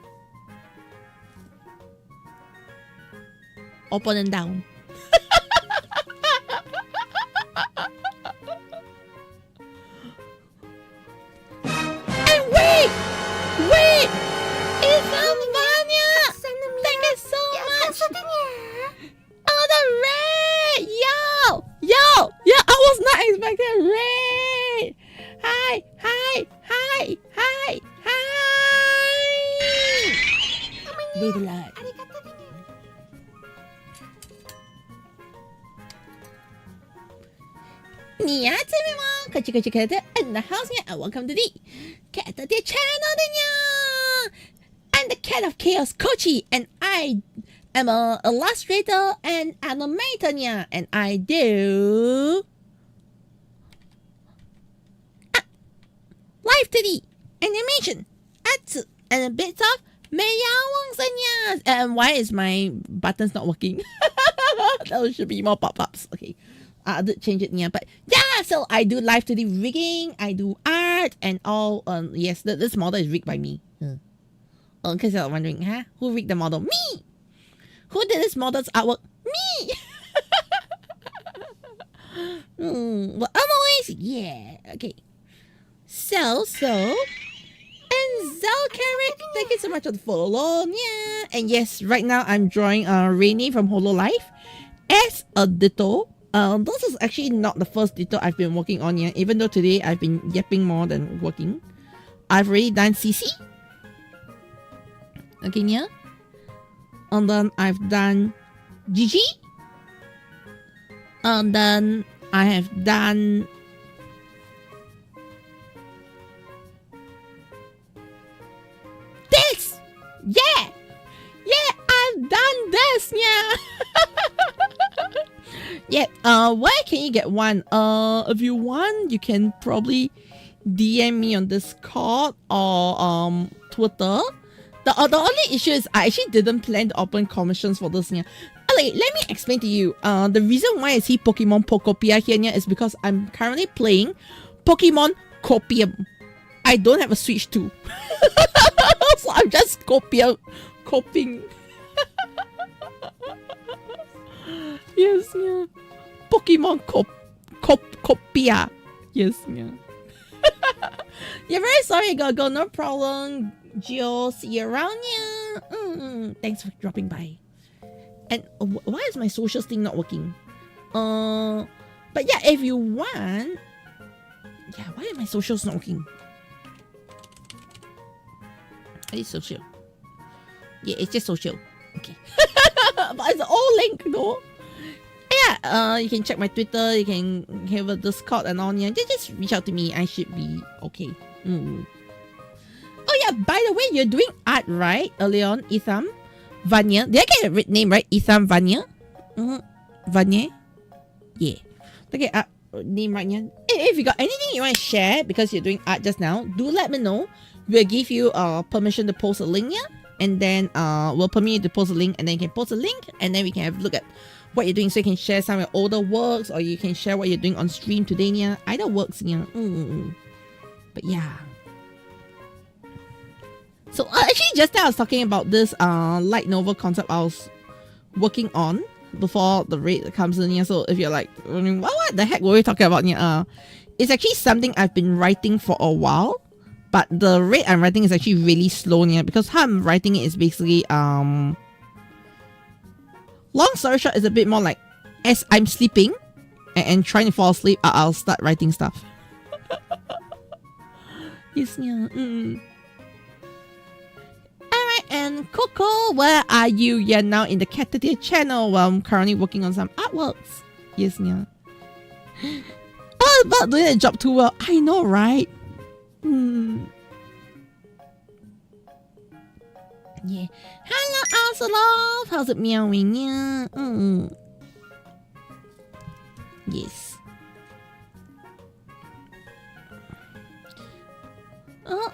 Opponent down. And wait! It's Avermedia! Thank you so much! Oh, the red! Yo! Yeah, I was not expecting red! Hi! Baby light. Nia, everyone! Caturteer in the house here, and welcome to the Caturteer-Channel. I'm the Cat of Chaos, Kochi, and I am an illustrator and animator, yeah, and I do live 3D animation, ads, and a bit of meowings. And why is my buttons not working? There should be more pop-ups. Okay. I did change it, yeah, but yeah, so I do live 3D rigging, I do art, and all. Yes, this model is rigged by me. In case you're wondering, who rigged the model? Me! Who did this model's artwork? Me! Well, always, yeah, okay. So, and Zelcarrick, thank you so much for the follow, yeah. And yes, right now I'm drawing Rainy from Hololive as a Ditto. This is actually not the first Ditto I've been working on yet, even though today I've been yapping more than working. I've already done CC. Okay, yeah. And then I've done GG. And then I have done this. Yeah, I've done this, yeah. Yeah, where can you get one? If you want, you can probably DM me on Discord or Twitter. The only issue is I actually didn't plan to open commissions for this year. Let me explain to you. The reason why I see Pokemon Pokopia here is because I'm currently playing Pokemon Copium. I don't have a Switch 2. So I'm just copying. Yes, yeah. Pokemon Copia. Yes, yeah. Yeah, very sorry, go. No problem. Geo, see you around, yeah. Thanks for dropping by. And why is my socials thing not working? But yeah, if you want, yeah, why are my socials not working? It's social. Yeah, it's just social. Okay. But it's all link though. Yeah, you can check my Twitter, you can have a Discord and all, yeah. Just reach out to me, I should be okay. Oh yeah, by the way, you're doing art, right? Early on, Itham Vanya. Did I get a name right? Itham Vanya? Vanya? Yeah. Okay, name right here. If you got anything you want to share because you're doing art just now, do let me know. We'll give you permission to post a link, yeah? And then we'll permit you to post a link, and then you can post a link, and then we can have a look at what you're doing, so you can share some of your older works, or you can share what you're doing on stream today, yeah. Either works, yeah. But yeah. So actually, just now I was talking about this light novel concept I was working on before the raid comes in, yeah. So if you're like wondering, what the heck were we talking about, yeah? It's actually something I've been writing for a while, but the rate I'm writing is actually really slow, yeah. Because how I'm writing it is basically long story short, is a bit more like as I'm sleeping, and trying to fall asleep, I'll start writing stuff. Yes, yeah. Alright, and Coco, where are you? You're now in the Caturteer-Channel while I'm currently working on some artworks. Yes, yeah. Oh, about doing a job too well. I know, right? Yeah. Hello, Audio-technica. How's it meowing? Yeah. Yes. Oh,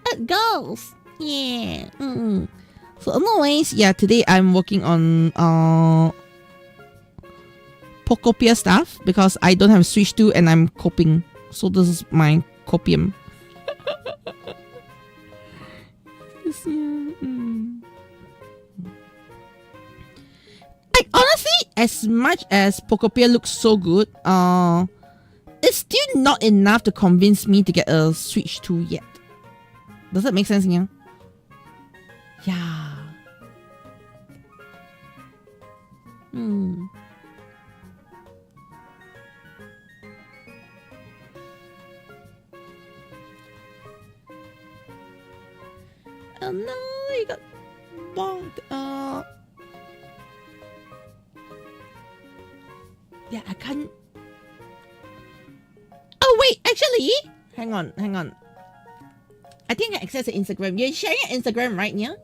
it goes. Yeah. So anyways, yeah, today I'm working on Pokopia stuff because I don't have Switch 2 and I'm coping. So this is my copium. Yes, yeah. Like honestly, as much as Pokopia looks so good, it's still not enough to convince me to get a Switch 2 yet. Does that make sense, yeah? Yeah. Oh no, he got bonked. Yeah, I can't. Oh wait, actually, hang on. I think I access the Instagram. You're sharing Instagram, right, yeah?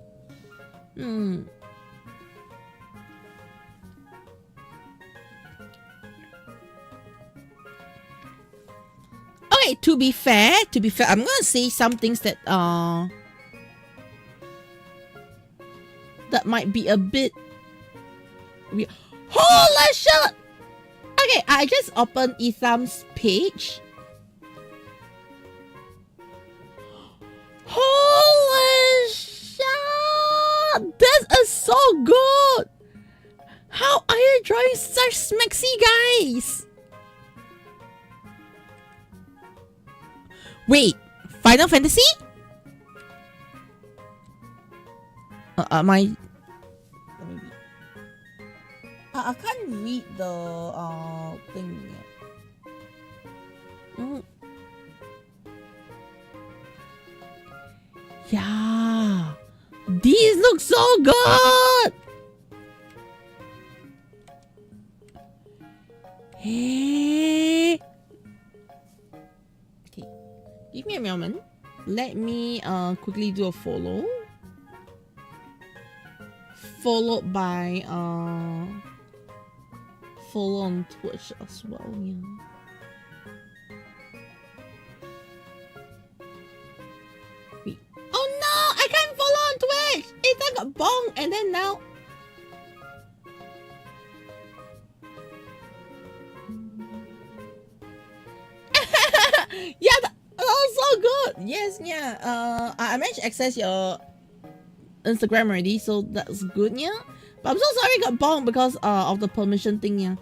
Okay, to be fair, I'm gonna say some things that that might be a bit weird. Holy shit! Okay, I just opened Etham's page. Holy shit! This is so good! How are you drawing such smexy guys? Wait, Final Fantasy? My... Let me read. I can't read the thing yet. Yeah, these look so good. Hey. Okay, give me a moment. Let me quickly do a follow. Followed by follow on Twitch as well. Yeah. Wait. Oh no! I can't follow on Twitch. It's like a bong, and then now. Yeah, that was so good. Yes, yeah. I managed to access your Instagram already, so that's good, yeah. But I'm so sorry I got bombed because of the permission thing, yeah.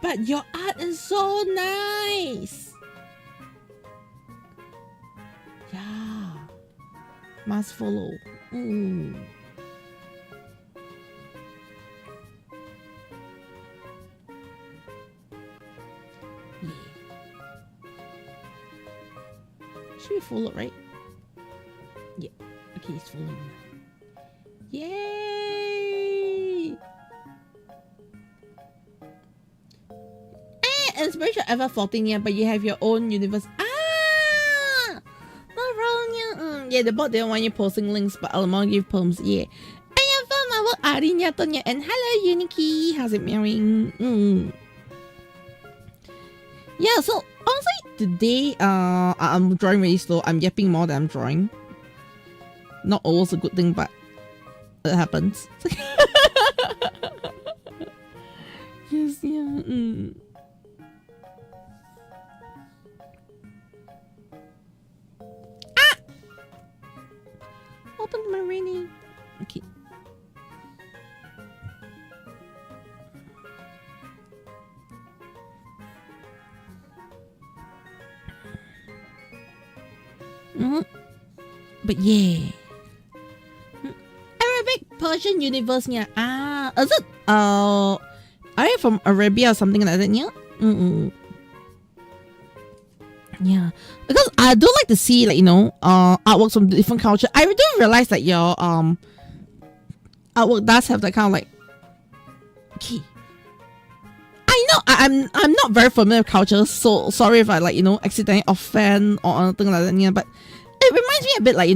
But your art is so nice. Yeah. Must follow. Yeah. Should we follow, right? Yeah. Okay, he's following now. Yay! Inspiration ever 14, yeah, but you have your own universe. Ah! Not wrong, yeah. Yeah, the bot didn't want you posting links, but I'll give poems, yeah. And you found my work, Arinya, Tonya, and hello, Uniki. How's it meowing? Yeah, so honestly, today, I'm drawing really slow. I'm yapping more than I'm drawing. Not always a good thing, but it happens. Yes, yeah. Ah! Open my rainy. Okay. But yeah. Arabic Persian universe, yeah. Ah, is it are you from Arabia or something like that, yeah? Yeah, because I do like to see, like, artworks from different culture. I do realize that your artwork does have that kind of like, okay. I know I'm not very familiar with culture, so sorry if I accidentally offend or anything like that. Yeah, but it reminds me a bit like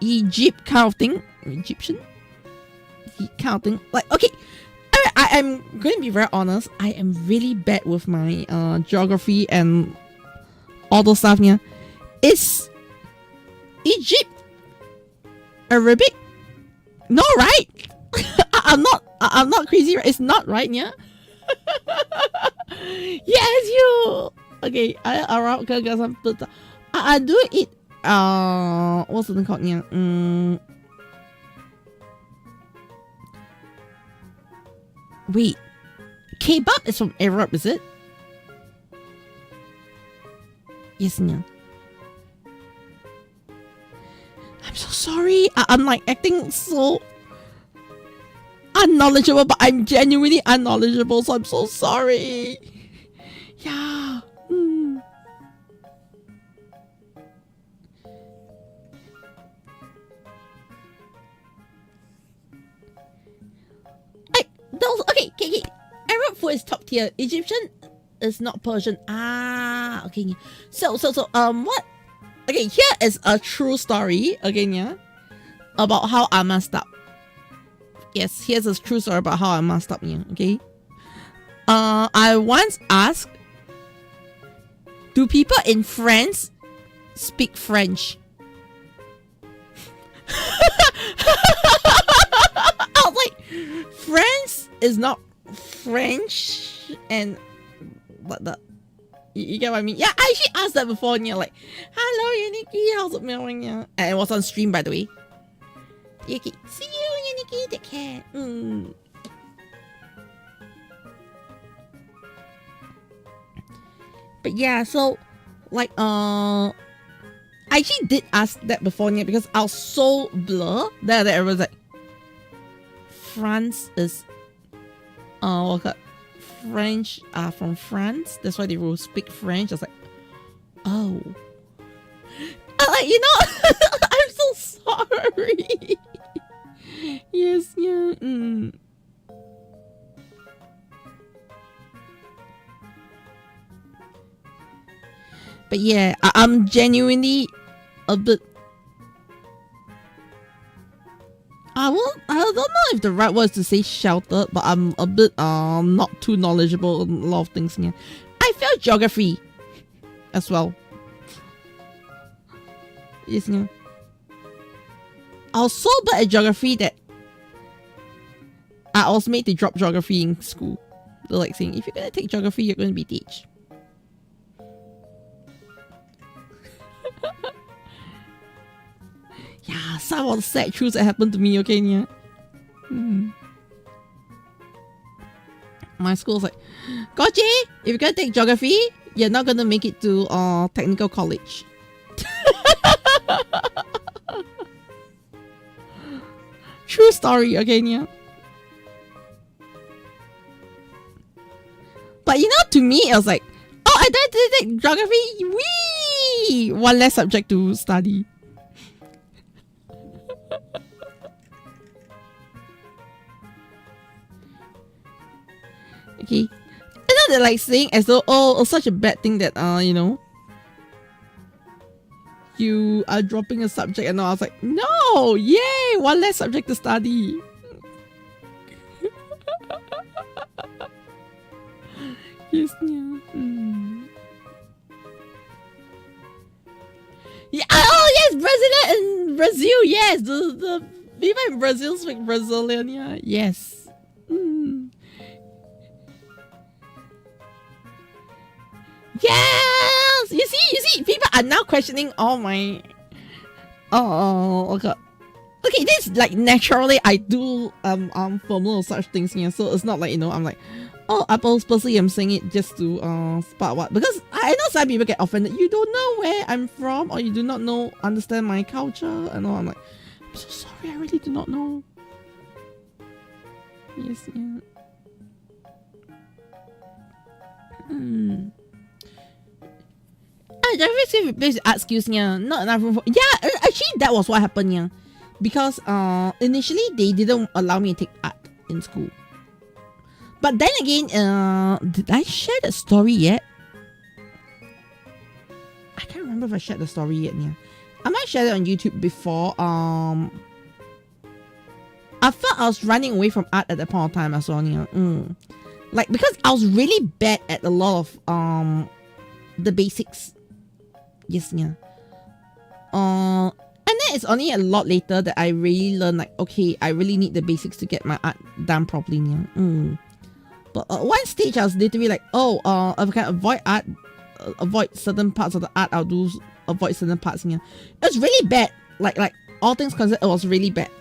Egypt kind of thing, Egyptian kind of thing. Like, okay, I'm going to be very honest. I am really bad with my geography and all those stuff. Yeah, is Egypt Arabic? No, right? I'm not crazy, right? It's not, right? Yeah. Yes, you. Okay, I do eat. What's the thing called? Yeah. Wait, kebab is from Arab, is it? Yes, yeah. I'm so sorry. I'm like acting so unknowledgeable, but I'm genuinely unknowledgeable, so I'm so sorry. Yeah. Okay. Arab food is top tier. Egyptian is not Persian. Ah, okay. So, what? Okay, here is a true story. Okay, yeah, about how I messed up. Yes, here's a true story about how I messed up. Yeah, okay. I once asked, do people in France speak French? I was like, France is not French, and what the? You get what I mean? Yeah, I actually asked that before, and you're like, hello, Yaniki, how's it going? Yeah, and it was on stream, by the way. Okay, see you, Yaniki, take care. But yeah, so like I actually did ask that before, yeah, because I was so blur that it was like, France is French are from France, that's why they will speak French. I was like, oh, I'm so sorry. Yes, yeah. But yeah, I'm genuinely a bit. I don't know if the right word is to say sheltered, but I'm a bit not too knowledgeable on a lot of things here. I failed geography as well. Yes, yeah. I was so bad at geography that I was made to drop geography in school. They're like saying, if you're gonna take geography, you're gonna be teach. Yeah, some of the sad truths that happened to me, okay, yeah. My school's like, Goji, if you're gonna take geography, you're not gonna make it to technical college. True story, okay, yeah. But to me, I was like, oh, I don't have to take geography. Whee! One less subject to study. Okay. And now they're like saying as though, oh, such a bad thing that, you are dropping a subject, and I was like, no, yay, one less subject to study. Yes, yeah. Yeah. Oh yes, Brazilian in Brazil. Yes, the people in Brazil speak Brazilian. Yeah. Yes. Yes. You see, people are now questioning all my. Oh, okay. Okay, this like naturally I do I'm familiar with such things here, so it's not like I'm like, oh, I purposely am saying it just to spark what, because I know some people get offended. You don't know where I'm from, or you do not understand my culture, and all. I'm like, I'm so sorry, I really do not know. Yes, yeah. I definitely say replace art skills, yeah. Not enough room for, yeah, actually that was what happened, yeah. Because initially they didn't allow me to take art in school. But then again, did I share that story yet? I can't remember if I shared the story yet, yeah. I might share it on YouTube before. I felt I was running away from art at that point of time as well, yeah. Like, because I was really bad at a lot of the basics. Yes, yeah. And then it's only a lot later that I really learned, like, okay, I really need the basics to get my art done properly, yeah. But at one stage I was literally like, oh, if I can avoid art, avoid certain parts of the art, I'll do avoid certain parts, yeah. It was really bad. Like all things considered, it was really bad.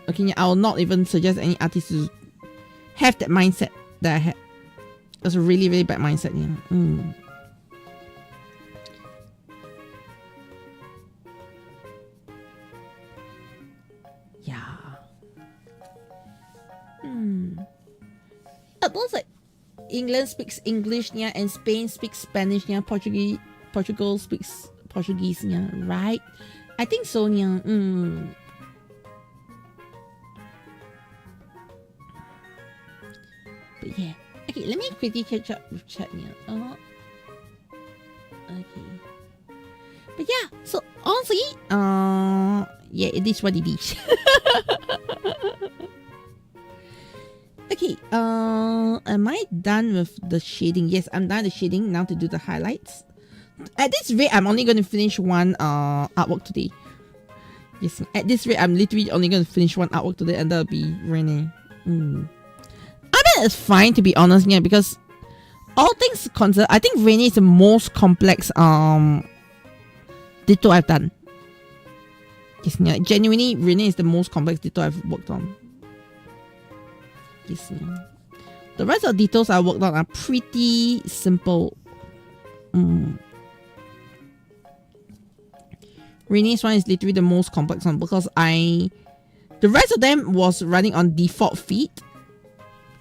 Okay, yeah, I will not even suggest any artist to have that mindset that I had. It was a really, really bad mindset, yeah. Yeah. Those like England speaks English, yeah, and Spain speaks Spanish, yeah. Portugal speaks Portuguese, yeah. Right? I think so, yeah. But yeah. Okay, let me quickly catch up with chat, yeah. Okay. But yeah, so honestly, yeah, it is what it is. Okay, am I done with the shading? Yes, I'm done with the shading. Now to do the highlights. At this rate, I'm only going to finish one artwork today. Yes, at this rate, I'm literally only going to finish one artwork today, and that'll be Renee. I mean, it's fine, to be honest, yeah, because all things considered, I think Renee is the most complex Ditto I've done. Yes, yeah, genuinely, Renee is the most complex Ditto I've worked on. Yes, yeah. The rest of the Dittos I worked on are pretty simple. Renee's one is literally the most complex one because the rest of them was running on default feed.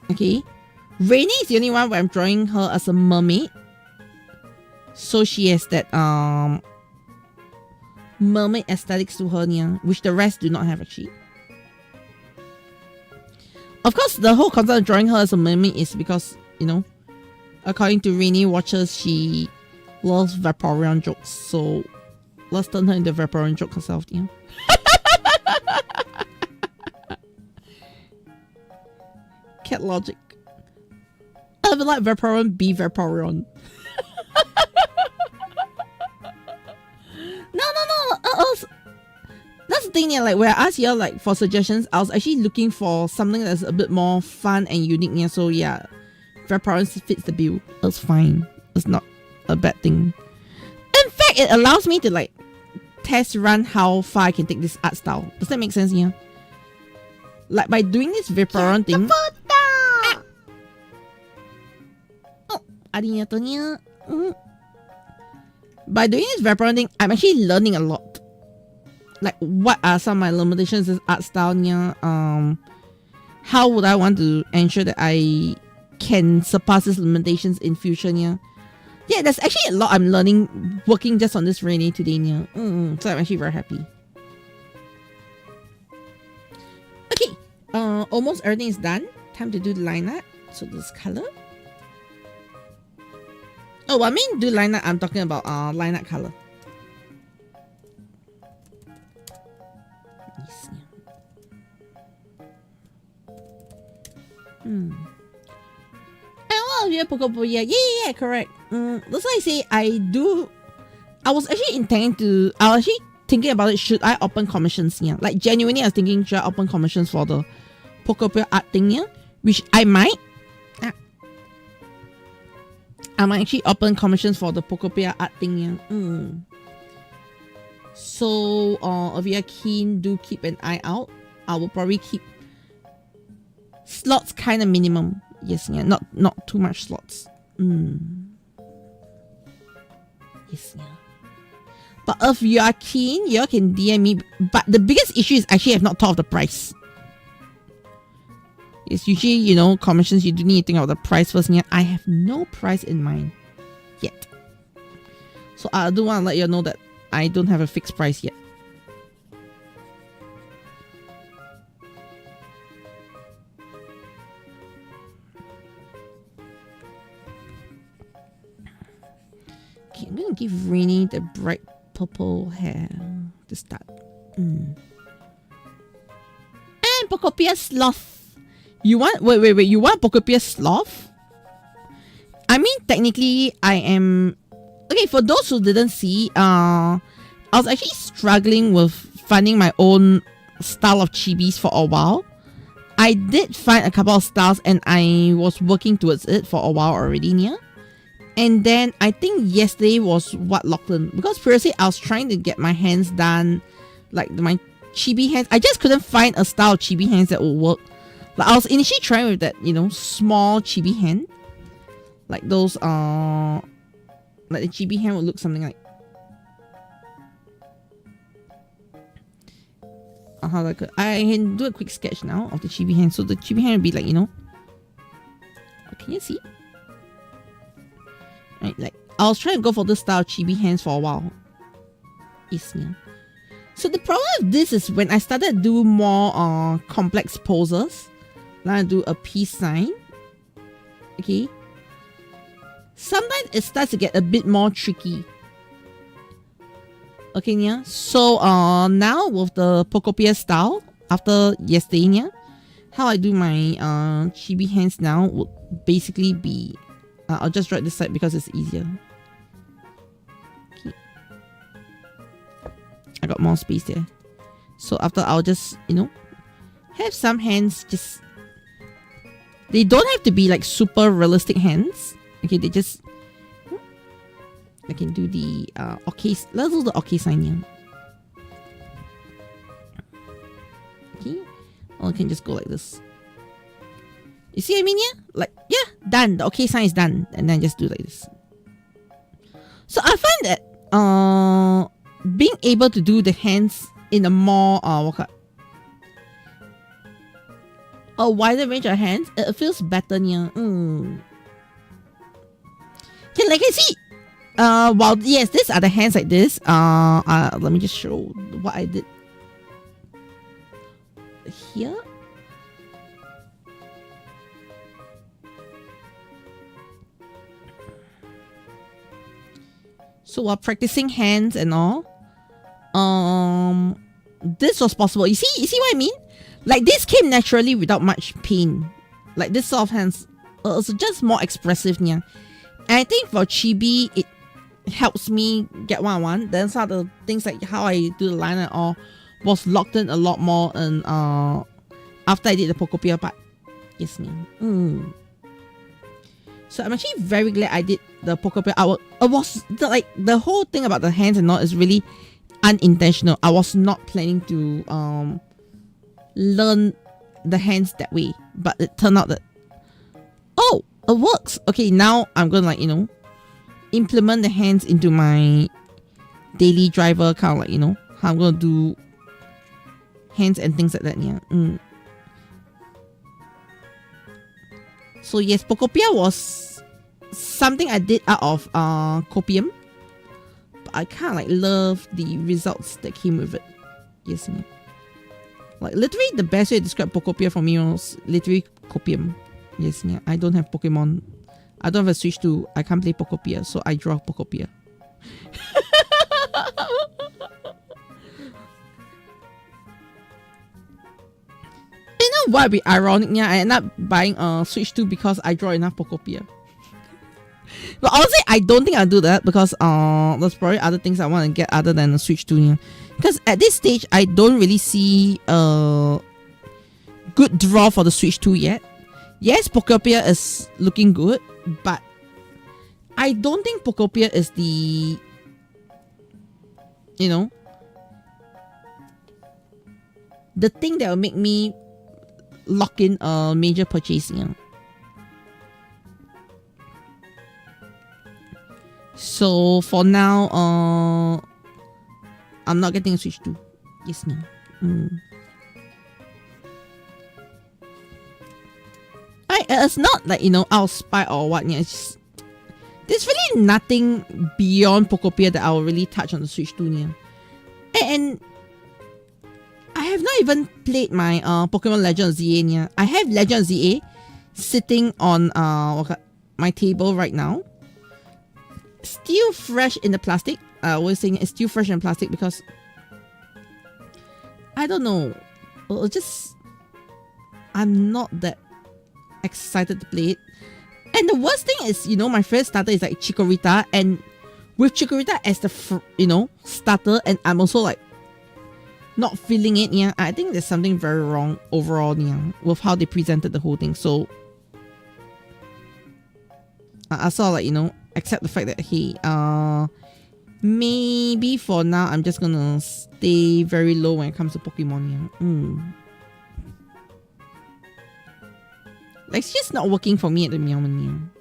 Okay, Renee is the only one where I'm drawing her as a mermaid, so she has that mermaid aesthetics to her, yeah, which the rest do not have actually. Of course, the whole concept of drawing her as a mermaid is because, you know, according to Renee Watchers, she loves Vaporeon jokes, so let's turn her into Vaporeon joke herself, yeah. Cat logic. I would like Vaporeon, be Vaporeon. No. That's the thing, yeah. Like when I asked y'all like for suggestions, I was actually looking for something that's a bit more fun and unique, yeah. So yeah, Vaporeon fits the bill. It's fine. It's not a bad thing. In fact, it allows me to like test run how far I can take this art style. Does that make sense, yeah? Like by doing this Vaporeon thing. By doing this Vaporeon thing, I'm actually learning a lot. Like, what are some of my limitations as art style, yeah? How would I want to ensure that I can surpass these limitations in future, yeah? Yeah, there's actually a lot I'm learning working just on this Renee today, yeah. So I'm actually very happy. Okay, almost everything is done. Time to do the line art. So this color. Oh, I mean do line art, I'm talking about line art color. Yes, yeah. And well, Pokopia. Yeah, correct. That's why I say I was actually thinking about it, should I open commissions, yeah? Like genuinely I was thinking, should I open commissions for the Pokopia art thing, yeah? Which I might. I might actually open commissions for the Pokopia art thing, yeah. So if you are keen, do keep an eye out. I will probably keep slots kind of minimum. Yes, yeah, not too much slots. Yes, yeah. But if you are keen, you can DM me. But the biggest issue is actually I've not thought of the price. It's usually, you know, commissions, you do need to think of the price first. Yeah, I have no price in mind. yet. So I do want to let you know that I don't have a fixed price yet. Okay, I'm gonna give Rainy the bright purple hair to start. And Pokopia Sloth. You want wait, you want Pokopia Sloth? I mean, technically I am okay. For those who didn't see, I was actually struggling with finding my own style of chibis for a while. I did find a couple of styles and I was working towards it for a while already, yeah. And then I think yesterday was what locked in, because previously I was trying to get my hands done, like my chibi hands. I just couldn't find a style of chibi hands that would work. Like I was initially trying with that, you know, small chibi hand, like those like the chibi hand would look something like like I can do a quick sketch now of the chibi hand. So the chibi hand would be like, you know, can you see? Right, like I was trying to go for this style of chibi hands for a while. So the problem with this is when I started to do more complex poses, like I do a peace sign. Okay. Sometimes it starts to get a bit more tricky. Okay, yeah. So now with the Pokopia style, after yesterday, yeah, how I do my chibi hands now would basically be I'll just draw it this side because it's easier. Okay. I got more space there. So after I'll just, you know, have some hands just... They don't have to be like super realistic hands. Okay, they just... I can do the okay. Let's do the okay sign here. Okay. Or I can just go like this. You see what I mean here? Like, yeah, done. The okay sign is done. And then just do like this. So I find that being able to do the hands in a more a wider range of hands, it feels better here. Okay, like I see. Well, yes, these are the hands like this. Let me just show what I did here. So while practicing hands and all, this was possible. You see what I mean? Like this came naturally without much pain. Like this sort of hands, it's just more expressive, yeah. And I think for chibi, it helps me get what I want. Then some of the things like how I do the line and all was locked in a lot more. And after I did the Pokopia part, yes, ma'am. So I'm actually very glad I did the Pokopia artwork. It was like the whole thing about the hands and all is really unintentional. I was not planning to learn the hands that way, but it turned out that oh, it works. Okay, now I'm gonna like, you know, implement the hands into my daily driver, kind of like, you know, how I'm gonna do hands and things like that. Yeah. So yes, Pokopia was something I did out of copium, but I kind of like love the results that came with it. Yes, ma'am. Like literally the best way to describe Pokopia for me was literally copium. Yes, yeah. I don't have Pokemon. I don't have a Switch 2. I can't play Pokopia, so I draw Pokopia. You know what would be ironic? Yeah, I end up buying a Switch 2 because I draw enough Pokopia. But honestly, I don't think I'll do that because there's probably other things I want to get other than the Switch 2. Yeah. Because at this stage, I don't really see a good draw for the Switch 2 yet. Yes, Pokopia is looking good, but I don't think Pokopia is the, you know, the thing that will make me lock in a major purchase. You know? So for now, I'm not getting a Switch 2. Yes, ma'am. It's not like, you know, I'll spy or what. Yeah, it's just there's really nothing beyond Pokopia that I'll really touch on the Switch 2 niya. And I have not even played my Pokemon Legend of ZA niya. I have Legend of ZA sitting on my table right now. Still fresh in the plastic. I always saying it's still fresh in plastic because I don't know. I'm not that excited to play it. And the worst thing is, my first starter is like Chikorita, and with Chikorita as the starter, and I'm also like not feeling it. Yeah, I think there's something very wrong overall. Yeah, with how they presented the whole thing. So I saw like accept the fact that hey, maybe for now I'm just gonna stay very low when it comes to Pokemon. Yeah. Like, it's just not working for me at the moment.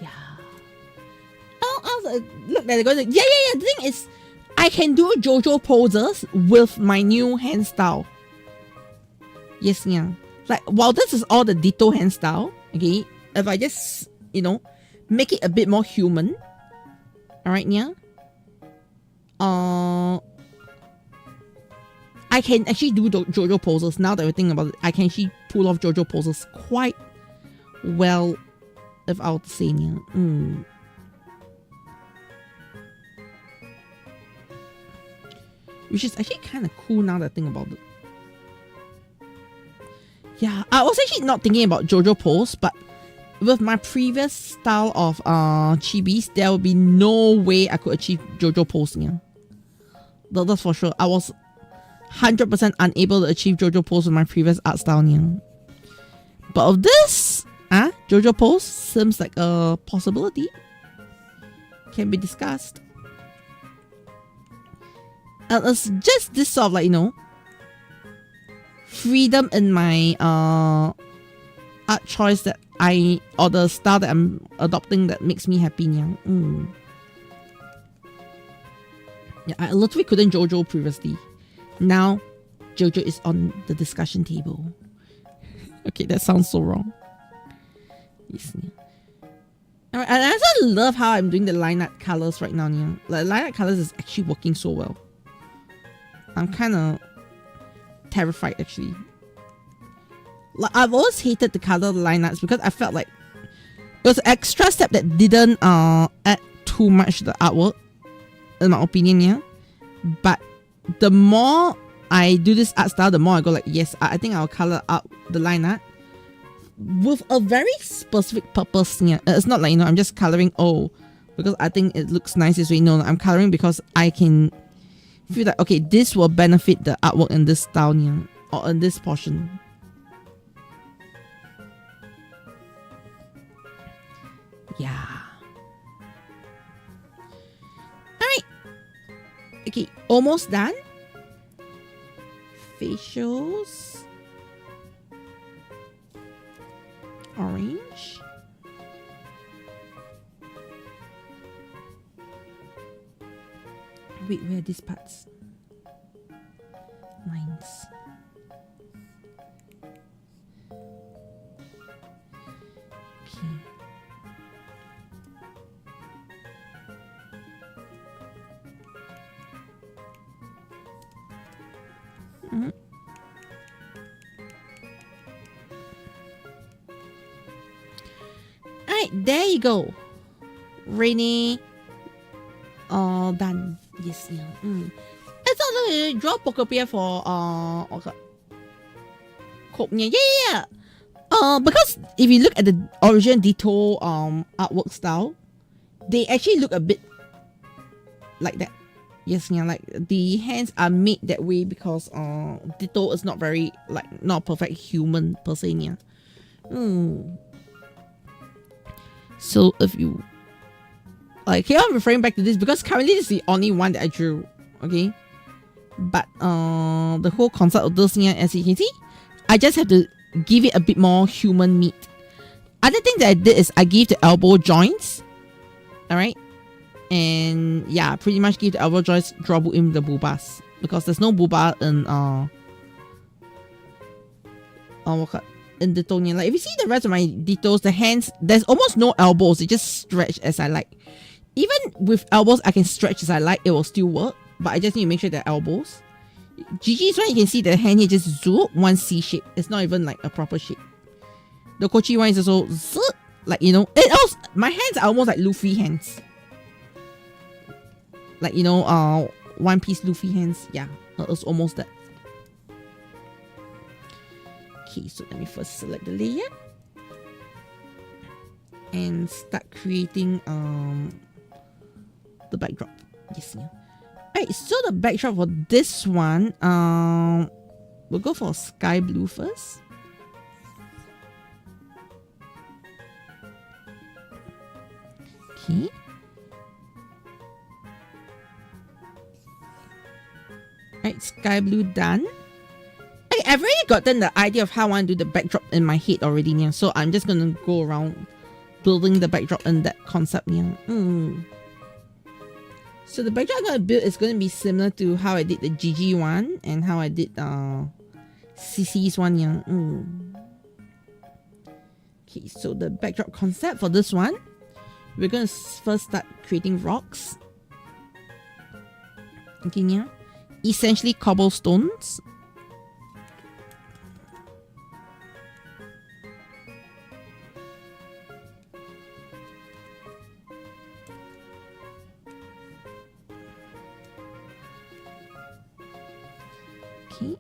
Yeah. Oh, look, they're going to. Yeah. The thing is, I can do JoJo poses with my new hand style. Yes, yeah. Like, while this is all the Ditto hand style, okay, if I just, make it a bit more human. Alright, yeah. I can actually do JoJo poses now that we're thinking about it. I can actually pull off JoJo poses quite well, if I were to say, yeah. Which is actually kind of cool now that I think about it. Yeah, I was actually not thinking about JoJo pose, but with my previous style of chibis, there would be no way I could achieve JoJo pose. Yeah, that's for sure. I was 100% unable to achieve JoJo pose with my previous art style. Yeah. But of this, JoJo pose seems like a possibility. Can be discussed. It's just this sort of like, freedom in my art choice that or the style that I'm adopting that makes me happy. Yeah. Yeah, I literally couldn't JoJo previously. Now, JoJo is on the discussion table. Okay, that sounds so wrong. Yes. Alright, and I also love how I'm doing the line art colors right now. Yeah. Like, line art colors is actually working so well. I'm kind of terrified actually. Like, I've always hated the color of the line arts because I felt like it was an extra step that didn't add too much to the artwork, in my opinion. Yeah, but the more I do this art style, the more I go like, yes, I think I'll color up the line art with a very specific purpose. Yeah, it's not like I'm just coloring because I think it looks nice this way. No, I'm coloring because I can feel that okay, this will benefit the artwork in this style, yeah, or in this portion. Yeah. Alright. Okay, almost done. Facials. Orange. Wait, where are these parts? Lines. Okay. Alright, there you go. Rainy. All done. Yes, yeah. It's also draw Pokopia for Copnia. Yeah. Because if you look at the original Ditto artwork style, they actually look a bit like that. Yes, yeah, like the hands are made that way because Ditto is not very not a perfect human per se. Yeah. So if you here I'm referring back to this because currently this is the only one that I drew. Okay. But the whole concept of this here, as you can see, I just have to give it a bit more human meat. Other thing that I did is I gave the elbow joints. Alright. And yeah, pretty much give the elbow joints drop in the boobas. Because there's no booba in in Ditto. Like if you see the rest of my Dittos, the hands, there's almost no elbows. They just stretch as I like. Even with elbows, I can stretch as I like. It will still work, but I just need to make sure they're elbows. Gigi's one, you can see the hand here just zoop one C shape. It's not even like a proper shape. The Kochi one is also zoop, like, you know, it also, my hands are almost like Luffy hands. Like, you know, One Piece Luffy hands. Yeah, it's almost that. Okay, so let me first select the layer and start creating the backdrop. Yes, yeah. Alright, so the backdrop for this one, we'll go for sky blue first. Okay. Alright, sky blue done. Okay, I've already gotten the idea of how I want to do the backdrop in my head already, yeah. So I'm just gonna go around building the backdrop in that concept, yeah. So the backdrop I'm gonna build is gonna be similar to how I did the Gigi one and how I did CC's one, yeah. Okay, so the backdrop concept for this one, we're gonna first start creating rocks. Okay, yeah. Essentially cobblestones. Okay.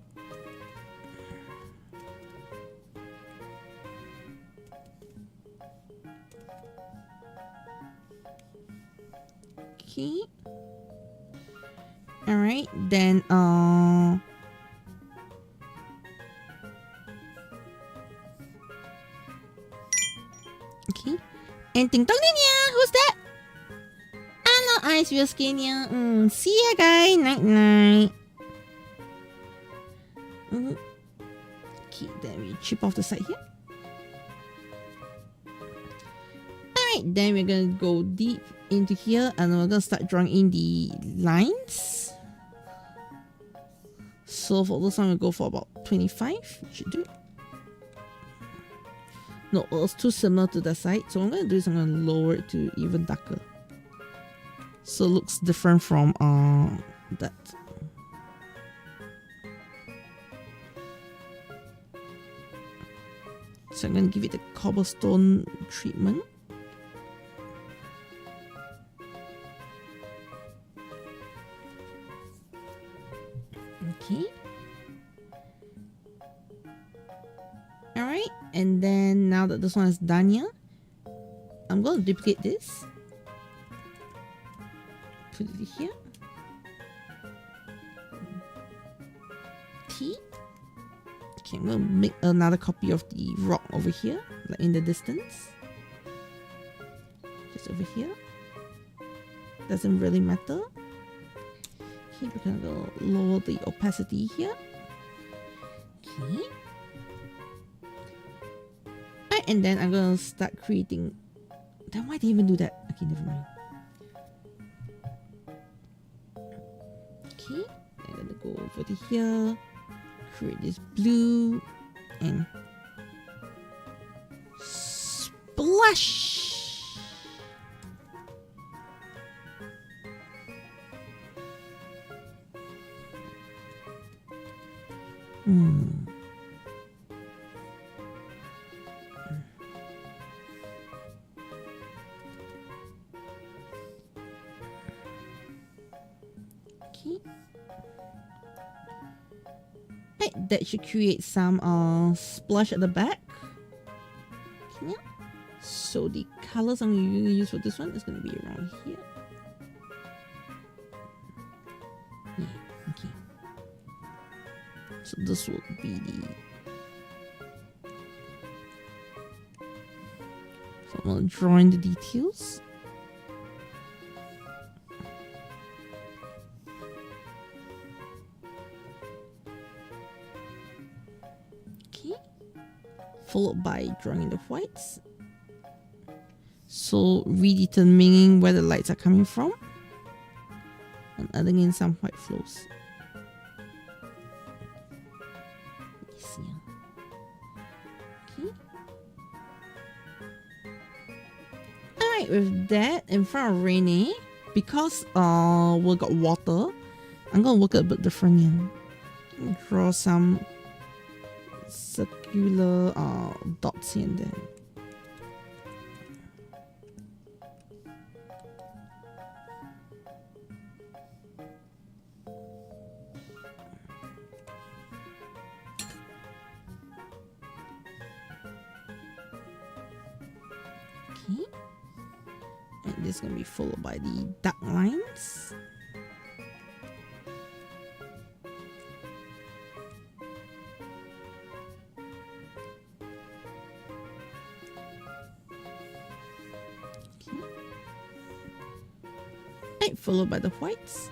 Okay. All right, then okay. And ting tong niya, who's that? Ano eyes your skin niya. See ya guys, night night. Okay, then we chip off the side here. Alright, then we're gonna go deep into here and we're gonna start drawing in the lines. So for this one, we'll go for about 25. Should do. No, it's too similar to the side. So what I'm gonna do is I'm gonna lower it to even darker. So it looks different from that. So I'm going to give it the cobblestone treatment. Okay. Alright, and then now that this one is done here, I'm going to duplicate this. Put it here. T. Okay, I'm going to make another copy of the rock over here, like in the distance. Just over here. Doesn't really matter. Okay, we're going to lower the opacity here. Okay. Alright, and then I'm going to start creating... Then why did I even do that? Okay, never mind. Okay, I'm going to go over to here. Create this blue and splash. Okay. That should create some splash at the back. Okay. So the colors I'm going to use for this one is going to be around here. Yeah, okay. So this will be the... So I'm going to draw in the details. Followed by drawing the whites. So redetermining where the lights are coming from and adding in some white flows. with that, in front of Rainy, because we got water, I'm gonna work it a bit different here. Draw some circular dots here and there. Okay. And this is gonna be followed by the dark lines. Okay. Followed by the whites.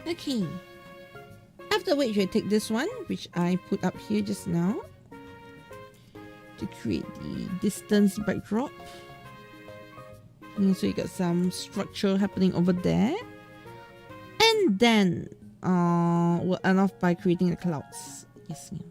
Okay, after which I take this one, which I put up here just now, to create the distance backdrop. So you got some structure happening over there. And then we'll end off by creating the clouds. Yes, ma'am.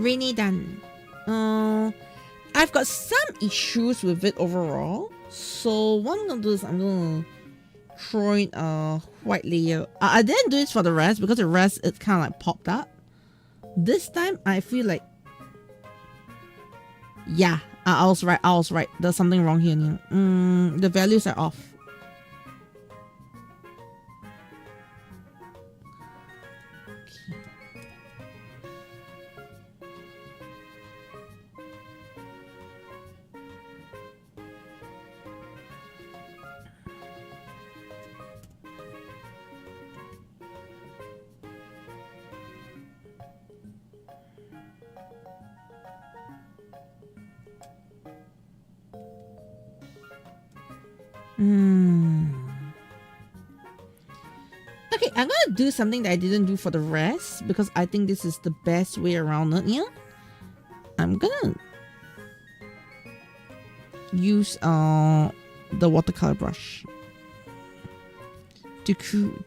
Rainy done. I've got some issues with it overall. So what I'm gonna do is I'm gonna throw in a white layer. I didn't do this for the rest because the rest it's kind of like popped up. This time I feel like, yeah, I was right. There's something wrong here. The values are off. Okay, I'm gonna do something that I didn't do for the rest because I think this is the best way around it. Yeah, I'm gonna use the watercolor brush to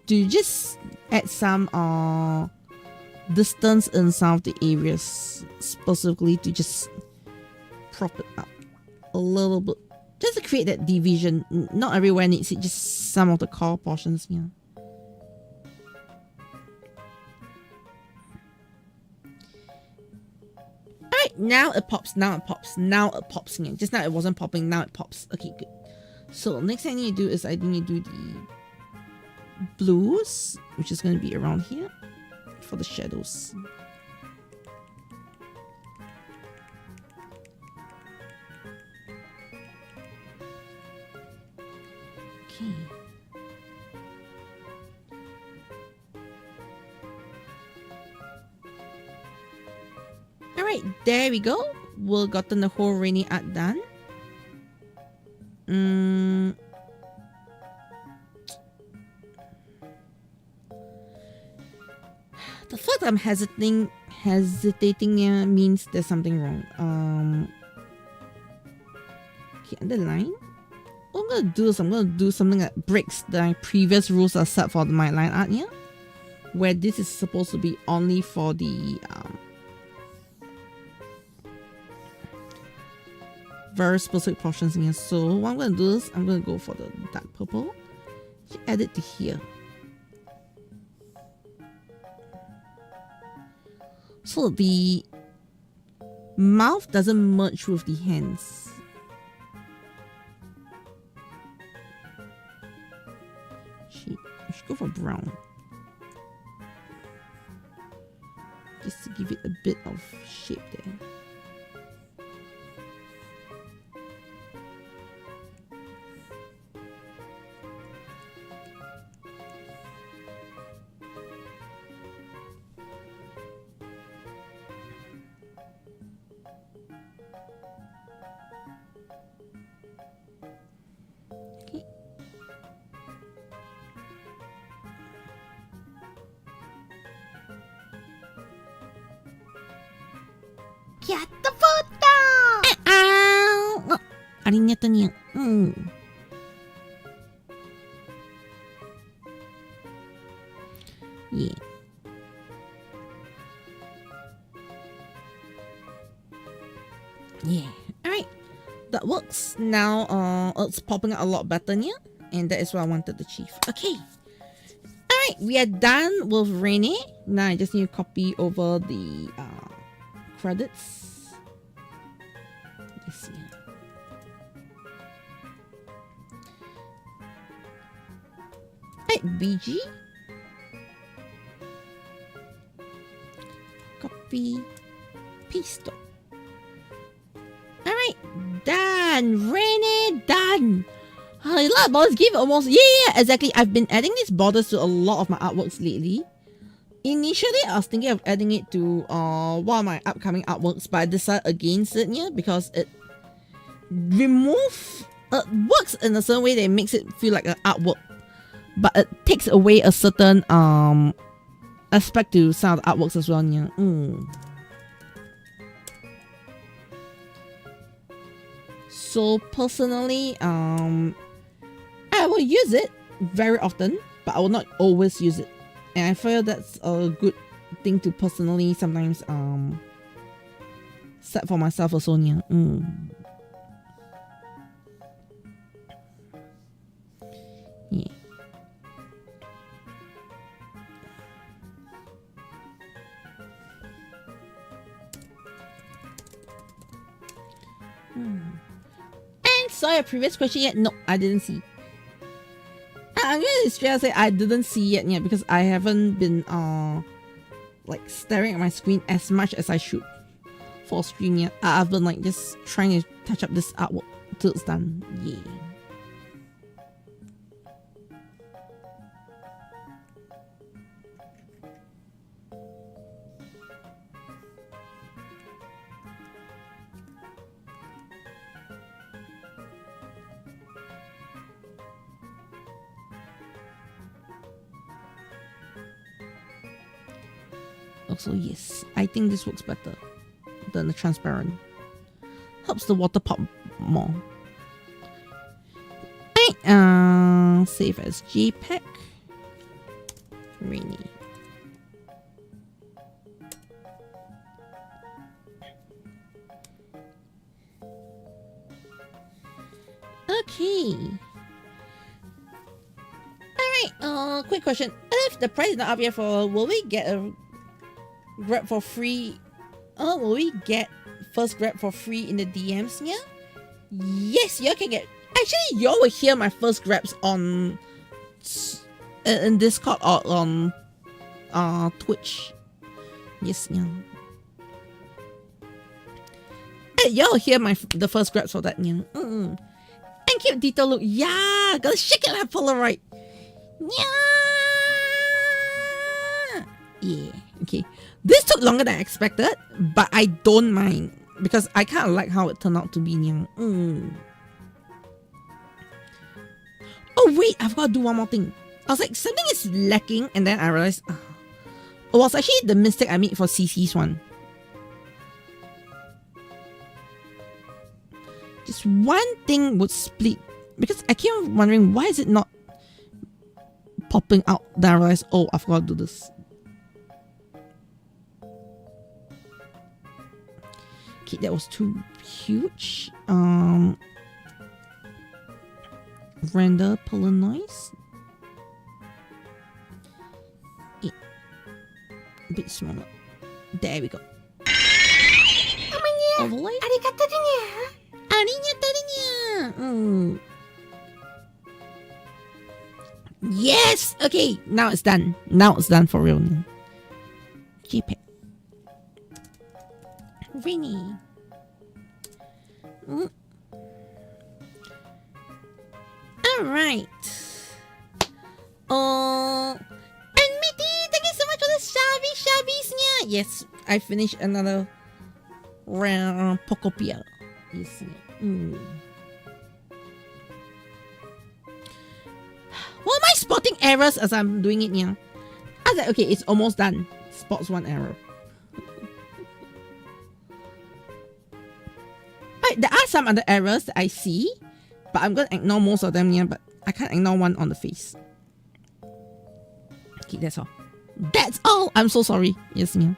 just add some distance in some of the areas, specifically to just prop it up a little bit. Just to create that division. Not everywhere needs it, just some of the core portions, yeah. Alright, now it pops, now it pops, now it pops again. Just now it wasn't popping, now it pops. Okay, good. So next thing I need to do is I need to do the blues, which is going to be around here for the shadows. Okay. Alright, there we go. We've gotten the whole rainy art done. The fact I'm hesitating here means there's something wrong. Okay, underline. What I'm gonna do is I'm gonna do something that breaks the previous rules I set for my line art here, where this is supposed to be only for the very specific portions in here. So what I'm gonna do is I'm gonna go for the dark purple, add it to here. So the mouth doesn't merge with the hands. I should go for brown. Just to give it a bit of shape there. Cat the photo! Ow! Arigato niya. Yeah. Yeah. Alright. That works. Now it's popping out a lot better here. And that is what I wanted to achieve. Okay. Alright, we are done with Rene. Now I just need to copy over the credits. Yes, yeah. Alright, BG. Copy. Paste. Alright, done. Rene, done. A lot of borders give almost. Yeah, exactly. I've been adding these borders to a lot of my artworks lately. Initially, I was thinking of adding it to one of my upcoming artworks, but I decided against it, yeah, because it works in a certain way that it makes it feel like an artwork, but it takes away a certain aspect to some of the artworks as well, yeah. So personally, I will use it very often, but I will not always use it. And I feel that's a good thing to personally sometimes set for myself also. Yeah. Yeah. And saw your previous question yet? No, I didn't see. I'm gonna straight say I didn't see it yet because I haven't been like staring at my screen as much as I should for stream yet. I've been like just trying to touch up this artwork till it's done. Yeah. Also, yes, I think this works better than the transparent. Helps the water pop more. Right, save as JPEG. Rainy. Okay. Alright, quick question. If the price is not up yet for, will we get a grab for free? Will we get first grab for free in the DMs here? Yes, you can get. Actually, you will hear my first grabs on in Discord or on Twitch. Yes, yeah. Y'all hear the first grabs for that, yeah. And keep Ditto look. Yeah, gotta shake it like Polaroid. Yeah. Yeah. Okay. This took longer than I expected, but I don't mind because I kind of like how it turned out to be. Oh wait, I've got to do one more thing. I was like, something is lacking, and then I realized it was actually the mistake I made for CC's one. Just one thing would split because I keep wondering why is it not popping out. Then I realized, oh, I've got to do this. Okay, that was too huge. Render puller noise. Yeah. A bit smaller. There we go. Overlay. Yes! Okay, now it's done. Now it's done for real. JPEG. Vinny. Alright. And Mitty, thank you so much for the shabbies. Yes, I finished another round Pokopia. Yes. Why am I spotting errors as I'm doing it now? I was like, okay, it's almost done. Spots one error. there are some other errors that I see, but I'm gonna ignore most of them here. But I can't ignore one on the face. Okay, that's all. That's all. I'm so sorry. Yes, ma'am.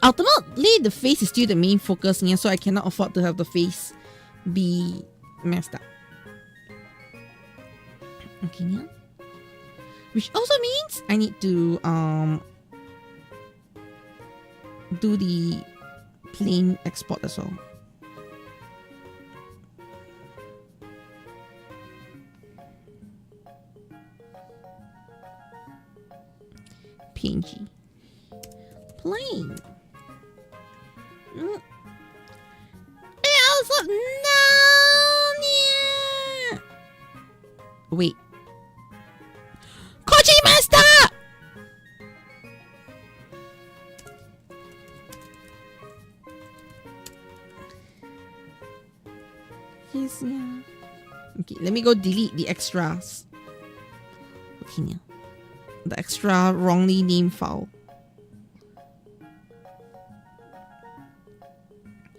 Ultimately, the face is still the main focus here, so I cannot afford to have the face be messed up. Okay, yeah. Which also means I need to do the plain export as well. PNG. Plain. I also no. Yeah. Wait. Koji Master. Yes, yeah. Okay, let me go delete the extras. Okay, yeah. The extra wrongly named file.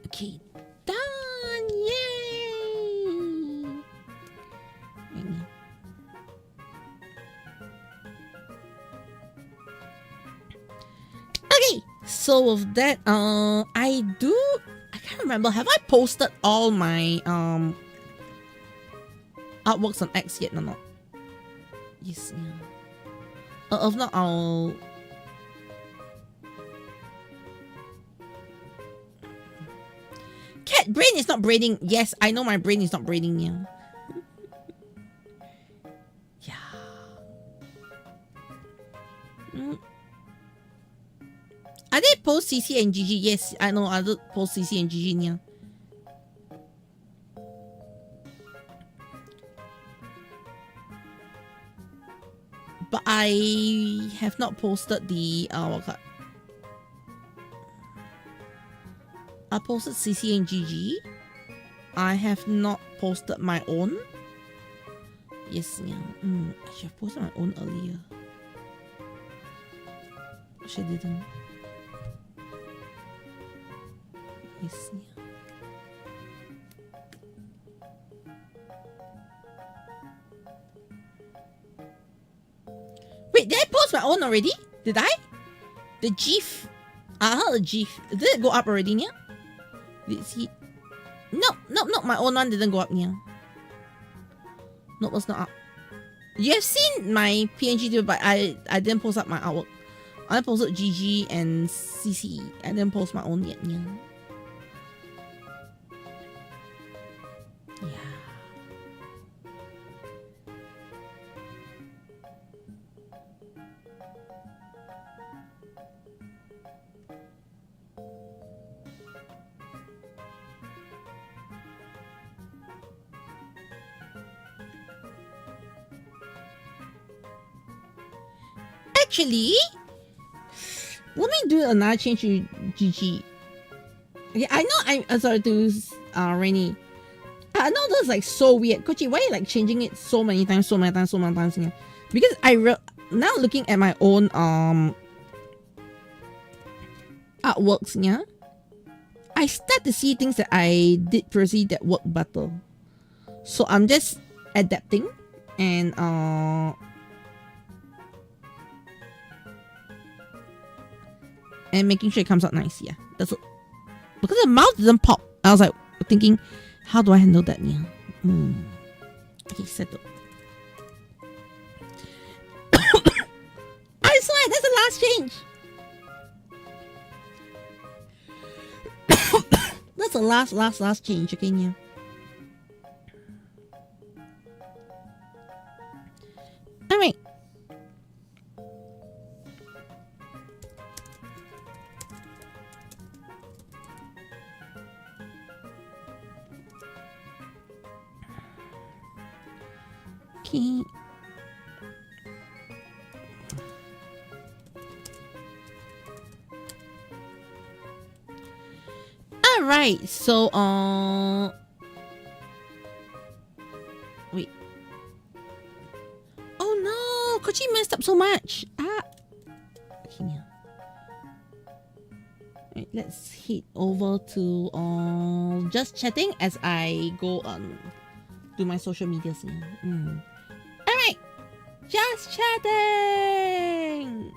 Okay, done! Yay! Okay, so with that, I can't remember. Have I posted all my artworks on X yet or not? Yes, yeah. If not, I'll. Cat brain is not braiding. Yes, I know my brain is not braiding. Yeah. Yeah. I did post CC and GG. Yes, I know. I did post CC and GG. Yeah. But I have not posted the I posted CC and GG. I have not posted my own. Yes, yeah. I should have posted my own earlier. She didn't. Yes, yeah. Wait, did I post my own already? Did I? The GIF. The GIF. Did it go up already, yeah? Did it see? No, my own one didn't go up, yeah. No, it was not up. You have seen my PNG too, but I didn't post up my artwork. I posted GG and CC. I didn't post my own yet, yeah. Yeah. Actually, let me do another change to GG. Okay, I know I'm sorry to Rainy. I know that's like so weird. Kochi, why are you like changing it so many times? Yeah? Because now looking at my own artworks, yeah, I start to see things that I did previously that work better. So I'm just adapting and making sure it comes out nice. Yeah, that's it. Because the mouth doesn't pop. I was like thinking, how do I handle that? Yeah. Okay, settle. I swear, that's the last change. That's the last change. Okay, yeah. All right. Okay. All right. So, wait. Oh no, Kochi messed up so much. Okay. Right, let's head over to just chatting as I go on do my social medias. Alright, just chatting.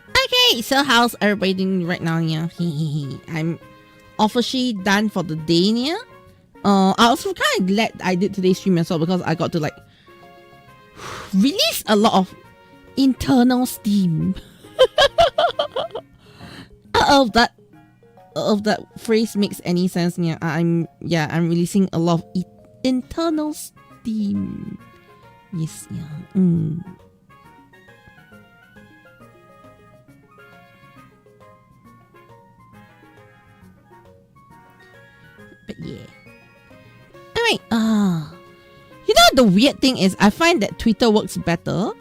Okay, so how's everybody doing right now? Yeah, I'm officially done for the day. Yeah. I also kind of glad I did today's stream as well because I got to like release a lot of internal steam. Of that phrase makes any sense. Yeah, I'm releasing a lot of internal steam. Yes, yeah. But yeah. Alright, you know the weird thing is I find that Twitter works better.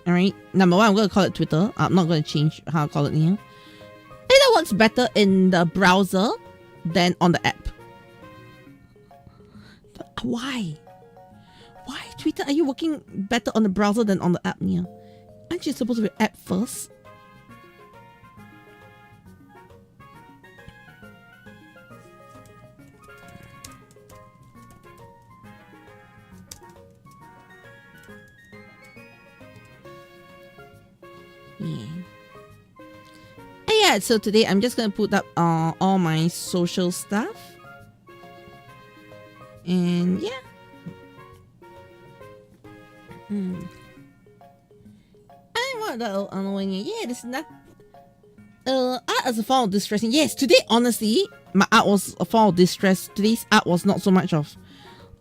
Alright, number one, I'm gonna call it Twitter. I'm not gonna change how I call it here. Twitter works better in the browser than on the app. Why? Why, Twitter, are you working better on the browser than on the app, Nia? Aren't you supposed to be app first? Yeah. Yeah, so today I'm just gonna put up all my social stuff. And yeah. And what the annoying? Yeah, this is not art as a form of distressing. Yes, today honestly, my art was a form of distress. Today's art was not so much of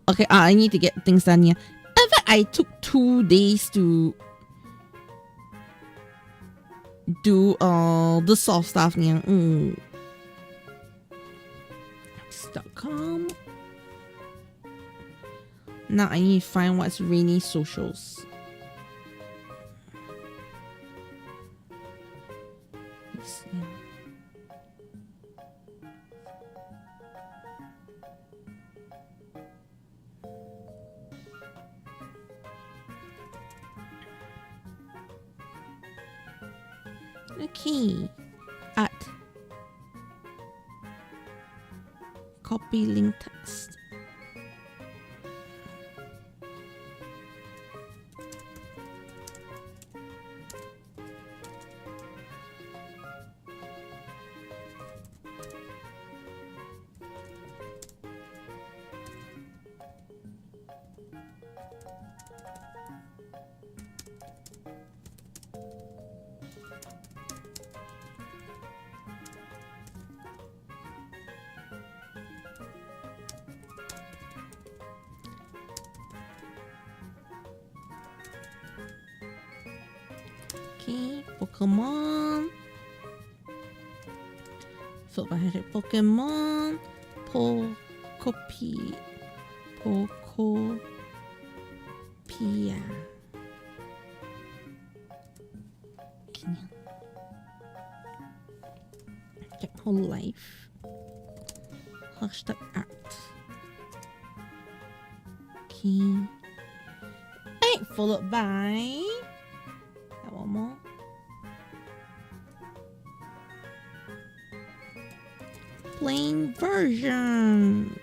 okay, I need to get things done here. In fact, I took 2 days to do this sort of stuff here. .com. Now I need to find what's rainy socials. Yes, yeah. Okay, at copy link text. Okay, Pokemon. Followed by hashtag Pokemon. Pokopia. Check Hololive. Hashtag art. Okay. Hey, followed by one more. Plain version.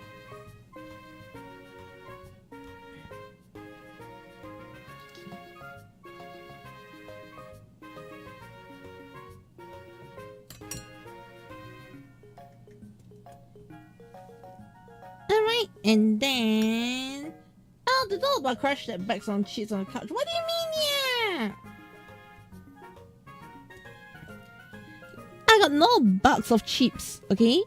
Alright, and then the dog about crash that backs on cheats on the couch. What do you mean, yeah? I got no bugs of chips, okay?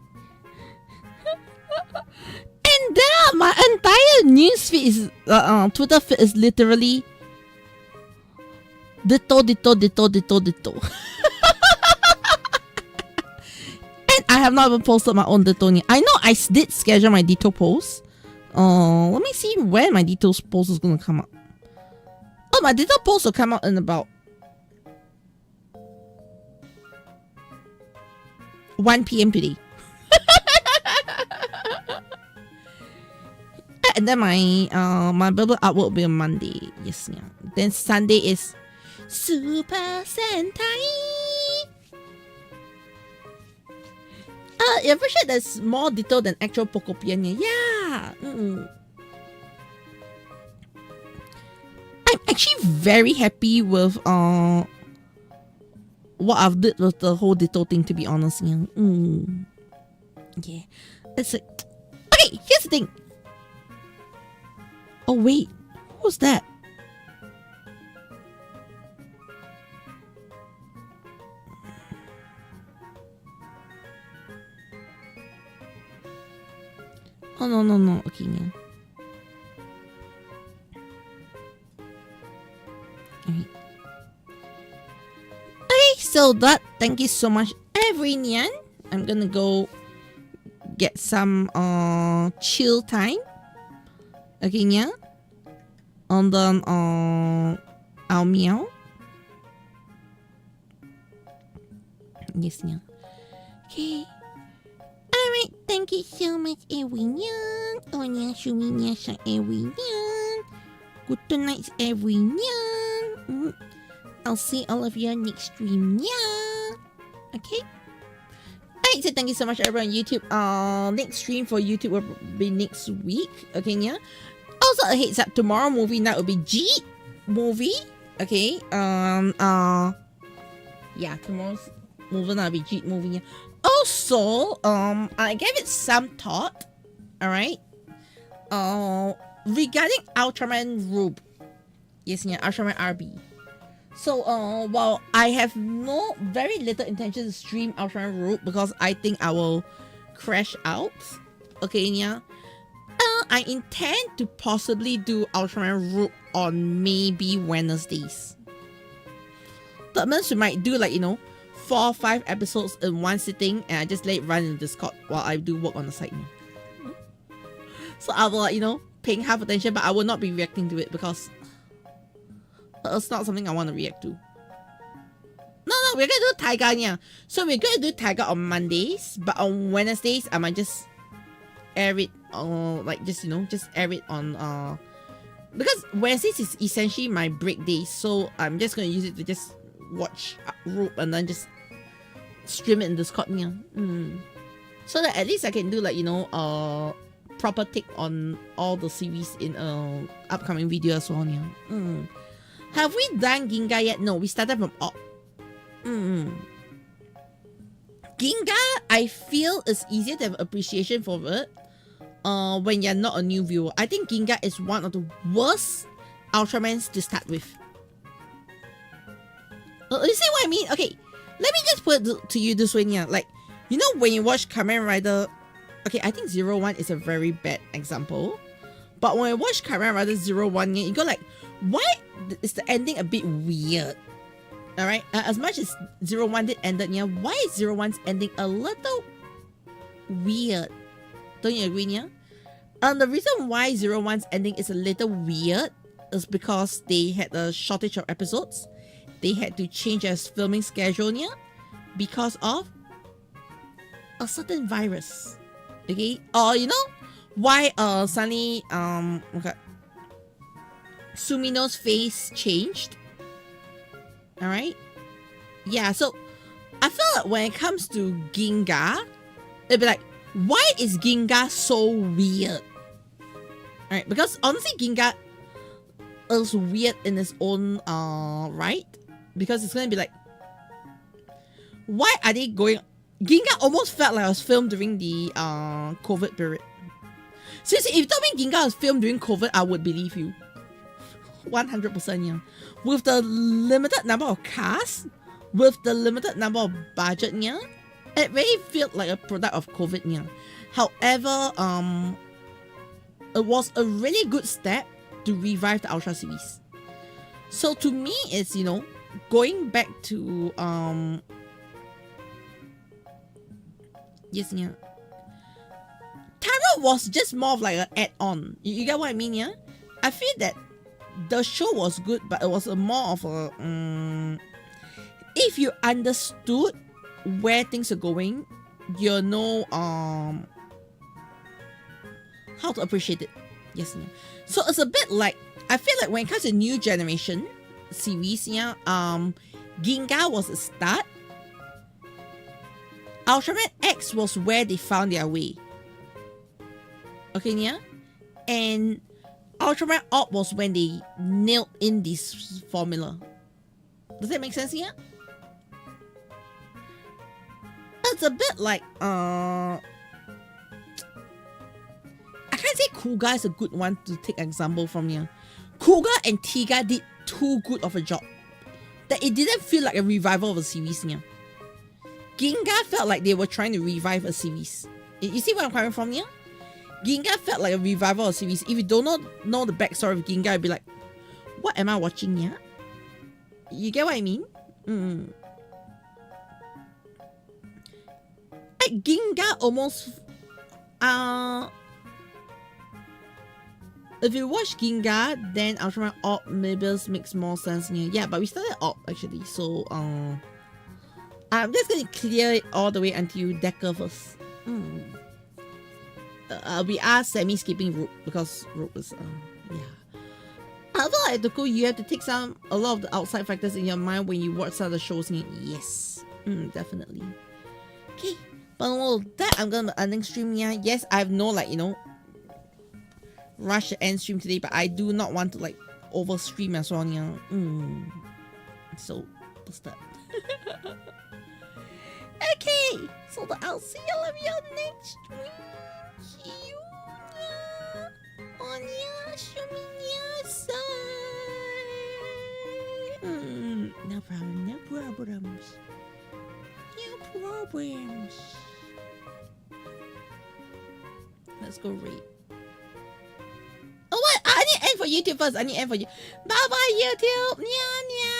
And then my entire newsfeed is Twitter feed is literally Ditto. And I have not even posted my own Ditto yet. I know I did schedule my Ditto post. Let me see when my Ditto post is gonna come out. Oh, my Ditto post will come out in about 1 PM today. And then my Bible artwork will be on Monday. Yes, yeah. Then Sunday is Super Sentai. I appreciate there's more Ditto than actual Pokopia. Yeah. I'm actually very happy with what I've did with the whole Ditto thing, to be honest. Yeah. Yeah. It's like, okay, here's the thing. Oh wait, who was that? Oh no. Okay, yeah. Alright. Okay, so that, thank you so much, Avermedia. I'm gonna go get some chill time. Okay, yeah. And then our meow. Yes, yeah. Okay. Alright, thank you so much, everyone. Annyeonghaseyo, everyone. Good night, everyone. I'll see all of you next stream, yeah. Okay. Alright, so thank you so much, everyone on YouTube. Next stream for YouTube will be next week. Okay, yeah. Also, a heads up, tomorrow movie night will be Jeet movie. Okay. Yeah, tomorrow's movie night will be Jeet movie. Yeah. Also, I gave it some thought. Alright. Regarding Ultraman Rube. Yes, yeah, Ultraman RB. So, while I have very little intention to stream Ultraman Rube because I think I will crash out. Okay, yeah. I intend to possibly do Ultraman Rube on maybe Wednesdays. That means we might do 4 or 5 episodes in one sitting, and I just let it run in Discord while I do work on the side. So I will, paying half attention, but I will not be reacting to it because it's not something I want to react to. No, we're gonna do Taiga, yeah. So we're gonna do Taiga on Mondays, but on Wednesdays I might just air it, just air it on because Wednesdays is essentially my break day, so I'm just gonna use it to just watch Rope and then just stream it in Discord, yeah. So that at least I can do proper take on all the series in upcoming video as well, yeah. Have we done Ginga yet? No, we started from Ginga, I feel it's easier to have appreciation for it when you're not a new viewer. I think Ginga is one of the worst Ultramans to start with. You see what I mean? Okay, let me just put it to you this way, yeah. When you watch Kamen Rider, okay, I think 01 is a very bad example. But when I watch Kamen Rider 01, yeah, you go why is the ending a bit weird? Alright, as much as 01 did ended, yeah, why is 01's ending a little weird? Don't you agree, yeah? The reason why 01's ending is a little weird is because they had a shortage of episodes. They had to change their filming schedule, yeah, because of a certain virus. Okay? Why suddenly Sumino's face changed. Alright? Yeah, so I feel like when it comes to Ginga, it'd be why is Ginga so weird? Alright, because honestly Ginga is weird in its own right. Because it's gonna be why are they going... Ginga almost felt like it was filmed during the COVID period. Seriously, if you told me Ginga was filmed during COVID, I would believe you. 100%, yeah. With the limited number of cast, with the limited number of budget, yeah, it really felt like a product of COVID, yeah. However, it was a really good step to revive the Ultra series. So to me, it's, going back to, yes, yeah. Taro was just more of an add-on. You get what I mean, yeah? I feel that the show was good, but it was more of a... if you understood where things are going, you know how to appreciate it. Yes, yeah. So it's a bit I feel like when it comes to new generation series, yeah, Ginga was a start. Ultraman X was where they found their way. Okay, yeah? And Ultraman Op was when they nailed in this formula. Does that make sense here? It's a bit like, I can't say Kuga is a good one to take example from here. Kuga and Tiga did too good of a job that it didn't feel like a revival of a series here. Ginga felt like they were trying to revive a series. You see where I'm coming from here? Ginga felt like a revival of a series. If you do not know the backstory of Ginga, you'd be like, what am I watching here? You get what I mean? Like Ginga almost... if you watch Ginga, then Ultraman Op maybe makes more sense here. Yeah, but we started Op actually, so I'm just gonna clear it all the way until Deco first. We are semi-skipping Rook because Rook is yeah. I feel like Deco, you have to take a lot of the outside factors in your mind when you watch some of the shows here. Yes, definitely. Okay, but all that I'm gonna ending stream here. Yes, I have no rush the end stream today, but I do not want to over stream as well. So what's that? Okay, so I'll see all of you next week. No problem, no problems. No problems. Let's go read. Oh, what? I need to end for YouTube first. I need to end for you. Bye bye, YouTube. Nya nya.